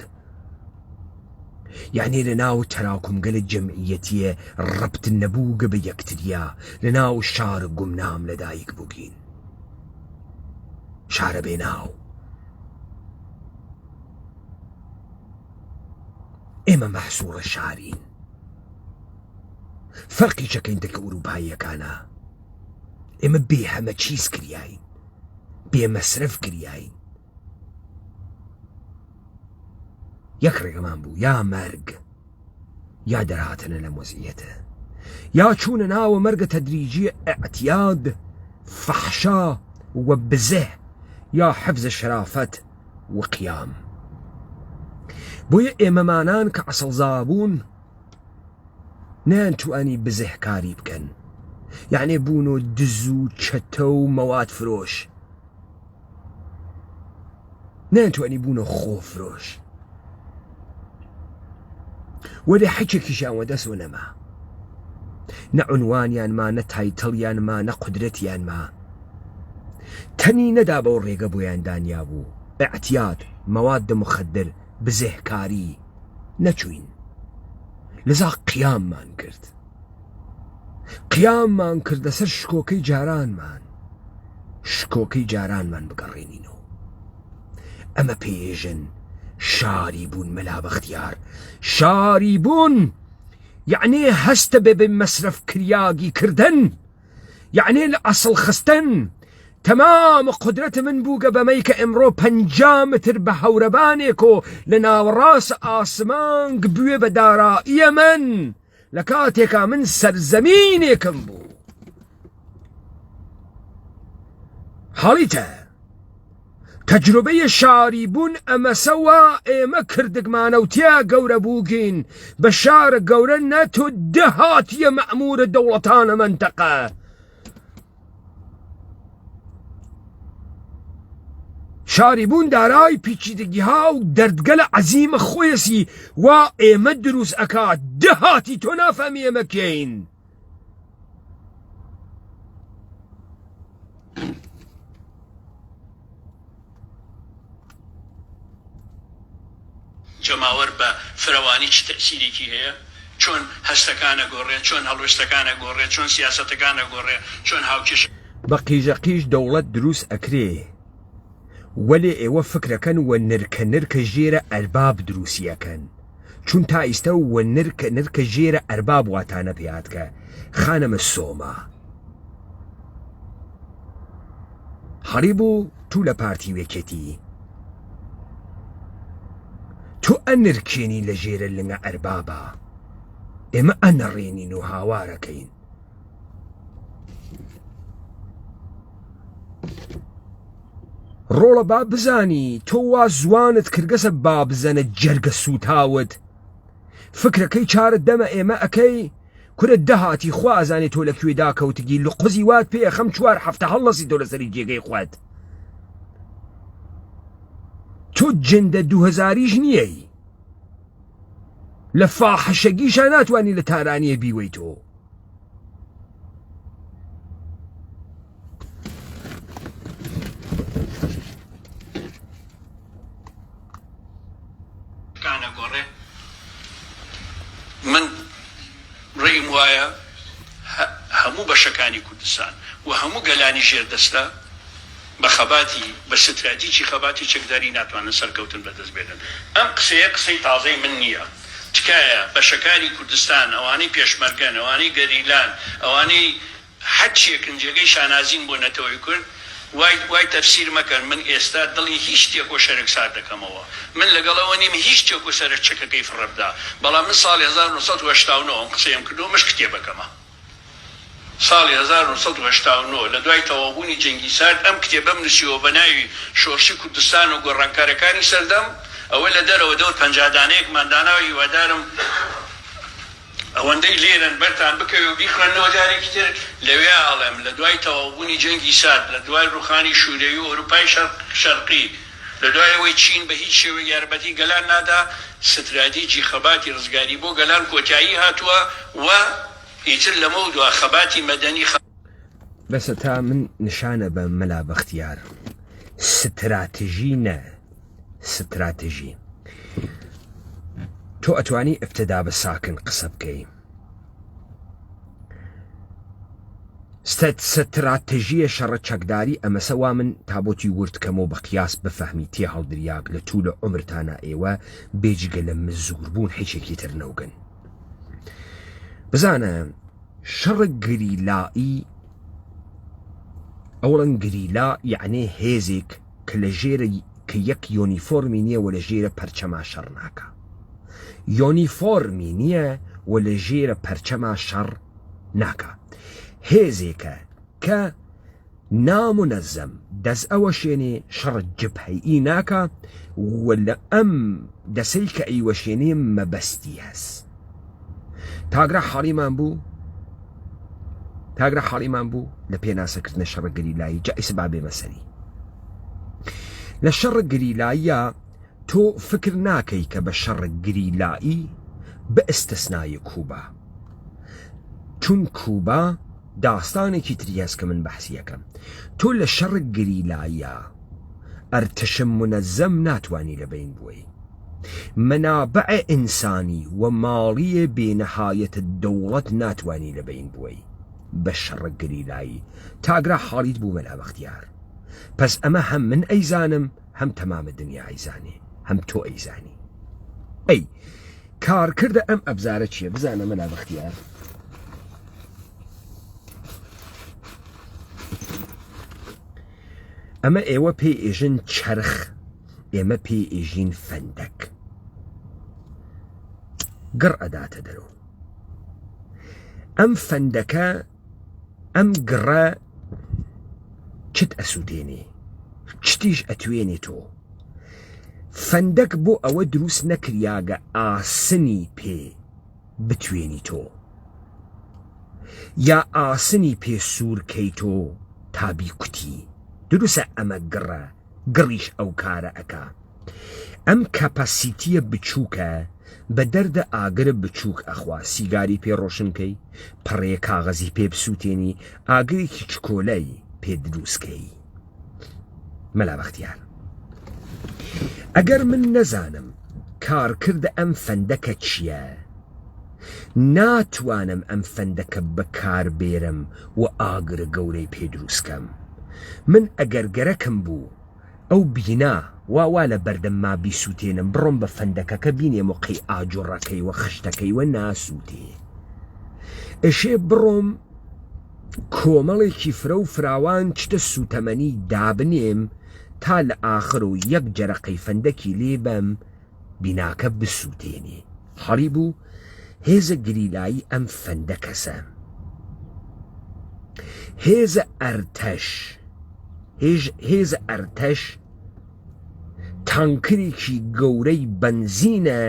یعنی لە ناو تەراکمگەلە جەمعیەتیە ڕەبت نەبووگە بە یەکتریا لە ناو شارە گومنام لەدایک بووگین شارە بێ ناو ئێمە مەحسوورە شارین فەرقی چەکەین دەکە ئوروپاییەکانە ئێمە بێ هەمە چیز کریاین بێ مەسرف کریاین یەک ڕێگەمان بوو یا مەرگ یا دەرهاتنە لە وەزعیەتە یا چوونە ناوە مەرگە تەدریجی ئەعتیاد فەحشا و بزه یا حفظ شرافەت و قیام بۆیە ئێمەمانان کە عەسڵزا بوون نەیانتوانی بزهکاری بکەن یعنی بوون و دز و چەتە و مەواد فرۆش نەیانتوانی بوون و خۆ فرۆش وەرێ حەچێکیشیان وەدەسۆ نەما نە عنوانیانما نە تایتڵیانما نە قودرەتیانما تەنی نەدا بەو ڕێگە بۆیان دانیا بوو ئەعتیاد مەواد مخدر بزهکاری نەچوین لەذا قیاممان کرد لەسەر شکۆکەی جارانمان بگەڕێنینەوە ئەمە پێژن شاری بوون مەلا بەختیار شاری بوون یعنی هەستە بێ مەسرف کریاگی کردن یعنی لە ئەسڵ خستن تەمام قدرەت من بووگە بەمەی کە ئەمڕۆ 50 متر بە هەورەبانێک و لە ناوەڕاست ئاسمانگ بوێ بە داراییە من لە کاتێکا من سەرزەمینێکم بوو حاڵیتە تەجروبەی شاری بوون ئەمەسەوە ئێمە کردگمانە و تیا گەورە بووگین بە شارە گەورە نەتۆ دەهاتیە مەعمورە دەوڵەتانە منتەقە شاری بوون دارای پیچیدگیها و دەردگەلە عەزیمە خۆیەسی وا ئێمە دروست ئەکات دەهاتی تۆ نافەمی ئێمە کەین جەماوەر بە فراوانی چ تەسیرێکی هەیە چۆن هەستەکانە گۆڕێ چۆن هەڵوێستەکانە گۆڕێ چۆن سیاسەتەکانە گۆڕێ چۆن هاوکێش بە قیژەقیش دەوڵەت دروست ئەکرێ وەلێ ئێوە فکرەکەن وە نرکە ژێرە ئەرباب دروسیەکەن چون تا ئیستا و نرکە ژێرە ئەرباب واتانە پێهاتکە خانەمە سۆما هەڕیبوو تو لە پارتی وێکێتی تۆ ئەنرکێنی لە ژێرە لنگە ئەربابە ئێمە ئەنەڕێنین و هاوارەکەین ڕۆڵە با بزانی تۆ وا زوانت کردگەسە با بزەنە جەرگە سوتاوت فکرەکەی چارت دەمە ئێمە ئەەکەی کورە دەهاتی خوا ئازانێت تۆ لەکوێدا کەوتگی لە قزی وات پێ خەم 4 هەفتە هەڵەسی تۆ لەسەری جێگەی خوات تۆ جندە 2000یش نییەی لە فاحشەگیشە ناتوانانی لە تارانیە بیوەی تۆ من ڕێم وایە هەموو بەشەکانی کوردستان و هەموو گەلانی ژێردەستە بە خەباتی بە ستراتیجی خەباتی چەکداری ناتوانن سەرکەوتن بەدەست بێنن ئەم قسەیە قسەی تازەی من نییە تکایە بەشەکانی کوردستان ئەوانەی پێشمەرگەن ئەوانەی گەریلان ئەوانەی حەچێکن جێگەی شانازین بۆ نەتەوەی کورد وای تەفسیر مەکەن من ئێستا دڵی هیچ شتێک و شەرکسار دەکەمەوە من لەگەڵەوە نیم هیچ شتێک و سەرە چەکەکەی فڕەبدا بەڵام من ساڵی 1989 ئەم قسەیم کردو مش کتێبەکەمە ساڵی 1989 لە دوای تەواوبوونی جەنگی سارد ئەم کتێبەم نووسیەوە بە ناوی شۆڕشی کوردستان و گۆڕانکارەکانی سەردەم ئەوە لە دەرەوە دەور 50 دانەیەکمان داناوە هیوادارم ئەوەندەی لێرن بەرتان بکەوێ و بیخوێنەوە جارێکی تر لەوێ ئاڵێم لە دوای تەواوبوونی جەنگی سارد لە دوای ڕوخانی شوورەوی و ئەوروپای شەرقی لە دوایەوەی چین بە هیچ شێوە یارمەتی گەلان نادا ستراتیجی خەباتی ڕزگاری بۆ گەلان کۆتایی هاتووە و ئیتر لەمە و دوا خەباتی مەدەنی بەسە تا من نیشانە بە مەلا بەختیار ستراتژی نە ستراتژی تۆ ئەتوانی ئفتدا بە ساکن قسە بکەی ستراتژیە شەڕە چەکداری ئەمەسەوا من تابۆتی ورتکەمەوە بە قیاس بفەهمی تێ هەڵدریاک لە توو لە عمرتانە ئێوە بێجگە لە مزوربوون هیچێکی تر نەوگن بزانە شەڕە گریلایی ئەوڵەن گریلا یعنی هێزێک کە لە ژێرە کە یەک یۆنیفۆرمی نییە و لە ژێرە پەرچەما شەڕ ناکە یۆنیفۆرمی نییە و لە ژێرە پەرچەما شەڕ ناکە هێزێکە کە نامونەزەم دەست ئەوە شوێنێ شەڕ جبهەیی ناکە و لە ئەم دەسەی کە ئەیوە شوێنێ مەبەستی هەست تاگرا حاڵیمان بوو لە پێناسەکردنە شەڕە گریلایی جائیس بابێ مەسەری لە شەڕە گریلاییە تۆ فکر ناکەی کە بە شەڕە گریلایی بە ئەستەسنای کوبا چون کوبا داستانێکی تری هەست کە من بەحسی یەکەم تۆ لە شەڕە گریلاییە ئەرتەشە منەزەم ناتوانی لەبین بووی منابع ئینسانی و ماڵیە بێنەهایەتە دەوڵەت ناتوانی لەبین بووی بە شەڕە گریلایی تاگرا حاڵیت بوو مەلا بەختیار پس ئەمە هەم من ئەیزانم هەم تەمامە دنیا ئەیزانێ هەم تۆ ئەیزانی ئەی کارکردە ئەم ئەبزارە چییە بزانە مەلا بەختیار ئەمە ئێوە پێی ئێژن چەرخ ئێمە پێی ئێژین فەندەک گڕ ئەداتە دەرەوە ئەم فەندەکە ئەم گڕە چت ئەسوودێنێ چتیش ئەتوێنێ تۆ فەندەک بۆ ئەوە دروست نەکریاگە ئاسنی پێ بتوێنی تۆ یا ئاسنی پێ سوورکەی تۆ تابی کوتی دروسە ئەمە گڕە گڕیش ئەو کارە ئەکا ئەم کەپاسیتیە بچووکە بە دەردە ئاگرە بچووک ئەخوا سیگاری پێ ڕۆشنکەی پڕێ کاغەزی پێ بسووتێنی ئاگرێکی چکۆلەی پێ دروستکەی مەلا بەختیار ئەگەر من نەزانم کارکردە ئەم فەندەکە چییە ناتوانم ئەم فەندەکە بەکار بێرم و ئاگرە گەورەی پێ دروستکەم من ئەگەر گەرەکم بوو ئەو بینا وا لە بەردەمما بیسووتێنم بڕۆم بە فەندەکەکە بینێم و قەی ئاجۆڕەکەی و خشتەکەی وە ناسووتێ ئەشێ بڕۆم کۆمەڵێکی فرە و فراوان چتە سوتەمەنی دابنێم تا لە ئاخر و یەک جەرەقەی فەندەکی لێ بەم بیناکە بسووتێنێ. هەڵی بوو هێزە گریلایی ئەم فەندە کەسە، هێزە ئەرتەش تانکرێکی گەورەی بەنزینە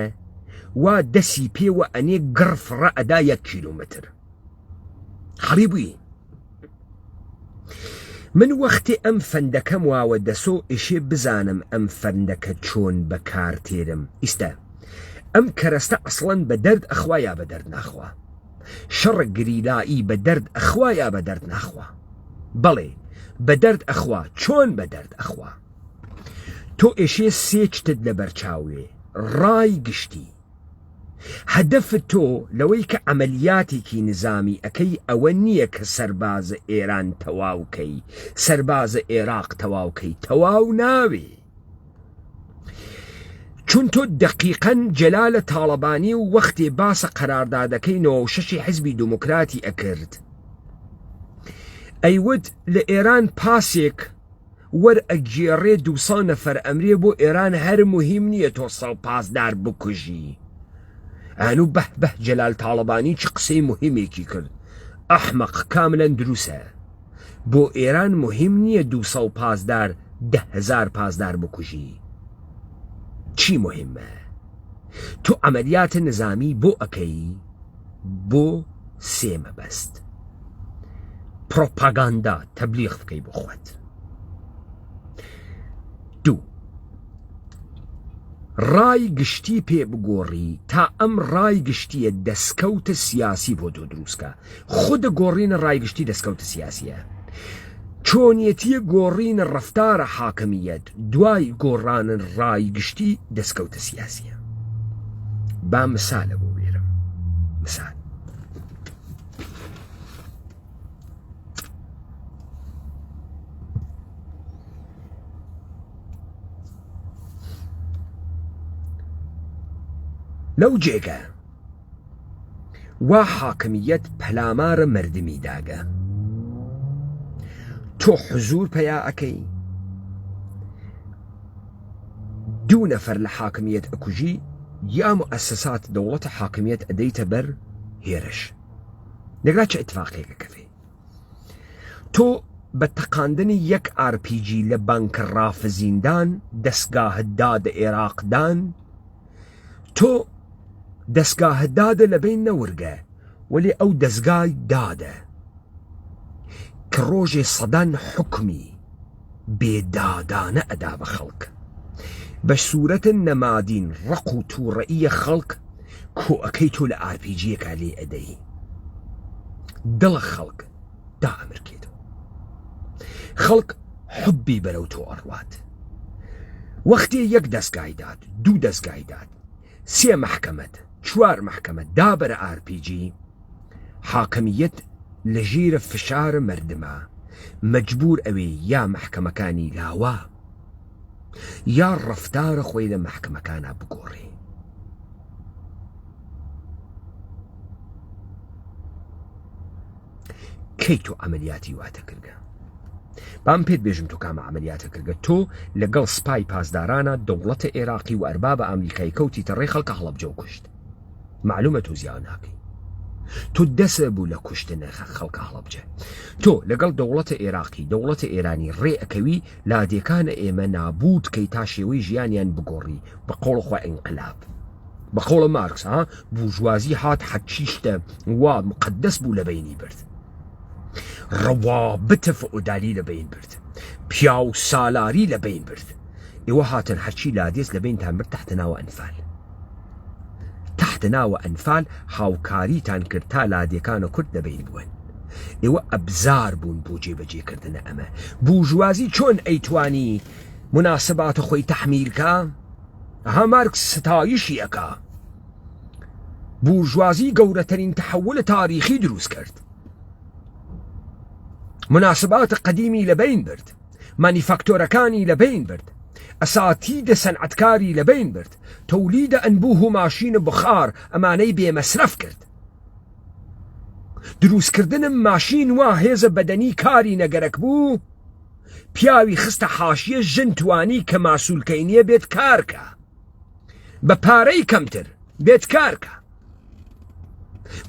وا دەسی پێوە ئەنێ گڕفڕە ئەدا 1 کیلۆمتر. هەڵی بووی من وەختێ ئەم فەندەکەم واوە دەسۆ ئێشێ بزانم ئەم فەندەکە چۆن بەکارتێرم. ئیستا ئەم کەرەستە ئەسڵەن بە دەرد ئەخوا یا بە دەرد ناخوا، شەڕە گریلایی بە دەرد ئەخوا یا بە دەرد ناخوا. بەڵێ بە دەرد ئەخوا. چۆن بە دەرد ئەخوا؟ تۆ ئێشێ 3 شتت لە بەرچاوێ. ڕای گشتی، هەدەفت تۆ لەوەی کە عەمەلیاتێکی نظامی ئەەکەی ئەوە نییە کە سەربازە ئێران تەواوکەی، سەربازە عێراق تەواوکەی، تەواو ناوێ. چون تۆ دەقیقەن جەلالە تاڵەبانی و وەختێ باسە قەراردادەکەی 96 حیزبی دموکراتی ئەکرد، ئەیوت لە ئێران پاسێک وەرئەگێڕێ 200 نەفەر ئەمرێ بۆ ئێران هەر مهم نییە تۆ 100 پاسدار بکوژی. ئەنوو بەه جەلال تاڵەبانی چ قسەی مهمێکی کرد. ئەحمەق کاملەن دروسە. بۆ ئێران مهم نییە 200 پاسدار 10,000 پاسدار بکوژی. چی مهمە؟ تۆ عەمەلیاتە نظامی بۆ ئەەکەی بۆ 3 مەبەست: پرۆپاگاندا، تەبلیغ بکەی بۆ خۆت. 2 ڕای گشتی پێ بگۆڕی تا ئەم ڕای گشتیە دەستکەوتە سیاسی بۆ تۆ دروستکە. خودە گۆڕینە ڕای گشتی دەستکەوتە سیاسیە. چۆنیەتیە گۆڕینە ڕەفتارە حاکمیەت، دوای گۆڕانن ڕای گشتی دەستکەوتە سیاسیە. با مثالە بۆ وێرم. مثال لەو جێگە وا حاکمیەت پەلامارە مردمی داگە، تۆ حزور پەیا ئەەکەی، 2 نەفەر لە حاکمیەت ئەکوژی یا مؤسسات دەوڵەتە حاکمیەت ئەدەیتە بەر هێرش لەگرا چه ئیتفاقێکە کەفێ. تۆ بە تەقاندنی 1 RPG لە بانکە ڕافزیندان دەستگاهە دادە عێراقدان، تۆ دەستگاهە دادە لە بین نەورگە، وەلێ ئەو دەستگای دادە کە ڕۆژێ سەدان حکمی بێدادانە ئەدا بە خەڵک بە سوورەتە نەمادین ڕق و تووڕەئیە خەڵک کۆ ئەەکەی تۆ لە ئارپیجیەکە لێ ئەدەی. دڵە خەڵک دا ئەمرکێتەوە، خەڵک حبی بەرەو تۆ ئەڕوات. وەختێ 1 دەستگای داد، 2 دەستگای داد، 3 محکەمەت، 4 محکەمە دا بەرە ئارپیجی، حاکمیەت لە ژێرە فشارە مردمە مەجبور ئەوێ یا محکەمەکانی لاوە یا ڕەفتارە خۆی لە محکەمەکانە بگۆڕێ. کەی تۆ ئەمەلیاتی واتە کردگە؟ بام پێت بێژم تۆ کامە ئەمەلیاتە کردگە. تۆ لەگەڵ سپای پاسدارانە دەوڵەتە عێراقی و ئەربابە ئەمریکای کەوتیتە ڕێی خەڵکە هەڵەبجە و کوشت. معلومە تۆ زیان ناکەی، تۆ دەسە بوو لە کوشتنە خەڵکە هەڵەبجە. تۆ لەگەڵ دەوڵەتە عێراقی دەوڵەتە ئێرانی ڕێ ئەکەوی لادێکانە ئێمە نابود کەی تا شێوەی ژیانیان بگۆڕی بە قۆڵخوا ئینقلاب. بە قۆڵە مارکس بورژوازی هات حەچیشتە وا مقدس بوو لە بینی برد، ڕەوابتە فەئودالی لە بین برد، پیا و سالاری لە بین برد. ئێوە هاتن هەرچی لادێست لە بینتان برد تحت ناوە ئەنفال. تحت ناوە ئەنفال هاوکاریتان کرد تا لادێکانە کورد دەبین بوون. ئێوە ئەبزار بوون بۆ جێبەجێکردنە ئەمە. بورژوازی چۆن ئەیتوانی مناسباتە خۆی تەحمیلکە؟ ئەها مارکس ستایشی ئەکا. بورژوازی گەورەترین تەحولە تاریخی دروست کرد، مناسبات قدیمی لە بین برد، مانیفاکتۆرەکانی لە بین برد، ئەساتیدە سەنعەتکاری لە بین برد، تەولیدە ئەنبوه و ماشینە بخار ئەمانەی بێمەسرەف کرد. دروستکردنم ماشین وا هێزە بەدەنی کاری نەگەرەک بوو پیاوی خستە حاشیە ژن توانی کە ماسوولکەی بێت کارکە بە پارەی کەمتر بێت کارکە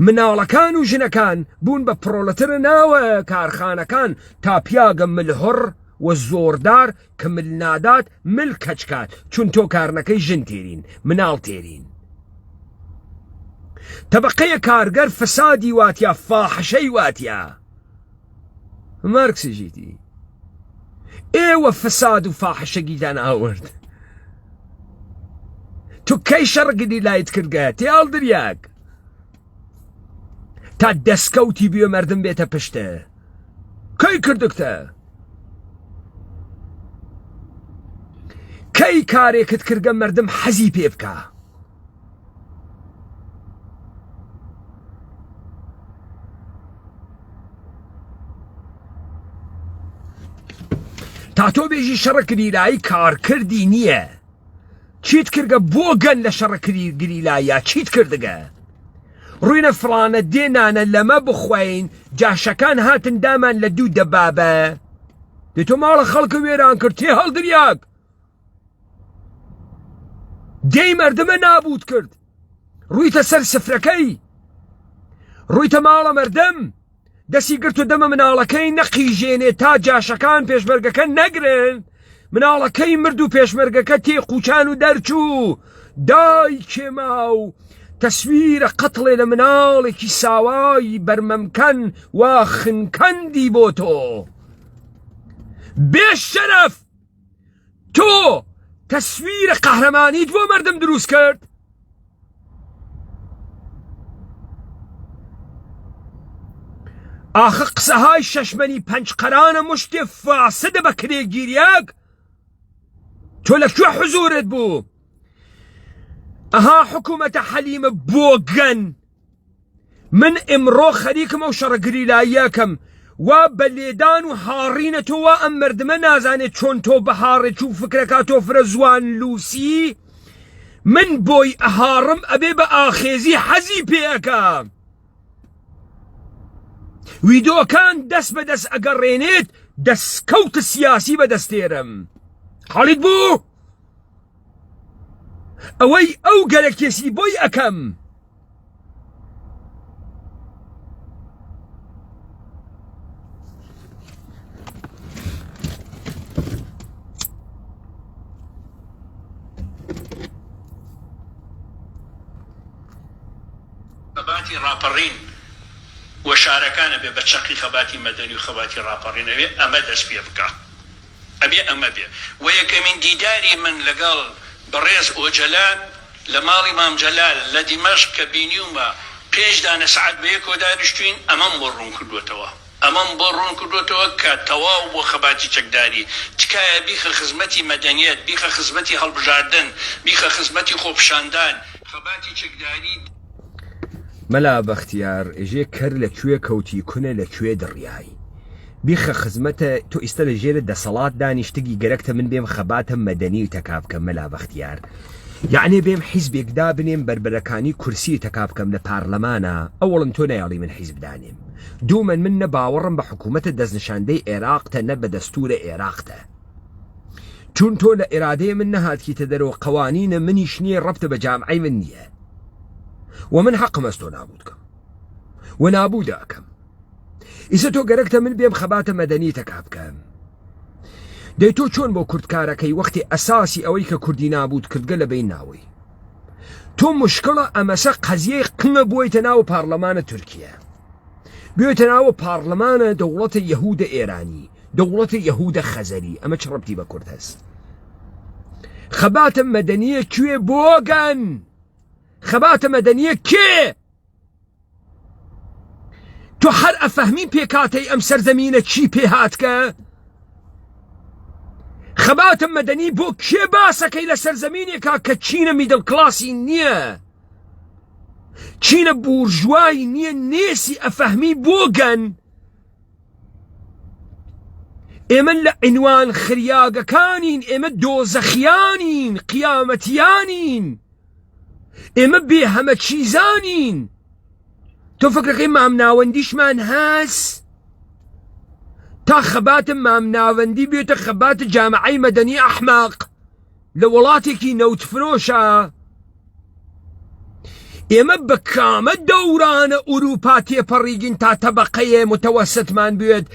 مناڵەکان و ژنەکان بوون بە پرۆلەتر ناوە کارخانەکان تا پیاگە ملهڕ و زۆردار کە مل نادات مل کەچکات چون تۆ کارنەکەی ژن تێرین مناڵ تێرین تەبەقەیە کارگەر فەسادی واتیا فاحشەی واتیا مارکسیژیتی ئێوە فەساد و فاحشەگیدان ئاورد تو کەی شەڕگدی لایت کردگە تێڵ دریاک تا دەستکەوتی بیۆ مەردم بێتە پشتە کەی کردکتە کەی کارێکت کردگە مەردم حەزی پێ بکە تا تۆ بێژی شەڕە گریلایی کارکردی نییە چیت کردگە بۆ گەن لە شەڕە گریلایە چیت کردگە ڕووینە فڵانە دێنانە لەمە بخوێین جاشەکان هاتن دامان لە دوو دەبابە دێ تۆ ماڵە خەڵکە وێران کرد تێ هەڵدریاک دەی مەردمە نابوت کرد ڕوویتە سەر سفرەکەی ڕوویتە ماڵە مەردم دەستی گرت و دەمە مناڵەکەی نەقیژێنێ تا جاشەکان پێشمەرگەکە نەگرن مناڵەکەی مرد و پێشمەرگەکە تێ قوچان و دەرچوو دای کێما و تەسویرە قەتڵێ لە مناڵێکی ساوای بەرمەمکەن وا خنکەندی بۆ تۆ بێشەرەف تۆ تەسویرە قەهرەمانیت بۆ مەردم دروست کرد ئاخە قسەهای شەشمەنی پەنجقەرانە مشتێ فاسدە بە کرێگیریاک تۆ لەکوێ حزورت بوو ئەها حکوومەتە حەلیمە بۆگەن من ئێمڕۆ خەریکم ئەو شەڕە گریلاییەکەم وا بە لێدان و هاڕینە تۆ وا ئەم مەردمە نازانێت چۆن تۆ بەهاڕێک و فکرەکە تۆ فرە زوان لوسی من بۆی ئەهاڕم ئەبێ بە ئاخێزی حەزی پێەکە ویدۆکان دەست بەدەست ئەگەڕێنێت دەستکەوتە سیاسی بەدەستێرم حاڵیت بوو ئەوەی ئەو گەلە کێسی بۆی ئەەکەم خەباتی ڕاپەڕین و شارەکانە بێ بە چەقی خەباتی مەدەنی و خەباتی ڕاپەڕینەوێ ئەمە دەست پێ بکە ئەبێ ئەمە بێ و یەکەمین دیداری من لەگەڵ بەڕێز ئۆجەلان لە ماڵی مام جەلال لە دیمەشق کە بینیومە پێش دانە سەعات بە یەکەوە دانیشتوین ئەمەم بۆ ڕوون کردوێتەوە ئەمەم بۆ ڕوون کردوێتەوە کە تەواو بۆ خەباتی چەکداری تکایە بیخە خزمەتی مەدەنیەت بیخە خزمەتی هەڵبژاردن بیخە خزمەتی خۆپشاندان خەباتی چەکداری مەلا بەختیار ئێژێ کەر لەکوێ کەوتی کونە لەکوێ دڕیایی بیخە خزمەتە تۆ ئێستا لە ژێرە دەسەڵات دانیشتگی گەرەکتە من بێم خەباتە مەدەنی و تەکا بکەم مەلا بەختیار یعنی بێم حیزبێکدا بنێم بربەرەکانی کورسی تەکا بکەم لە پارلەمانە ئەوڵم تۆ نەیاڵی من حیزب دانێم دوومەن من نە باوەڕم بە حکوومەتە دەستنیشاندەی عێراقتە نە بە دەستورە عێراقتە چون تۆ لە ئێرادەیە من نەهاتکیتە دەرەوە قەوانینە منیش نییە ڕەبتە بە جامعەی من نییە ومن حقم است تۆ نابود کەم و نابوودە ئەەکەم ئیسە تۆ گەرەکتە من بێم خەباتە مەدەنی تەکا بکەم دەی تۆ چۆن بۆ کوردکارەکەی وەختی ئەساسی ئەوەی کە کوردی نابود کردگە لە بین ناوەی تۆ مشکڵە ئەمەسە قەزیەی قنگە بۆیتە ناو پارلەمانە تورکیە بێتە ناوە پارلەمانە دەوڵەتە یەهودە ئێرانی دەوڵەتە یەهودە خەزەری ئەمە چ ڕەبتی بە کورد هەست خەباتە مەدەنیە کوێ بۆگەن خەباتە مەدەنیە کێ تۆ هەر ئەفەهمی پێکاتەی ئەم سەرزەمینە چی پێ هاتکە خەباتە مەدەنی بۆ کێ باسەکەی لە سەرزەمینێکا کە چینە میدڵ کلاسی نییە چینە بورژوای نییە نێسی ئەفەهمی بۆگەن ئێمە لە عنوان خریاگەکانین ئێمە دۆزەخیانین قیامەتیانین ئێمە بێ هەمە چیزانین تۆ فکرەکەی مامناوەندیشمان هەست تا خەباتم مامناوەندی بێتە خەباتە جامعەی مەدەنی ئەحماق لە وڵاتێکی نەوتفرۆشە. ئێمە بە کامە دەورانە ئوروپا تێپەڕیگین تا تەبەقەیە متەوەسطمان بێت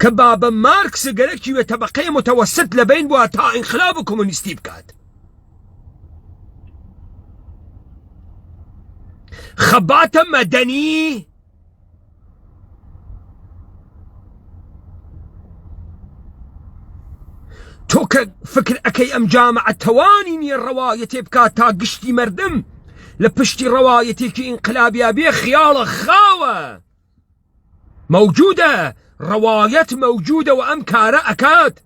کە بابە مارکس گەرەکی وێ تەبەقەی متەوەسط لەبین بووە تا ئینقلاب کۆمونیستی بکات. خەباتە مەدەنی تۆ کە فکر ئەەکەی ئەم جامعە توانی نییە ڕەوایەتێ بکات تا گشتی مردم لە پشتی ڕەوایەتێکی ئینقلابیا بێ خیاڵە خاوە. موجودە ڕەوایەت موجودە و ئەم کارە ئەکات.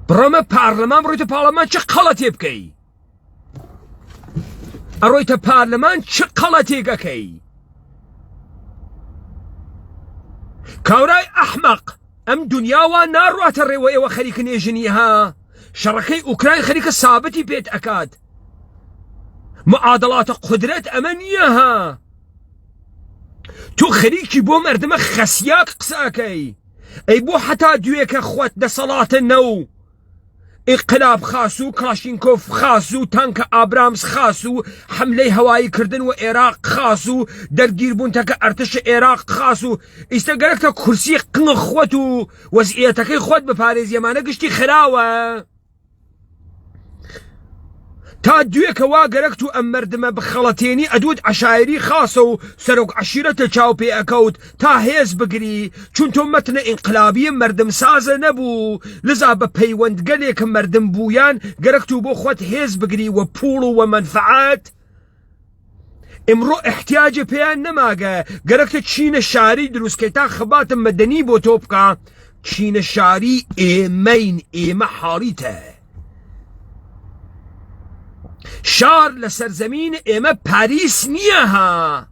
بڕۆمە پارلەمان بڕۆیتە پاڵەمان چ قەڵەتێ بکەی، ئەڕۆیتە پارلەمان چ قەڵەتێک ئەکەی. کاورای ئەحمەق ئەم دنیاوە ناڕواتە ڕێوە ئێوە خەریکە نێژنی ها شەڕەکەی ئوکراین خەریکە سابەتی پێت ئەکات. معادڵاتە قودرەت ئەمە نییە ها. تۆ خەریکی بۆ مەردمە خەسیاک قسە ئەکەی. ئەی بۆ حتا دوێکە خۆت دەسەڵاتە نەو ئینقلاب خاس و کلاشینکۆف خاس و تانکە ئابرامس خاس و حملەی هەوایی کردن و عێراق خاس و دەرگیربوونتەکە ئەرتش عێراق خاس و ئیستا گەرەکتە کورسی قنگ خۆت و وەزعیەتەکەی خۆت بپارێزی ئەمانە گشتی خراوە. تا دوێکە وا گەرەکت و ئەم مەردمە بخەڵەتێنی ئەدوت عەشایری خاسە و سەرۆک عەشیرەتە چاو پێ ئەکەوت تا هێز بگری چون تۆ مەتنە ئینقلابیە مەردم سازە نەبوو لذا بە پەیوەندگەلێکە مەردم بوویان گەرەکت و بۆ خۆت هێز بگری و پوڵ و مەنفعات. ئمڕۆ احتیاجە پێیان نەماگە گەرەکتە چینە شاری دروستکەی تا خەباتە مەدەنی بۆ تۆ بکە. چینە شاری ئێمەین، ئێمە حاڵیتە. شار لە سەرزەمین ئێمە پاریس نییە ها.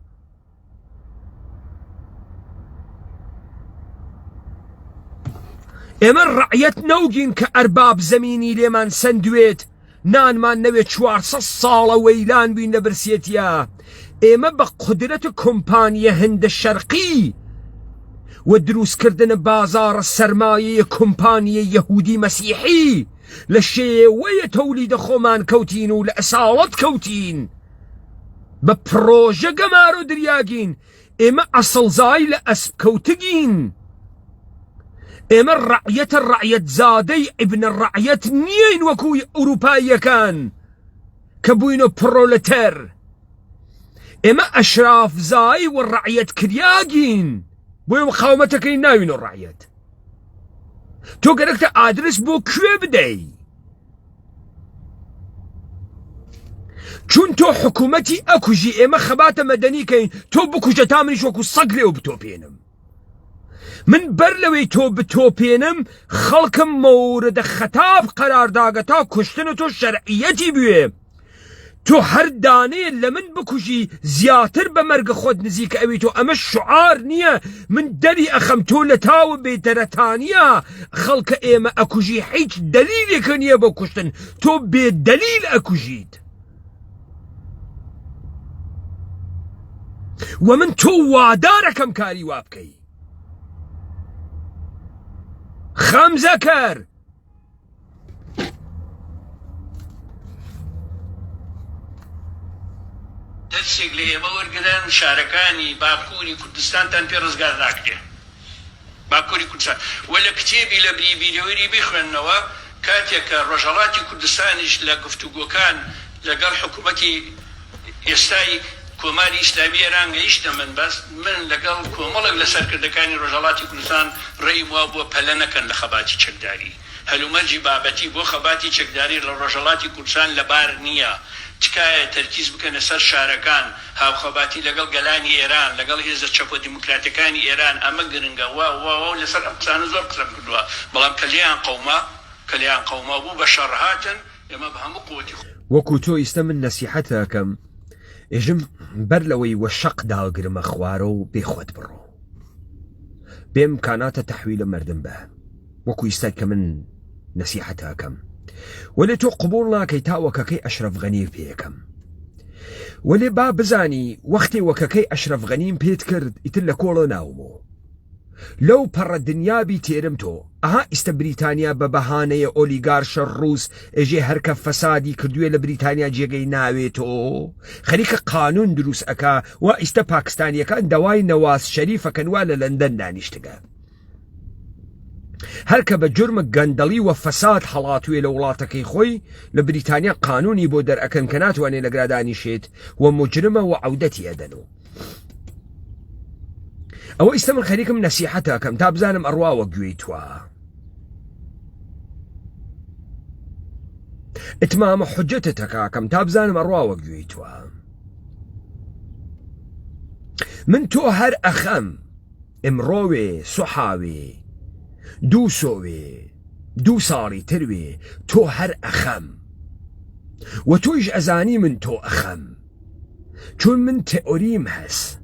ئێمە ڕعیەت نەوگین کە ئەرباب زەمینی لێمان سندوێت نانمان نەوێت 400 ساڵە وەیلان بین لە برسێتیە. ئێمە بە قودرەتە کۆمپانیە هەندە شەرقی و دروستکردنە بازارە سەرمایەیە کۆمپانیە یەهودی مەسیحی لە شێوەیە تەولیدە خۆمان کەوتین و لە ئەساڵەت کەوتین بە پرۆژە گەمار و دریاگین. ئێمە ئەسڵزای لە ئەسب کەوتگین. ئێمە ڕعیەتە ڕعیەت زادەی ئیبنە ڕعیەت نیین وەکوی ئوروپاییەکان کە بووینە پرۆلەتەر. ئێمە ئەشراف زای و ڕعیەت کریاگین بۆیە مقاومەتەکەی ناوین و ڕعیەت. تۆ گەرەکتە ئادرس بۆ کوێ بدەی چون تۆ حکوومەتی ئەکوژی ئێمە خەباتە مەدەنیکەین تۆ بکوژە تا منیش وەکو سەگ لێو بتۆپێنم. من بەر لەوەی تۆ بتۆپێنم خەڵکم مەوردە خەتاب قەرارداگە تا کوشتنە تۆ شەرعیەتی بوێ. تۆ هەر دانێ لە من بکوژی زیاتر بە مەرگە خۆت نزیکە ئەوی تۆ ئەمە شعار نییە. من دەری ئەخەم تۆ لە تاوە بێدەرەتانیە خەڵکە ئێمە ئەکوژی هیچ دەلیلێکە نییە بۆ کوشتن تۆ بێدەلیل ئەکوژیت. و من تۆ وادارەکەم کاری وا بکەی. خەمزەکەر دەرسێک لە ئێمە وەرگران شارەکانی باکووری کوردستانتان پێ ڕزگار ناکرێ. باکووری کوردستان وە لە کتێبی لە بریبیرەوەری بخوێننەوە کاتێکە ڕۆژهەڵاتی کوردستانیش لە گفتوگۆکان لەگەڵ حکوومەتی ئێستای کۆماری ئیسلامی ئێران گەیشتە من لەگەڵ کۆمەڵێک لە سەرکردەکانی ڕۆژهەڵاتی کوردستان ڕێیم وا بووە پەلە نەکەن لە خەباتی چەکداری. هەلومەرجی بابەتی بۆ خەباتی چەکداری لە ڕۆژهەڵاتی کوردستان لەبار نییە. تکایە تەرکیز بکەنە سەر شارەکان هاوخەباتی لەگەڵ گەلانی ئێران لەگەڵ هێزە چەپ و دیموکراتەکانی ئێران ئەمە گرنگە وا لەسەر ئەم قسانە زۆر قسەم کردووە بەڵام کەلیان قەوما بوو بە شەڕ هاتن ئێمە بە هەموو قووەتی وەکو تۆ ئیستە من نەسیحەت ئەکەم ئێژم بەر لەوەی وە شەق داگرمە خوارە و بێخۆت بڕۆ بێم کاناتە تەحویلە مەردم بە وەکو ئیستا کە من نەسیحەت ئەکەم ولی تۆ قبول ناکەی تا وەکەکەی ئەشرەف غەنی پێکەم ولی با بزانی وەختی وەکەکەی ئەشرەف غەنیم پێت کرد ئیتر لە کۆڵە ناومەوە لەو پەڕە دنیابی تێرم تۆ ئەها ئیستە بریتانیا بە بەهانەیە ئۆلیگارشە ڕووس ئێژێ هەرکە فەسادی کردووێ لە بریتانیا جێگەی ناوێتەوە خەریکە قانون دروست ئەکا و ئیستە پاکستانیەکان دەوای نەواز شەریفەکەن وا لە لەندەن دانیشتگە هەرکە بە جرمە گەندەڵی و فەساد هەڵاتوێ لە وڵاتەکەی خۆی لە بریتانیا قانونی بۆ دەرئەکەن کە ناتوانێت لەگرا دانیشێت و مجرمە و عەودەتی ئەدەنەوە ئەوە ئیستە من خەریکم نەسیحەتەکەم تا بزانم ئەڕواوە گوێی توە ئتمامە حجەتتەکەکەم تا بزانم ئەڕواوە گوێی توە من تۆ هەر ئەخەم ئمڕۆوێ سوحاوێ دوو سۆوێ دوو ساڵی تروێ تۆ هەر ئەخەم و تۆیش ئەزانی من تۆ ئەخەم چون من تئۆریم هەست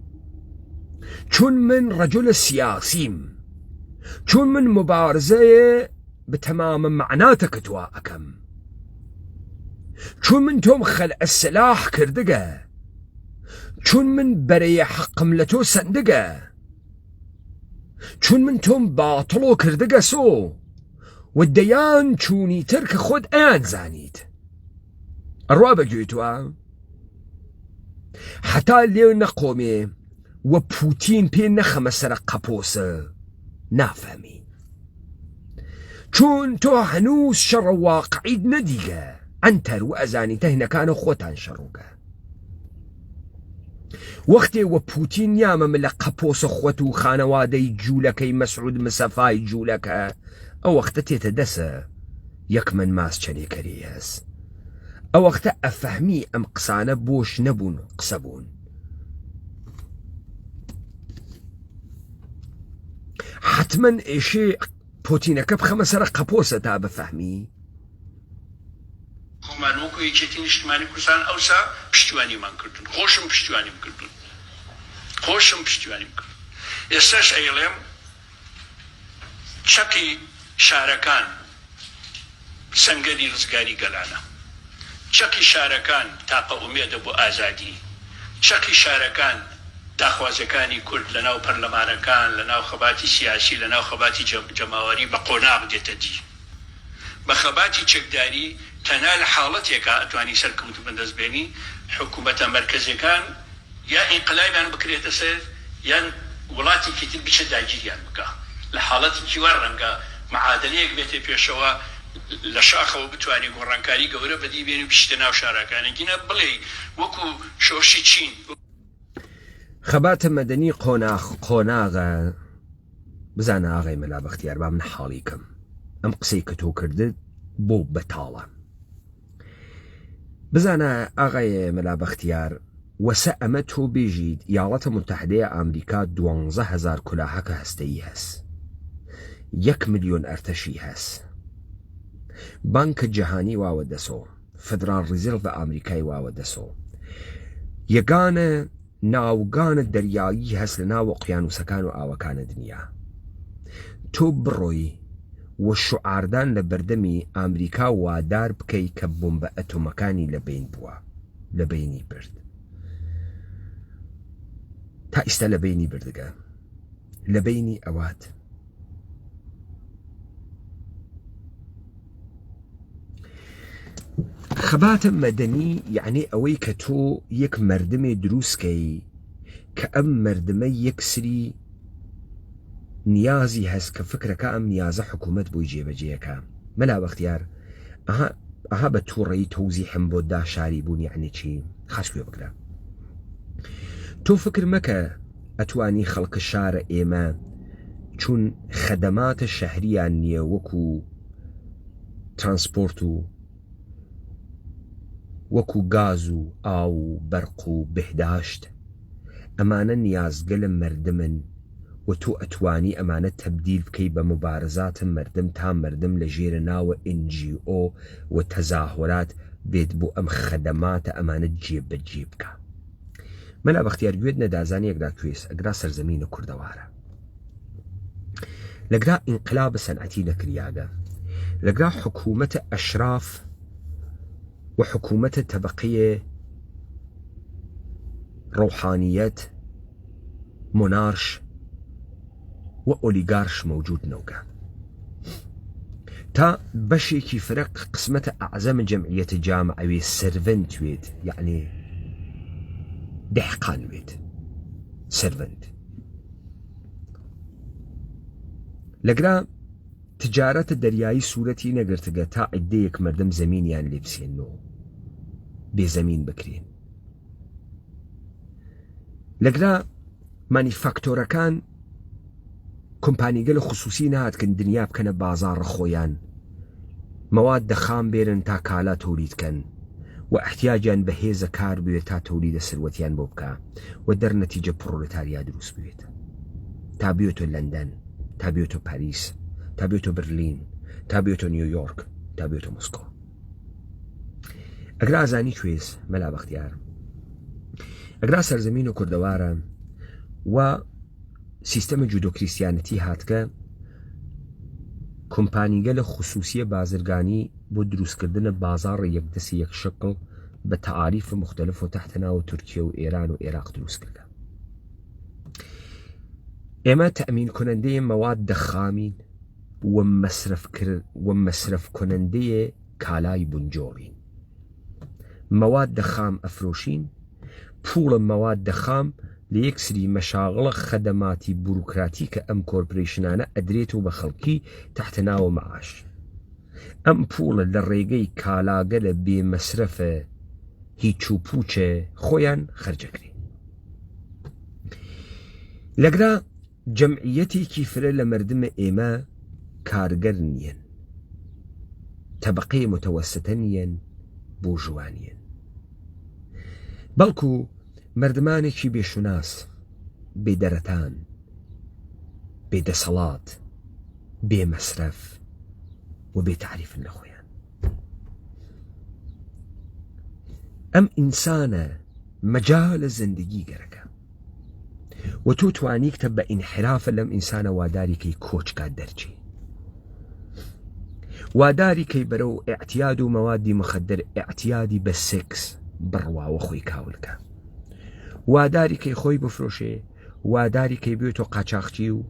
چون من رجل سیاسیم چون من مبارزه بتمام معناتك توا أكم چون من توم خلع السلاح كردقه چون من بري حقم لتو سندقه چون من توم باطلو كردقه سو والديان چوني ترك خود آن زانيت الروابة جويتوا حتى اللي نقومي و پوتین پێ نەخەمە سەرە قەپۆسە نافەمی چون تۆ هەنووس شەڕە واقعیت نەدیگە ئەنتەر و ئەزانی تەهینەکانە خۆتان شەڕووگە وەختێ وە پوتین یامەمە لە قەپۆسە خۆت و خانەوادەی جوولەکەی مەسعود مسەفای جوولەکە ئەو وەختە تێتە دەسە یەک من ماس چەنێکەری هەست ئەو وەختە ئەفەهمی ئەم قسانە بۆش نەبوون قسە بوون حتما ئێشێ پۆتینەکە بخەمە سەرە قەپۆسە تا بفەهمی خۆمان وەکو یەکێتی نیشتیمانی کوردستان ئەوسا پشتیوانیمان کردوون خۆشم پشتیوانیم کردوون خۆشم پشتیوانیم کرد ئێستاش ئەیڵێم چەقی شارەکان سەنگەری ڕزگاری گەلانە چەقی شارەکان تاقە ئومێدە بۆ ئازادی چەقی شارەکان داخوازەکانی کورد لەناو پەرلەمانەکان لەناو خەباتی سیاسی لەناو خەباتی جەماوەری بە قۆناغ دێتە دی بە خەباتی چەکداری تەنها لە حاڵەتێکە ئەتوانی سەرکەوت بەدەستبێنی حکوومەتە مەرکەزیەکان یا ئینقلابیان بکرێتە سەر یان وڵاتێکی تر بچە داگیریان بکە لە حاڵەتێکی وا ڕەنگە معادلەیەک بێتە پێشەوە لە شاخەوە بتوانێت گۆڕانکاری گەورە بەدی بێنی و بشتە ناو شارەکانێکینە بڵێ وەکو شۆشی چین خەباتە مەدەنی قۆناغە بزانە ئاغای مەلا بەختیار با من حاڵی کەم ئەم قسەی کە تۆ کردت بۆ بەتاڵە بزانە ئاغای مەلا بەختیار وەسە ئەمە تۆ بێژیت یاڵەتە متحدەیە ئامریکا 12,000 کولاهەکە هەستەیی هەست 1 ملیۆن ئەرتەشی هەست بانکە جەهانی واوە دەسۆ فدرال ریزێڤ ئامریکای واوە دەسۆ یەگانە ناوگانە دەریایی هەست لە ناو ئۆقیانوسەکان و ئاوەکانە دنیا تۆ بڕۆی و شوعاردان لە بەردەمی ئامریکا وادار بکەی کە بۆمبە ئەتۆمەکانی لەبین بووە لە بینی برد تا ئیستا لە بینی بردگە لە بینی ئەوات خەباتە مەدەنی یعنی ئەوەی کە تۆ یەک مەردمێ دروستکەی کە ئەم مەردمە یەک سری نیازی هەست کە فکرەکە ئەم نیازە حکوومەت بۆی جێبەجێەکە مەلا بەختیار ئەها بە تووڕێی تەوزیحم بۆ داشاری بوون یعنی چی خاچ پێ بکرا تۆ فکر مەکە ئەتوانی خەڵکە شارە ئێمە چون خەدەماتە شەهریان نییە وەکو ترانسپۆرت و وەکو گاز و ئاو و بەرق و بەهداشت ئەمانە نیازگە لە مەردمن و تۆ ئەتوانی ئەمانە تەبدیل بکەی بە مبارزاتە مەردم تا مەردم لە ژێرە ناوە NGO و تەزاهورات بێت بۆ ئەم خەدەماتە ئەمانە جێبەجێ بکە مەلا بەختیار گوێت نەدازانی ئەگرا کوێس ئەگرا سەرزەمینە کوردەوارە لەگرا ئینقلابە سەنعەتی نەکریاگە لەگرا حکوومەتە ئەشراف و حکوومەتە طبقەیە ڕۆحانیەت مۆنارش و ئۆلیگارش موجود نەوگە تا بەشێکی فرق قسمەتە ئەعزەمە جەمعیەتە جامعەوێ سەروەند وێت یعنی دەحقان وێت سەروەند لەگرا تجارەتە دەریایی سوورەتی نەگرتگە تا عیدەیەک مردم زەمینیان لێ بسێنەوە بێزەمین بکرێن لەگرا مانیفاکتۆرەکان کۆمپانیگەلە خصوصی نهاتکن دنیا بکەنە بازاڕە خۆیان مواد دەخام بێرن تا کالا تۆلیدکەن و احتیاجیان بە هێزە کار بوێت تا تۆلیدە سروەتیان بۆ بکە و دەرنەتیجە پرۆلێتاریا دروست بوێت تا بێتۆ لەندەن تا بێتۆ پاریس تا بێتۆ برلین تا بێتۆ نیویۆرک تا بێتۆ مۆسکۆ ئەگرا ئازانی کوێز مەلا بەختیار ئەگرا سەرزەمین و کوردەوارە و سیستەمە جودۆ کریسیانەتی هاتکە کۆمپانیگەلە خصوصیە بازرگانی بۆ دروستکردنە بازاڕە یەکدەسی یەک شکڵ بە تەعاریفە مختلف و تەحتەناوە تورکیە و ئێران و عێراق دروست کردە ئێمە تەئمین کنەندەیە مەواد دەخامین و مەسرف کنەندەیە کالای بونجۆڕین مەواد دەخام ئەفرۆشین پوڵە مەواد دەخام لە یەک سری مەشاغڵە خەدەماتی بوروکراتی کە ئەم کۆرپۆرێشنانە ئەدرێتەوە بە خەڵکی تەحتەناوە مەعاش ئەم پوڵە لە ڕێگەی کالاگە لە بێمەسرفە هیچ و پوچە خۆیان خەرجەکرێ لەگرا جەمعیەتێکی فرە لە مردمە ئێمە کارگەر نیەن طبقەی متەوەسەتە نیەن بۆ ژوانیەن بەڵکو مردمانێکی بێشوناس بێدەرەتان بێدەسەڵات بێمەسرف و بێتعریفن لە خۆیان ئەم ئینسانە مەجالە زندگی گەرەکە و تۆ توانیکتە بە ئینحرافە لەم ئینسانە واداریکەی کۆچکات دەرچی واداریکەی بەرەو ئێعتیاد و مەوادی مخدر ئێعتیادی بە سێکس بڕواوە خۆی کاولکە واداریکەی خۆی بفرۆشێ واداریکەی بێتۆ قاچاقچی و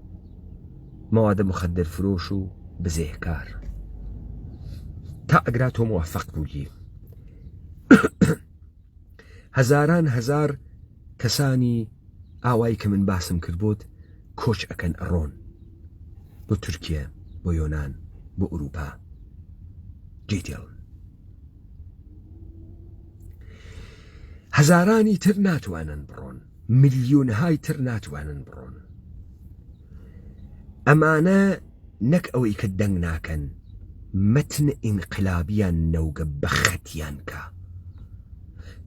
مەوادە مخدر فرۆش و بزێهکار تا ئەگرا تۆ موفق بووی هەزاران هەزار کەسانی ئاوایی کە من باسم کرد بۆت کۆچ ئەکەن ئەڕۆن بۆ تورکیە بۆ یۆنان بۆ ئوروپا جێدێڵن هەزارانی تر ناتوانن بڕۆن ملیۆنهای تر ناتوانن بڕۆن ئەمانە نەک ئەوەی کە دەنگ ناکەن مەتن ئینقلابیان نەوگە بەخەتیان کە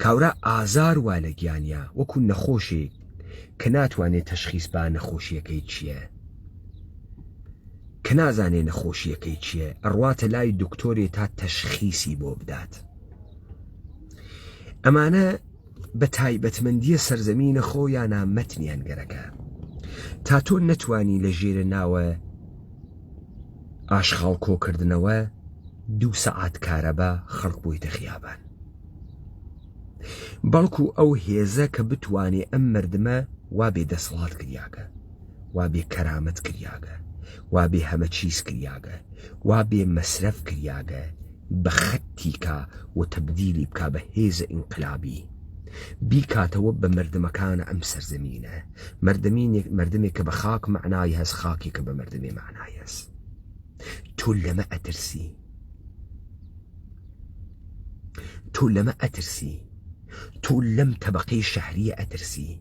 کاورا ئازار وا لە گیانیا وەکو نەخۆشێک کە ناتوانێت تەشخیص با نەخۆشیەکەی چییە کە نازانێ نەخۆشیەکەی چییە ئەڕواتە لای دکتۆرێ تا تەشخیصی بۆ بدات ئەمانە بە تایبەتمەندیە سەرزەمینە خۆیانە مەتنیان گەرەکە تا تۆ نەتوانی لە ژێرە ناوە ئاشغاڵ کۆکردنەوە 2 سەعات کارەبا خەڵک بۆیتە خیابان بەڵکو ئەو هێزە کە بتوانێ ئەم مردمە وا بێ دەسەڵات کریاگە وا بێ کەرامەت کریاگە وا بێ هەمە چیز کریاگە وا بێ مەسرف کریاگە بە خەتیکە و تەبدیلی بکا بە هێزە ئینقلابی بیکاتەوە بە مردمەکانە ئەم سەرزەمینە مردمێک کە بە خاک معنای هەست خاکی کە بە مردمێ معنای هەست تۆ لەمە ئەترسی تۆ لەمە ئەترسی تۆ لەم تەبەقەی شەهریە ئەترسی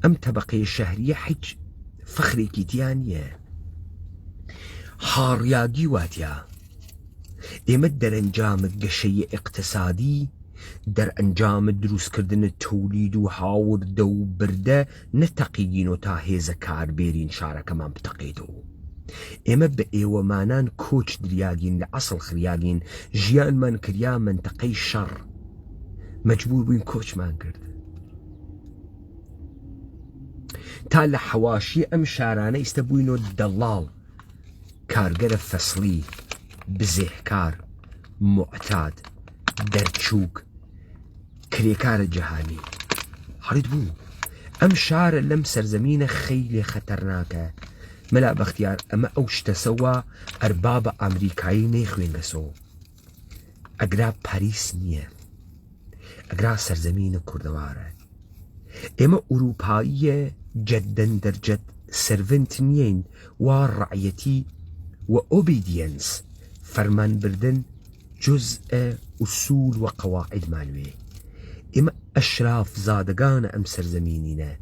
ئەم تەبەقەی شەهریە هیچ فەخرێکی تیان نییە هاڕیاگی واتیا ئێمە دەرەنجامت گەشەی ئیقتسادی دەرئەنجامت دروستکردنە تۆلید و هاوردە و بردە نەتەقیگین و تا هێزە کاربێرین شارەکەمان بتەقێتەوە ئێمە بە ئێوەمانان کۆچ دریاگین لە ئەسڵ خریاگین ژیانمان کریا منتەقەی شەڕ مەجبور بووین کۆچمان کرد تا لە حەواشی ئەم شارانە ئیستە بووینەوە دەڵاڵ کارگەرە فەسڵی بزێهکار معتاد دەرچووک کرێکارە جەهانی هەڵیت بوو ئەم شارە لەم سەرزەمینە خەیلێ خەتەرناکە مەلا بەختیار ئەمە ئەو شتەسەوە ئەربابە ئەمریکایی نەیخوێنگەسەوە ئەگرا پاریس نییە ئەگرا سەرزەمینە کوردەوارە ئێمە ئوروپاییە جەددەن دەرجەد سەرڤنت نیین وا ڕعیەتی و ئۆبیدیەنس فەرمانبردن جزء ئوسول و قەواعیدمانوێ ئێمە ئەشراف زادەگانە ئەم سەرزەمینینە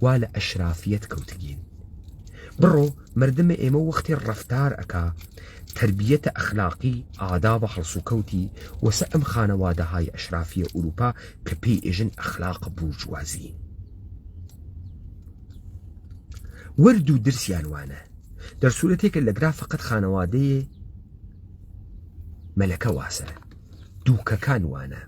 وا لە ئەشرافیەت کەوتگین بڕۆ مردمە ئێمە وەختی ڕەفتار ئەکا تربیەتە ئەخلاقی ئادا بە هەڵسوکەوتی وەسە ئەم خانەوادەهای ئەشرافیە ئوروپا کە پێی ئێژن ئەخلاق بورژوازی ورد و درسیان وانە دەرسوورەتێکە لەگرا فقط خانەوادەیە مەلەکە واسە دووکەکان وانە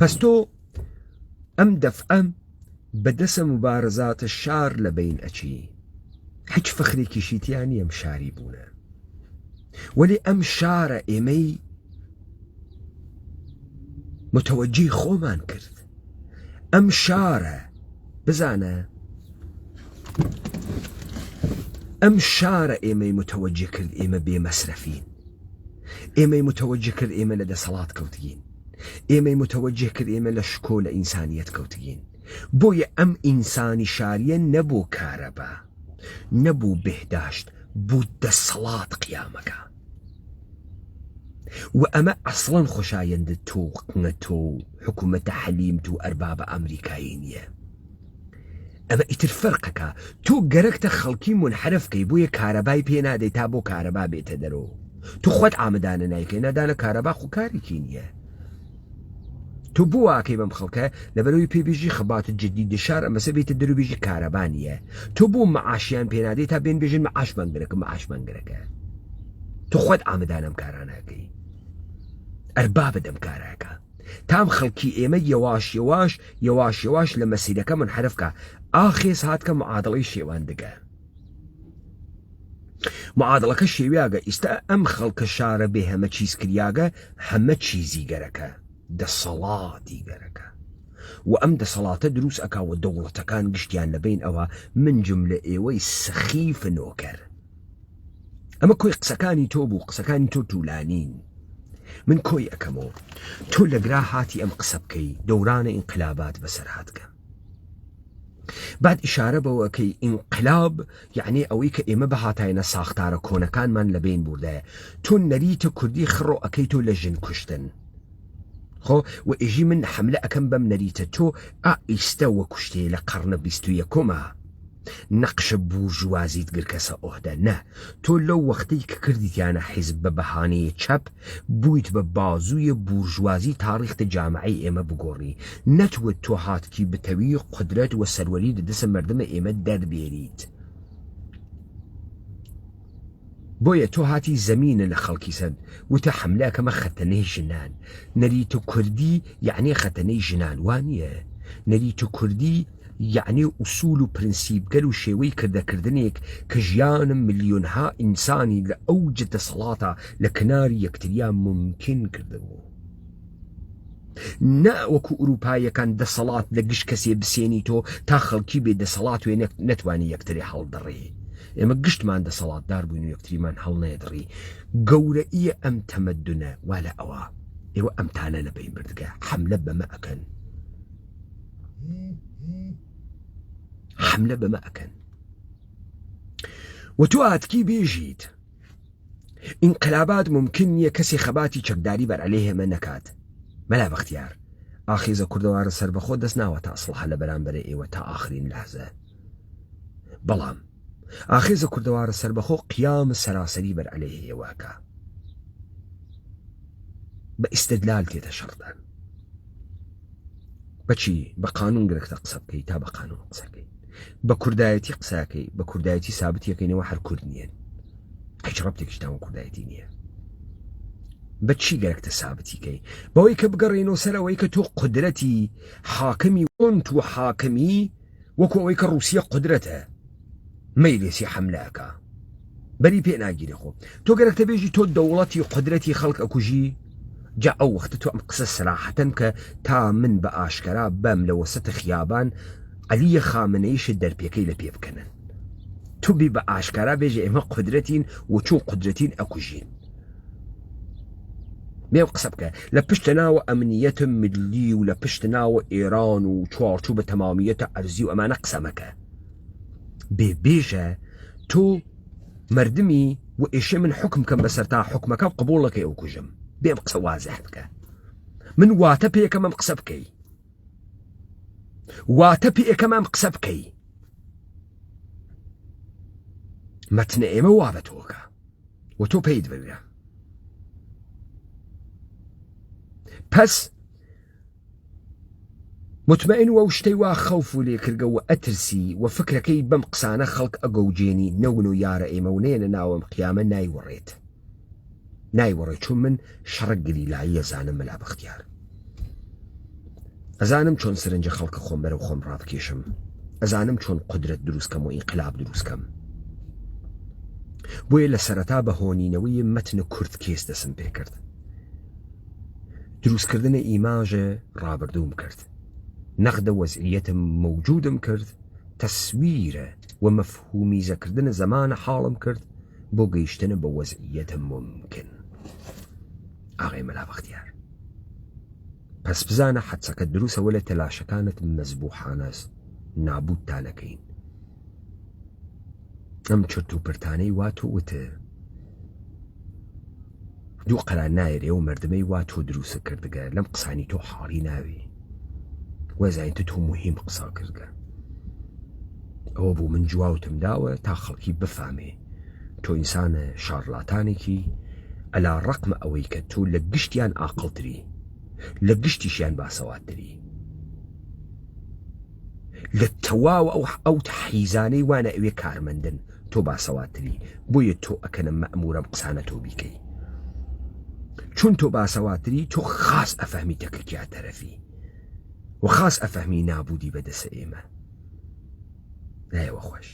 پس تۆ ئەم دەفعەم بەدەسە مبارزاتە شار لە بین ئەچی هیچ فەخرێکیشی تیان نیە ئەم شاری بوونە وەلی ئەم شارە ئێمەی متوەجی خۆمان کرد ئەم شارە بزانە ئەم شارە ئێمەی متوەجی کرد ئێمە بێمەسرەفین ئێمەی متوەجی کرد ئێمە لە دەسەڵات کەوتگین ئێمەی متوەجه کرد ئێمە لە شکۆ لە ئینسانیەت کەوتگین بۆیە ئەم ئینسانی شاریە نەبوو کارەبا نەبوو بێهداشت بوو دەسەڵات قیامەکە و ئەمە ئەسڵەن خۆشایەندە تۆ حکوومەتە حەلیمت و ئەربابە ئەمریکایی نییە ئەمە ئیتر فەرقەکە تۆ گەرەکتە خەڵکی منحرفکەی بۆیە کارەبای پێ نادەی تا بۆ کارەبا بێتە دەرەوە تو خۆت ئامادانە نایکەی نادانە کارەبا خو کارێکی نییە تو بۆ واکەی بەم خەڵکە لەبەرەوەی پێبێژی خەباتە جددی دشار ئەمەسە بێتە دەروبێژی کارەبانیە تو بۆ مەعاشیان پێنادەی تا بێن بێژن مەعاش بەنگرەکە تو خۆت ئامادانەم کارانەکەی ئەربابە دەم کارەکە تام خەڵکی ئێمە یەواش لە مەسیرەکە منحرفکە ئاخێز هاتکە معادڵەی شێوان دەگە معادڵەکە شێویاگە ئیستا ئەم خەڵکە شارە بێ هەمە چیز کریاگە هەمە چیزی گەرەکە دەسەڵاتی گەرەکە و ئەم دەسەڵاتە دروست ئەکاوە دەوڵەتەکان گشتیان لەبین ئەوە منجم لە ئێوەی سەخیف نۆکەر ئەمە کۆی قسەکانی تۆ بوو قسەکانی تۆ توولانین من کۆی ئەەکەمەوە تۆ لەگرا هاتی ئەم قسە بکەی دەورانە ئینقلابات بەسەر هاتکە بعد ئیشارە بەوەکەی ئینقلاب یعنی ئەوەی کە ئێمە بەهاتایەنە ساختارە کۆنەکانمان لەبین بوردایە تۆ نەریتە کوردی خڕۆ ئەەکەی تۆ لە ژن کوشتن خۆ و ئێژی من حملە ئەەکەم بەم نەریتە تۆ ئیستە وە کوشتێ لە قەرنە 21ەمە نەقشە بورژوازیت گرکەسە ئۆهدە نە تۆ لەو وەختەی کە کردیتیانە حیزب بە بەهانەیە چەپ بوویت بە بازوویە بورژوازی تاریختە جامعەی ئێمە بگۆڕی نەتوت تۆ هاتکی بتەوی قدرەت و سەروەری دەدەسە مردمە ئێمە دەربێریت بۆیە تۆ هاتی زەمینە لە خەڵکی سەد وتە حملەکەمە خەتەنەی ژنان نەریت و کوردی یعنی خەتەنەی ژنان وانیە نەریت و کوردی یعنی ئوسول و پرینسیبگەل و شێوەی کردەکردنێک کە ژیانم ملیۆنها ئینسانی لە ئەو جدەسەڵاتە لە کناری یەکتریان ممکن کردبوو نا وەکو ئوروپایەکان دەسەڵات لە گشت کەسێ بسێنی تۆ تا خەڵکی بێ دەسەڵات وێ نەتوانی یەکتری هەڵدەڕێ ئێمە گشتمان دەسەڵاتدار بووین و یەکتریمان هەڵنێدڕی گەورەیە ئەم تەمەدونە وا لە ئەوە ئێوە ئەمتانە لە بین بردگە حملە بەمە ئەکەن حملە بەمە ئەکەن و تۆ ئاتکی بێژیت ئینقلابات ممکن نییە کەسی خەباتی چەکداری بەرعەلەی هێمە نەکات مەلا بەختیار ئاخیزە کوردەوارە سەربەخۆ دەست ناوە تا ئەسڵحە لە بەرامبەرە ئێوە تا ئاخرین لەحزە بەڵام ئاخیزە کوردەوارە سەربەخۆ قیام سەراسەری بەرعەلەی ئێوەکە بە ئیستدلال تێتە شەڕدان بەچی بە قانون گرکتە قسە بکەی تا بە قانون قسەکەی بە کوردایەتی قساکەی بە کوردایەتی سابتیەکەینەوە هەر کورد نیەن هیچ ڕەبتێکیش تاوە کوردایەتی نییە بەچی گەرەکتە سابتیکەی بەوەی کە بگەڕێنەوە سەرەوەی کە تۆ قودرەتی حاکمی وەنت و حاکمی وەکو ئەوەی کە ڕووسیا قودرەتە مەیلێسی حەملەکە بەری پێ ناگیرێ خۆ تۆ گەرەکتە بێژی تۆ دەوڵەتی قودرەتی خەڵک ئەکوژی جا ئەو وەختە تۆ ئەم قسە سراحەتەن کە تا من بە ئاشکرا بەم لە وەسەتە خیابان عەلیە خامنەیشت دەرپێکەی لە پێ بکەنن تو بی بە ئاشکرا بێژە ئێمە قودرەتین و چۆن قودرەتین ئەکوژین بێ قسە بکە لە پشتە ناوە ئەمنیەتە ملی و لە پشتە ناوە ئێران و چوارچوو بە تەمامیەتە ئەرزی و ئەمانە قسە مەکە بێژە تۆ مردمی و ئێشێ من حکم کەم بەسەر تا حکمەکە قبوڵەکەی ئەو کوژم بێ قسە وازەح بکە من واتە پێکەم ئەم قسە بکەی واتە پێکەم ئەم قسە بکەی مەتنە ئێمە وا بە تۆکە و تۆ پێیت ببێ پس مطمئن و شتەی وا خەوف و لێکردگە و ئەترسی و فکرەکەی بەم قسانە خەڵک ئەگەوجێنی نەون و یارە ئێمە و نێنە ناوەم قیامە نایوەڕێت چون من شەڕەگری لایی ئەزانم مەلا بەختیار ئەزانم چۆن سرنجە خەڵکە خۆم بەرەو خۆم ڕابکێشم ئەزانم چۆن قودرەت دروستکەم و ئینقلاب دروستکەم بۆیە لە سەرەتا بە هۆنینەوەی مەتنە کورد کێس دەسم پێ کرد دروستکردنە ئیماژە ڕابردووم کرد نەقدە وەزعیەتم مەوجودم کرد تەسویرە و مەفهومیزەکردنە زەمانە حاڵم کرد بۆ گەیشتنە بە وەزعیەتە ممکن ئاغای مەلا بەختیار پس بزانە حەدسەکە دروسەوە لە تەلاشەکانت مەزبوحانەست نابوود تانەکەین ئەم چرت و پرتانەی وا تۆ وتە دوو قەران نایرێ و مردمەی وا تۆ دروسە کردگە لەم قسانی تۆ حاڵی ناوی وەزانتە تۆ مهم قسا کردگە ئەوە بوو من جواوتم داوە تا خەڵکی بفامێ تۆ ئینسانە شارلاتانێکی ئەلا ڕەقمە ئەوەی کە تۆ لە گشتیان ئاقڵتری لە گشتیشیان باسەواتری لە تەواوە ئەو تەحیزانەی وانە ئەوێ کارمەندن تۆ باسەواتری بۆیە تۆ ئەکەنە مەئمورەم قسانە تۆ بیکەی چون تۆ باسەواتری تۆ خاص ئەفەهمی تەکەکیا تەرەفی و خاص ئەفەهمی نابوودی بەدەسە ئێمە نایەوە خۆش